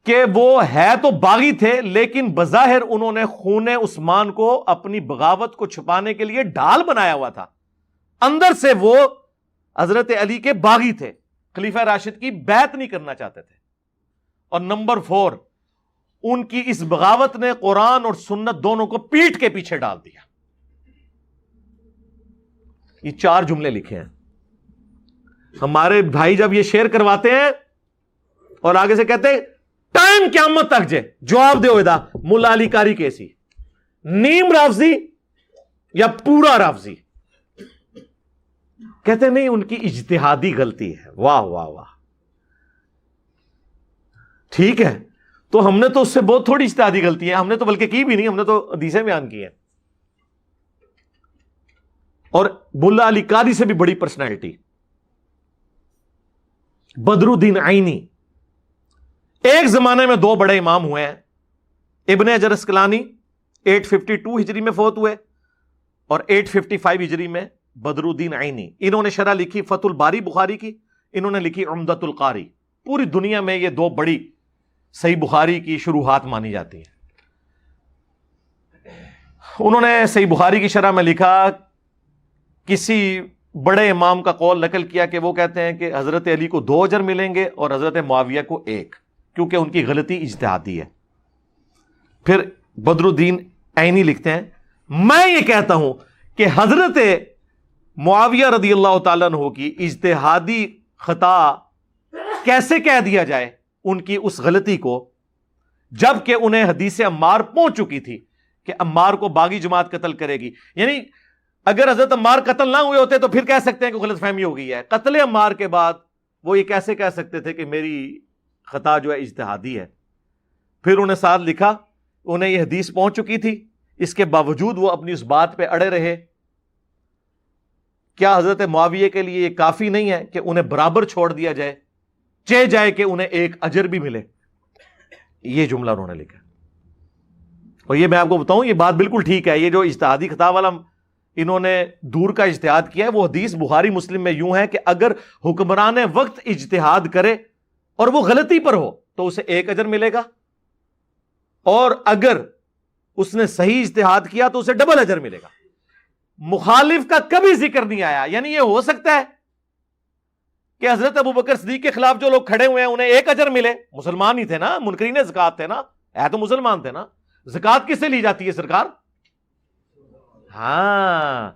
کہ وہ ہے تو باغی تھے لیکن بظاہر انہوں نے خون عثمان کو اپنی بغاوت کو چھپانے کے لیے ڈھال بنایا ہوا تھا، اندر سے وہ حضرت علی کے باغی تھے، خلیفہ راشد کی بیعت نہیں کرنا چاہتے تھے۔ اور نمبر 4، ان کی اس بغاوت نے قرآن اور سنت دونوں کو پیٹھ کے پیچھے ڈال دیا۔ یہ 4 جملے لکھے ہیں۔ ہمارے بھائی جب یہ شیئر کرواتے ہیں اور آگے سے کہتے ہیں ٹائم قیامت تک جواب دے ہوئے ملا علی کاری کیسی، نیم رافضی یا پورا رافضی، کہتے نہیں ان کی اجتہادی غلطی ہے۔ واہ واہ واہ، ٹھیک ہے، تو ہم نے تو اس سے بہت تھوڑی اجتہادی غلطی ہے، ہم نے تو بلکہ کی بھی نہیں، ہم نے تو حدیثیں بیان کی ہیں۔ اور ملا علی قاری سے بھی بڑی پرسنالٹی بدر الدین عینی، ایک زمانے میں 2 بڑے امام ہوئے ہیں، ابن حجر اسقلانی 852 ہجری میں فوت ہوئے اور 855 ہجری میں بدر الدین عینی۔ انہوں نے شرح لکھی فتح الباری بخاری کی، انہوں نے لکھی عمدۃ القاری۔ پوری دنیا میں یہ 2 بڑی صحیح بخاری کی شروحات مانی جاتی ہیں۔ انہوں نے صحیح بخاری کی شرح میں لکھا، کسی بڑے امام کا قول نقل کیا کہ وہ کہتے ہیں کہ حضرت علی کو 2 اجر ملیں گے اور حضرت معاویہ کو 1، کیونکہ ان کی غلطی اجتہادی ہے۔ پھر بدر الدین عینی لکھتے ہیں، میں یہ کہتا ہوں کہ حضرت معاویہ رضی اللہ تعالیٰ عنہ کی اجتہادی خطا کیسے کہہ دیا جائے ان کی اس غلطی کو، جبکہ انہیں حدیث عمار پہنچ چکی تھی کہ عمار کو باغی جماعت قتل کرے گی۔ یعنی اگر حضرت عمار قتل نہ ہوئے ہوتے تو پھر کہہ سکتے ہیں کہ غلط فہمی ہو گئی ہے، قتل عمار کے بعد وہ یہ کیسے کہہ سکتے تھے کہ میری خطا جو ہے اجتہادی ہے۔ پھر انہیں ساتھ لکھا انہیں یہ حدیث پہنچ چکی تھی، اس کے باوجود وہ اپنی اس بات پہ اڑے رہے۔ کیا حضرت معاویہ کے لیے یہ کافی نہیں ہے کہ انہیں برابر چھوڑ دیا جائے، چاہے جائے کہ انہیں 1 اجر بھی ملے؟ یہ جملہ انہوں نے لکھا۔ اور یہ میں آپ کو بتاؤں یہ بات بالکل ٹھیک ہے، یہ جو اجتہادی خطا والا انہوں نے دور کا اجتہاد کیا ہے، وہ حدیث بخاری مسلم میں یوں ہے کہ اگر حکمران وقت اجتہاد کرے اور وہ غلطی پر ہو تو اسے 1 اجر ملے گا، اور اگر اس نے صحیح اجتہاد کیا تو اسے ڈبل اجر ملے گا۔ مخالف کا کبھی ذکر نہیں آیا۔ یعنی یہ ہو سکتا ہے کہ حضرت ابوبکر صدیق کے خلاف جو لوگ کھڑے ہوئے ہیں انہیں 1 اجر ملے، مسلمان ہی تھے نا، منکرین زکات تھے نا، ہے تو مسلمان تھے نا۔ زکات کس سے لی جاتی ہے سرکار؟ ہاں،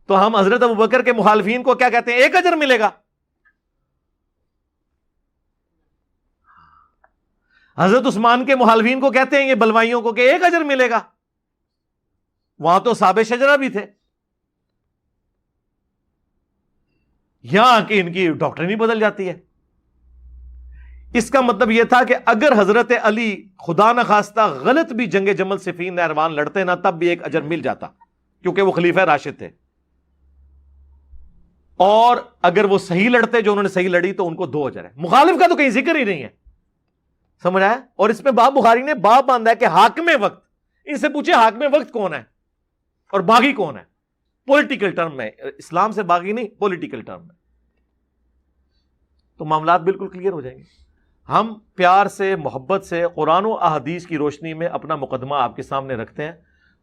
تو ہم حضرت ابوبکر کے مخالفین کو کیا کہتے ہیں؟ 1 اجر ملے گا۔ حضرت عثمان کے مخالفین کو کہتے ہیں یہ بلوائیوں کو کہ 1 اجر ملے گا۔ وہاں تو صحابہ شجرہ بھی تھے، یہاں کہ ان کی ڈاکٹرن ہی بدل جاتی ہے۔ اس کا مطلب یہ تھا کہ اگر حضرت علی خدا نخواستہ غلط بھی جنگ جمل صفین نہروان لڑتے نا تب بھی 1 اجر مل جاتا، کیونکہ وہ خلیفہ راشد تھے۔ اور اگر وہ صحیح لڑتے جو انہوں نے صحیح لڑی تو ان کو 2 اجر ہے۔ مخالف کا تو کہیں ذکر ہی نہیں ہے، سمجھ آیا؟ اور اس میں باب بخاری نے باب باندھا ہے کہ حاکم وقت، ان سے پوچھے حاکم وقت کون ہے اور باغی کون ہے، پولیٹیکل ٹرم میں، اسلام سے باغی نہیں، پولیٹیکل ٹرم میں، تو معاملات بالکل کلیئر ہو جائیں گے۔ ہم پیار سے، محبت سے قرآن و احادیث کی روشنی میں اپنا مقدمہ آپ کے سامنے رکھتے ہیں،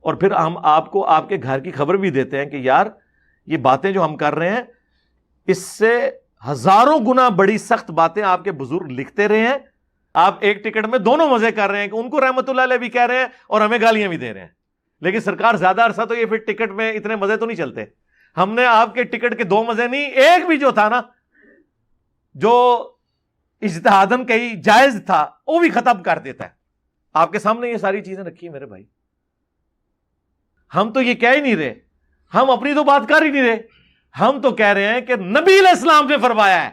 اور پھر ہم آپ کو آپ کے گھر کی خبر بھی دیتے ہیں کہ یار یہ باتیں جو ہم کر رہے ہیں اس سے ہزاروں گنا بڑی سخت باتیں آپ کے بزرگ لکھتے رہے ہیں۔ آپ ایک ٹکٹ میں دونوں مزے کر رہے ہیں کہ ان کو رحمت اللہ علیہ بھی کہہ رہے ہیں اور ہمیں گالیاں بھی دے رہے ہیں، لیکن سرکار زیادہ عرصہ تو یہ پھر ٹکٹ میں اتنے مزے تو نہیں چلتے۔ ہم نے آپ کے ٹکٹ کے 2 مزے نہیں، ایک بھی جو تھا نا جو اجتہاداً کہیں جائز تھا وہ بھی ختم کر دیتا ہے۔ آپ کے سامنے یہ ساری چیزیں رکھی ہیں میرے بھائی۔ ہم تو یہ کہہ ہی نہیں رہے، ہم اپنی تو بات کر ہی نہیں رہے، ہم تو کہہ رہے ہیں کہ نبی علیہ السلام نے فرمایا ہے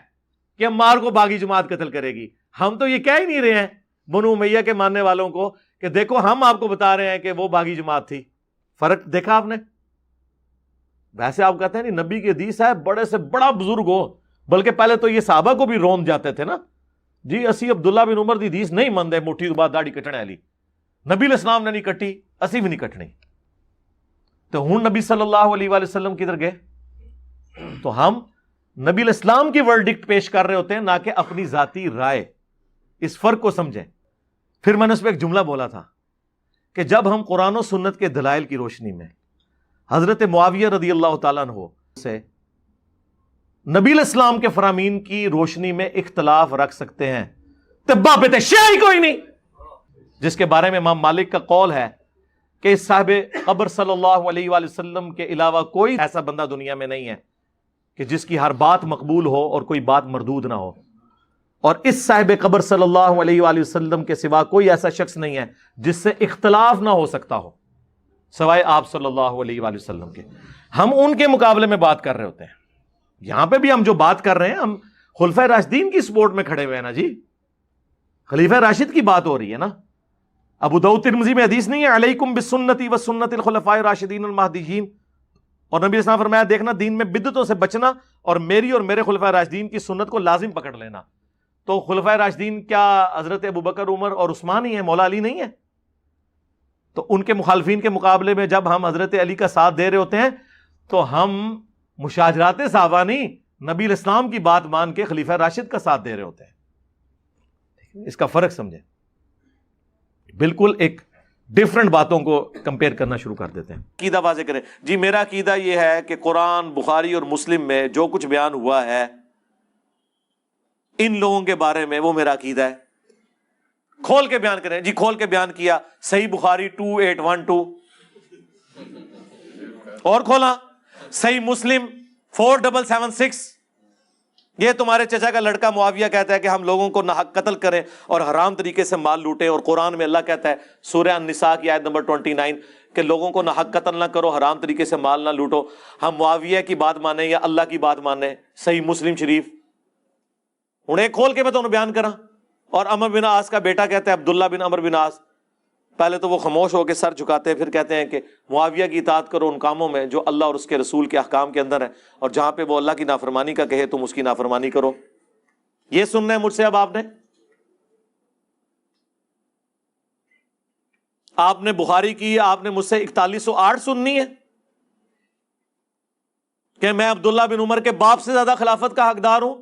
کہ عمار کو باغی جماعت قتل کرے گی. ہم تو یہ کہہ ہی نہیں رہے ہیں بنو امیہ کے ماننے والوں کو کہ دیکھو ہم آپ کو بتا رہے ہیں کہ وہ باغی جماعت تھی. فرق دیکھا آپ نے؟ ویسے آپ کہتے ہیں نہیں نبی کی حدیث ہے بڑے سے بڑا بزرگ ہو, بلکہ پہلے تو یہ صحابہ کو بھی روند جاتے تھے نا جی اسی عبداللہ بن عمر دی حدیث نہیں مندے مٹھی تو بعد داڑھی کٹنے والی, نبی علیہ السلام نے نہیں کٹی اسی بھی نہیں کٹنی. تو ہوں نبی صلی اللہ علیہ وآلہ وسلم کدھر گئے؟ تو ہم نبی علیہ السلام کی ورڈکٹ پیش کر رہے ہوتے ہیں نہ کہ اپنی ذاتی رائے. اس فرق کو سمجھیں. پھر میں نے اس پہ ایک جملہ بولا تھا کہ جب ہم قرآن و سنت کے دلائل کی روشنی میں حضرت معاویہ رضی اللہ تعالیٰ عنہ سے نبی علیہ السلام کے فرامین کی روشنی میں اختلاف رکھ سکتے ہیں تو بابت شیعہ ہی کوئی نہیں, جس کے بارے میں امام مالک کا قول ہے کہ اس صاحب قبر صلی اللہ علیہ وآلہ وسلم کے علاوہ کوئی ایسا بندہ دنیا میں نہیں ہے کہ جس کی ہر بات مقبول ہو اور کوئی بات مردود نہ ہو, اور اس صاحب قبر صلی اللہ علیہ وآلہ وسلم کے سوا کوئی ایسا شخص نہیں ہے جس سے اختلاف نہ ہو سکتا ہو سوائے آپ صلی اللہ علیہ وآلہ وسلم کے. ہم ان کے مقابلے میں بات کر رہے ہوتے ہیں. یہاں پہ بھی ہم جو بات کر رہے ہیں ہم خلفۂ راشدین کی سپورٹ میں کھڑے ہوئے ہیں نا جی, خلیفہ راشد کی بات ہو رہی ہے نا. ابو داؤد ترمذی میں حدیث نہیں ہے علیکم بسنتی وسنت الخلفاء الراشدین المہدیین, اور نبی اسلام فرمایا دیکھنا دین میں بدعتوں سے بچنا اور میری اور میرے خلفۂ راشدین کی سنت کو لازم پکڑ لینا. تو خلفۂ راشدین کیا حضرت ابوبکر عمر اور عثمان ہی ہیں, مولا علی نہیں ہے؟ تو ان کے مخالفین کے مقابلے میں جب ہم حضرت علی کا ساتھ دے رہے ہوتے ہیں تو ہم مشاجرات صحابہ نہیں, نبی علیہ السلام کی بات مان کے خلیفہ راشد کا ساتھ دے رہے ہوتے ہیں. اس کا فرق سمجھیں. بالکل ایک ڈیفرنٹ باتوں کو کمپیئر کرنا شروع کر دیتے ہیں. عقیدہ واضح کریں جی. میرا عقیدہ یہ ہے کہ قرآن بخاری اور مسلم میں جو کچھ بیان ہوا ہے ان لوگوں کے بارے میں وہ میرا عقیدہ ہے. کھول کے بیان کریں جی. کھول کے بیان کیا صحیح بخاری 2812 اور کھولا صحیح مسلم 4776. یہ تمہارے چچا کا لڑکا معاویہ کہتا ہے کہ ہم لوگوں کو ناحق قتل کریں اور حرام طریقے سے مال لوٹیں, اور قرآن میں اللہ کہتا ہے سورہ النساء کی آیت نمبر 29 کہ لوگوں کو ناحق قتل نہ کرو, حرام طریقے سے مال نہ لوٹو. ہم معاویہ کی بات مانیں یا اللہ کی بات مانیں؟ صحیح مسلم شریف. ہوں ایک کھول کے میں تمہیں بیان کرا. اور عمر بن عاص کا بیٹا کہتا ہے عبداللہ بن عمر بن عاص, پہلے تو وہ خاموش ہو کے سر جھکاتے ہیں, پھر کہتے ہیں کہ معاویہ کی اطاعت کرو ان کاموں میں جو اللہ اور اس کے رسول کے احکام کے اندر ہے, اور جہاں پہ وہ اللہ کی نافرمانی کا کہے تم اس کی نافرمانی کرو. یہ سننا ہے مجھ سے اب آپ نے بخاری کی, آپ نے مجھ سے 4108 سننی ہے کہ میں عبداللہ بن عمر کے باپ سے زیادہ خلافت کا حقدار ہوں.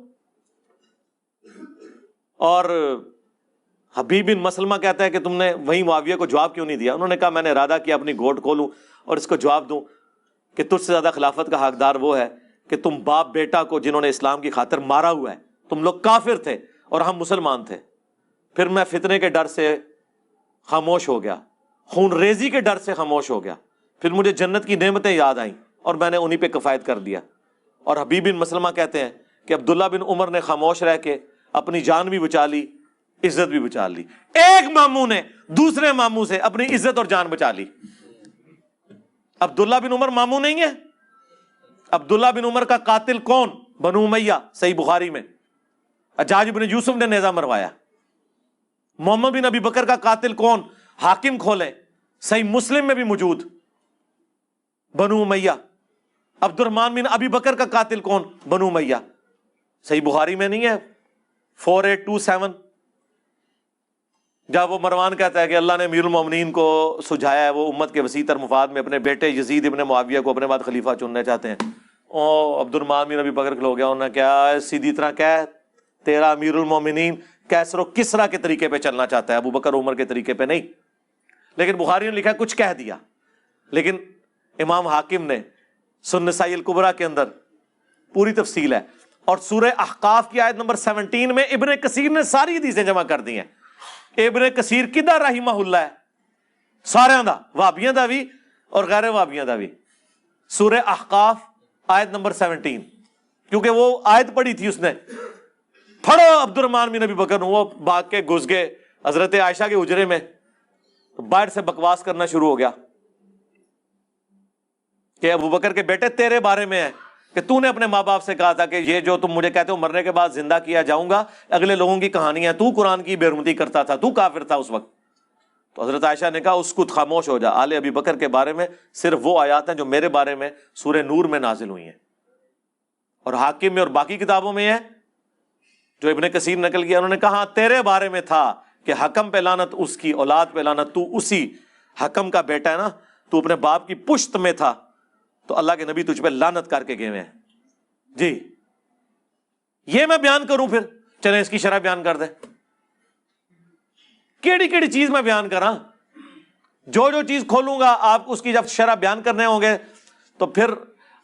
اور حبیب بن مسلمہ کہتا ہے کہ تم نے وہیں معاویہ کو جواب کیوں نہیں دیا؟ انہوں نے کہا میں نے ارادہ کیا اپنی گھوٹ کھولوں اور اس کو جواب دوں کہ تجھ سے زیادہ خلافت کا حقدار وہ ہے کہ تم باپ بیٹا کو جنہوں نے اسلام کی خاطر مارا ہوا ہے, تم لوگ کافر تھے اور ہم مسلمان تھے. پھر میں فتنے کے ڈر سے خاموش ہو گیا, خون ریزی کے ڈر سے خاموش ہو گیا, پھر مجھے جنت کی نعمتیں یاد آئیں اور میں نے انہی پہ کفایت کر دیا. اور حبیب بن مسلمہ کہتے ہیں کہ عبداللہ بن عمر نے خاموش رہ کے اپنی جان بھی بچا لی, عزت بھی بچا لی. ایک ماموں نے دوسرے ماموں سے اپنی عزت اور جان بچا لی. عبداللہ بن عمر ماموں نہیں ہے. عبداللہ بن عمر کا قاتل کون؟ بنو امیہ, صحیح بخاری میں حجاج بن یوسف نے نیزہ مروایا. محمد بن ابی بکر کا قاتل کون؟ حاکم کھولے, صحیح مسلم میں بھی موجود, بنو امیہ. عبد الرحمن بن ابی بکر کا قاتل کون؟ بنو امیہ, صحیح بخاری میں نہیں ہے 4827. جب وہ مروان کہتا ہے کہ اللہ نے امیر المومنین کو سجھایا ہے, وہ امت کے وسیع تر مفاد میں اپنے بیٹے یزید ابن معاویہ کو اپنے بعد خلیفہ چننا چاہتے ہیں. او عبد الرحمن بن ابی بکر کھلو گیا, انہوں نے کیا سیدھی طرح کہہ تیرا امیر المومنین کیسر و کسرا کے طریقے پہ چلنا چاہتا ہے, ابو بکر عمر کے طریقے پہ نہیں. لیکن بخاری نے لکھا کچھ کہہ دیا, لیکن امام حاکم نے سنن نسائی الکبریٰ کے اندر پوری تفصیل ہے. اور سورہ احقاف کی آیت نمبر 17 میں ابن کثیر نے ساری حدیثیں جمع کر دی ہیں. ابن کثیر کدھر رحمہ اللہ ہے؟ سارے دا, وہابیاں دا بھی اور غیر وہابیاں دا بھی. سورہ احقاف آیت نمبر 17, کیونکہ وہ آیت پڑھی تھی اس نے. پڑھو عبد الرحمن بن ابی بکر, وہ بھاگ کے گھس گئے حضرت عائشہ کے حجرے میں, باہر سے بکواس کرنا شروع ہو گیا کہ ابو بکر کے بیٹے تیرے بارے میں ہے کہ تو نے اپنے ماں باپ سے کہا تھا کہ یہ جو تم مجھے کہتے ہو مرنے کے بعد زندہ کیا جاؤں گا، اگلے لوگوں کی کہانیاں، تو قرآن کی بے حرمتی کرتا تھا، تو کافر تھا اس وقت. تو حضرت عائشہ نے کہا اسکت، خاموش ہو جا. آل ابی بکر کے بارے میں صرف وہ آیات ہیں جو میرے بارے میں سورہ نور میں نازل ہوئی ہیں، اور حاکم میں اور باقی کتابوں میں ہے جو ابن کثیر نقل کیا. انہوں نے کہا تیرے بارے میں تھا کہ حکم پہ لعنت، اس کی اولاد پہ لعنت، تو اسی حکم کا بیٹا ہے نا، تو اپنے باپ کی پشت میں تھا، تو اللہ کے نبی تجھ پہ لعنت کر کے گئے ہیں. جی یہ میں بیان کروں، پھر چلیں اس کی شرح بیان کر دیں. کیڑی کیڑی چیز میں بیان کراں؟ جو چیز کھولوں گا آپ اس کی جب شرح بیان کرنے ہوں گے تو پھر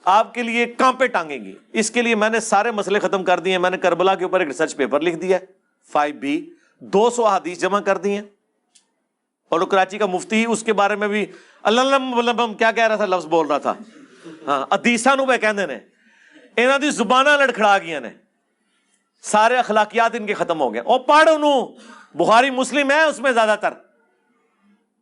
آپ کے لیے کانپے ٹانگیں گی. اس کے لیے میں نے سارے مسئلے ختم کر دیے. میں نے کربلا کے اوپر ایک ریسرچ پیپر لکھ دیا ہے 5B، 200 احادیث جمع کر دی ہیں. اور کراچی کا مفتی اس کے بارے میں بھی اللہ کیا کہہ رہا تھا، لفظ بول رہا تھا، ہاں حدیثاں نو پہ کہندے نے، انہاں دی زباناں لڑکھڑا گئیاں نے، سارے اخلاقیات ان کے ختم ہو گئے. اور پڑھ انہوں بخاری مسلم ہے اس میں زیادہ تر،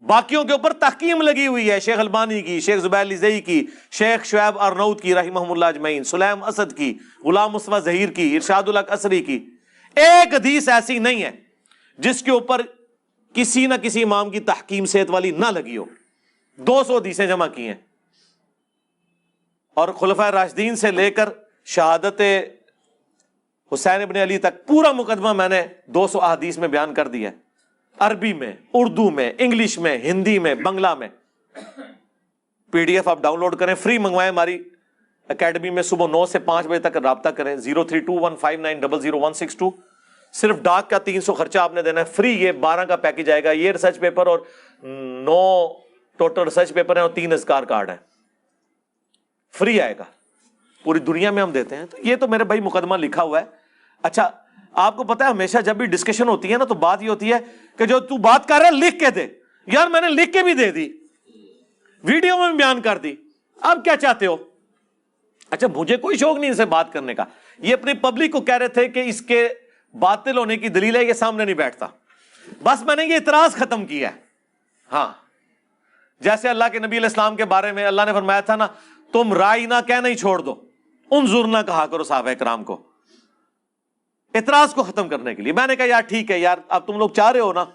باقیوں کے اوپر تحکیم لگی ہوئی ہے، شیخ البانی کی، شیخ زبیر لزئی کی، شیخ شعیب ارنوت کی رحمہم اللہ اجمعین، سلیم اسد کی، غلام مصطفیٰ ظہیر کی، ارشاد الحق عصری کی. ایک حدیث ایسی نہیں ہے جس کے اوپر کسی نہ کسی امام کی تحکیم صحت والی نہ لگی ہو. 200 حدیثیں جمع کی ہیں، اور خلفائے راشدین سے لے کر شہادت حسین ابن علی تک پورا مقدمہ میں نے 200 احادیث میں بیان کر دیا ہے، عربی میں، اردو میں، انگلش میں، ہندی میں، بنگلہ میں. PDF آپ ڈاؤن لوڈ کریں، فری منگوائیں. ہماری اکیڈمی میں صبح 9 سے 5 بجے تک رابطہ کریں. 032159000162. صرف ڈاک کا 300 خرچہ آپ نے دینا ہے، فری. یہ 12 کا پیکج آئے گا. یہ ریسرچ پیپر اور 9 ٹوٹل ریسرچ پیپر ہیں اور 3 اذکار کارڈ ہیں. فری آئے گا، پوری دنیا میں ہم دیتے ہیں. تو یہ تو میرے بھائی مقدمہ لکھا ہوا ہے. اچھا آپ کو پتا ہے ہمیشہ جب بھی ڈسکشن ہوتی ہے نا تو بات یہ ہوتی ہے کہ جو تو بات کر رہا ہے لکھ کے دے. یار میں نے لکھ کے بھی دے دی، ویڈیو میں بھی بیان کر دی، اب کیا چاہتے ہو؟ اچھا مجھے کوئی شوق نہیں ان سے بات کرنے کا. یہ اپنی پبلک کو کہہ رہے تھے کہ اس کے باطل ہونے کی دلیل ہے یہ سامنے نہیں بیٹھتا. بس میں نے یہ اعتراض ختم کیا ہے. ہاں جیسے اللہ کے نبی علیہ السلام کے بارے میں اللہ نے فرمایا تھا نا، تم رائنا کہنا ہی چھوڑ دو، انظرنا کہا کرو صحابہ کرام کو. اعتراض کو ختم کرنے کے لیے میں نے کہا یار ٹھیک ہے یار، اب تم لوگ چاہ رہے ہو نا،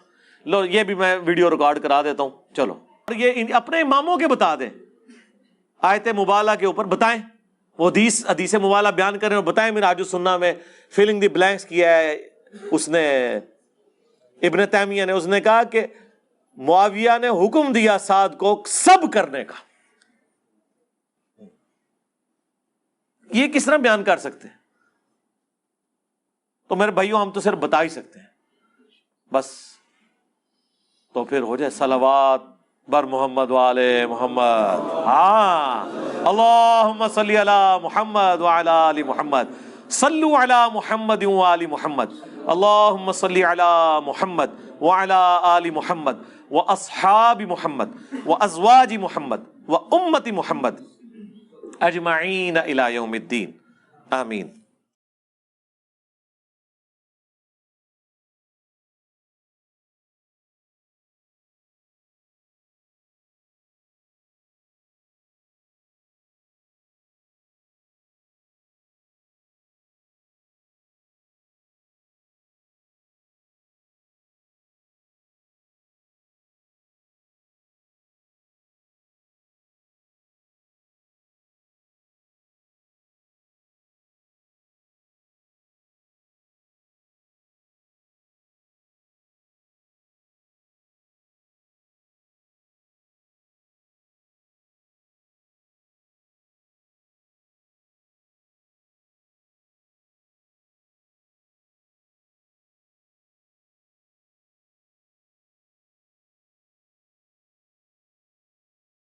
لو یہ بھی میں ویڈیو ریکارڈ کرا دیتا ہوں. چلو اور یہ اپنے اماموں کے بتا دیں، آیت مبالہ کے اوپر بتائیں، وہ حدیث مبالہ بیان کریں اور بتائیں. منہاج السنہ میں فلنگ دی بلینکس کیا ہے اس نے، ابن تیمیہ نے، اس نے کہا کہ معاویہ نے حکم دیا سعد کو سب کرنے کا. یہ کس طرح بیان کر سکتے ہیں؟ تو میرے بھائیوں ہم تو صرف بتا ہی سکتے ہیں بس. تو پھر ہو جائے صلوات بر محمد وآل محمد. ہاں اللہم صلی علی محمد وعلی آل محمد، صلو علی محمد وآل محمد، اللہم صلی علی محمد وعلی آل محمد واصحاب محمد وازواج محمد وامت محمد اجمعین الی یوم الدین. آمین.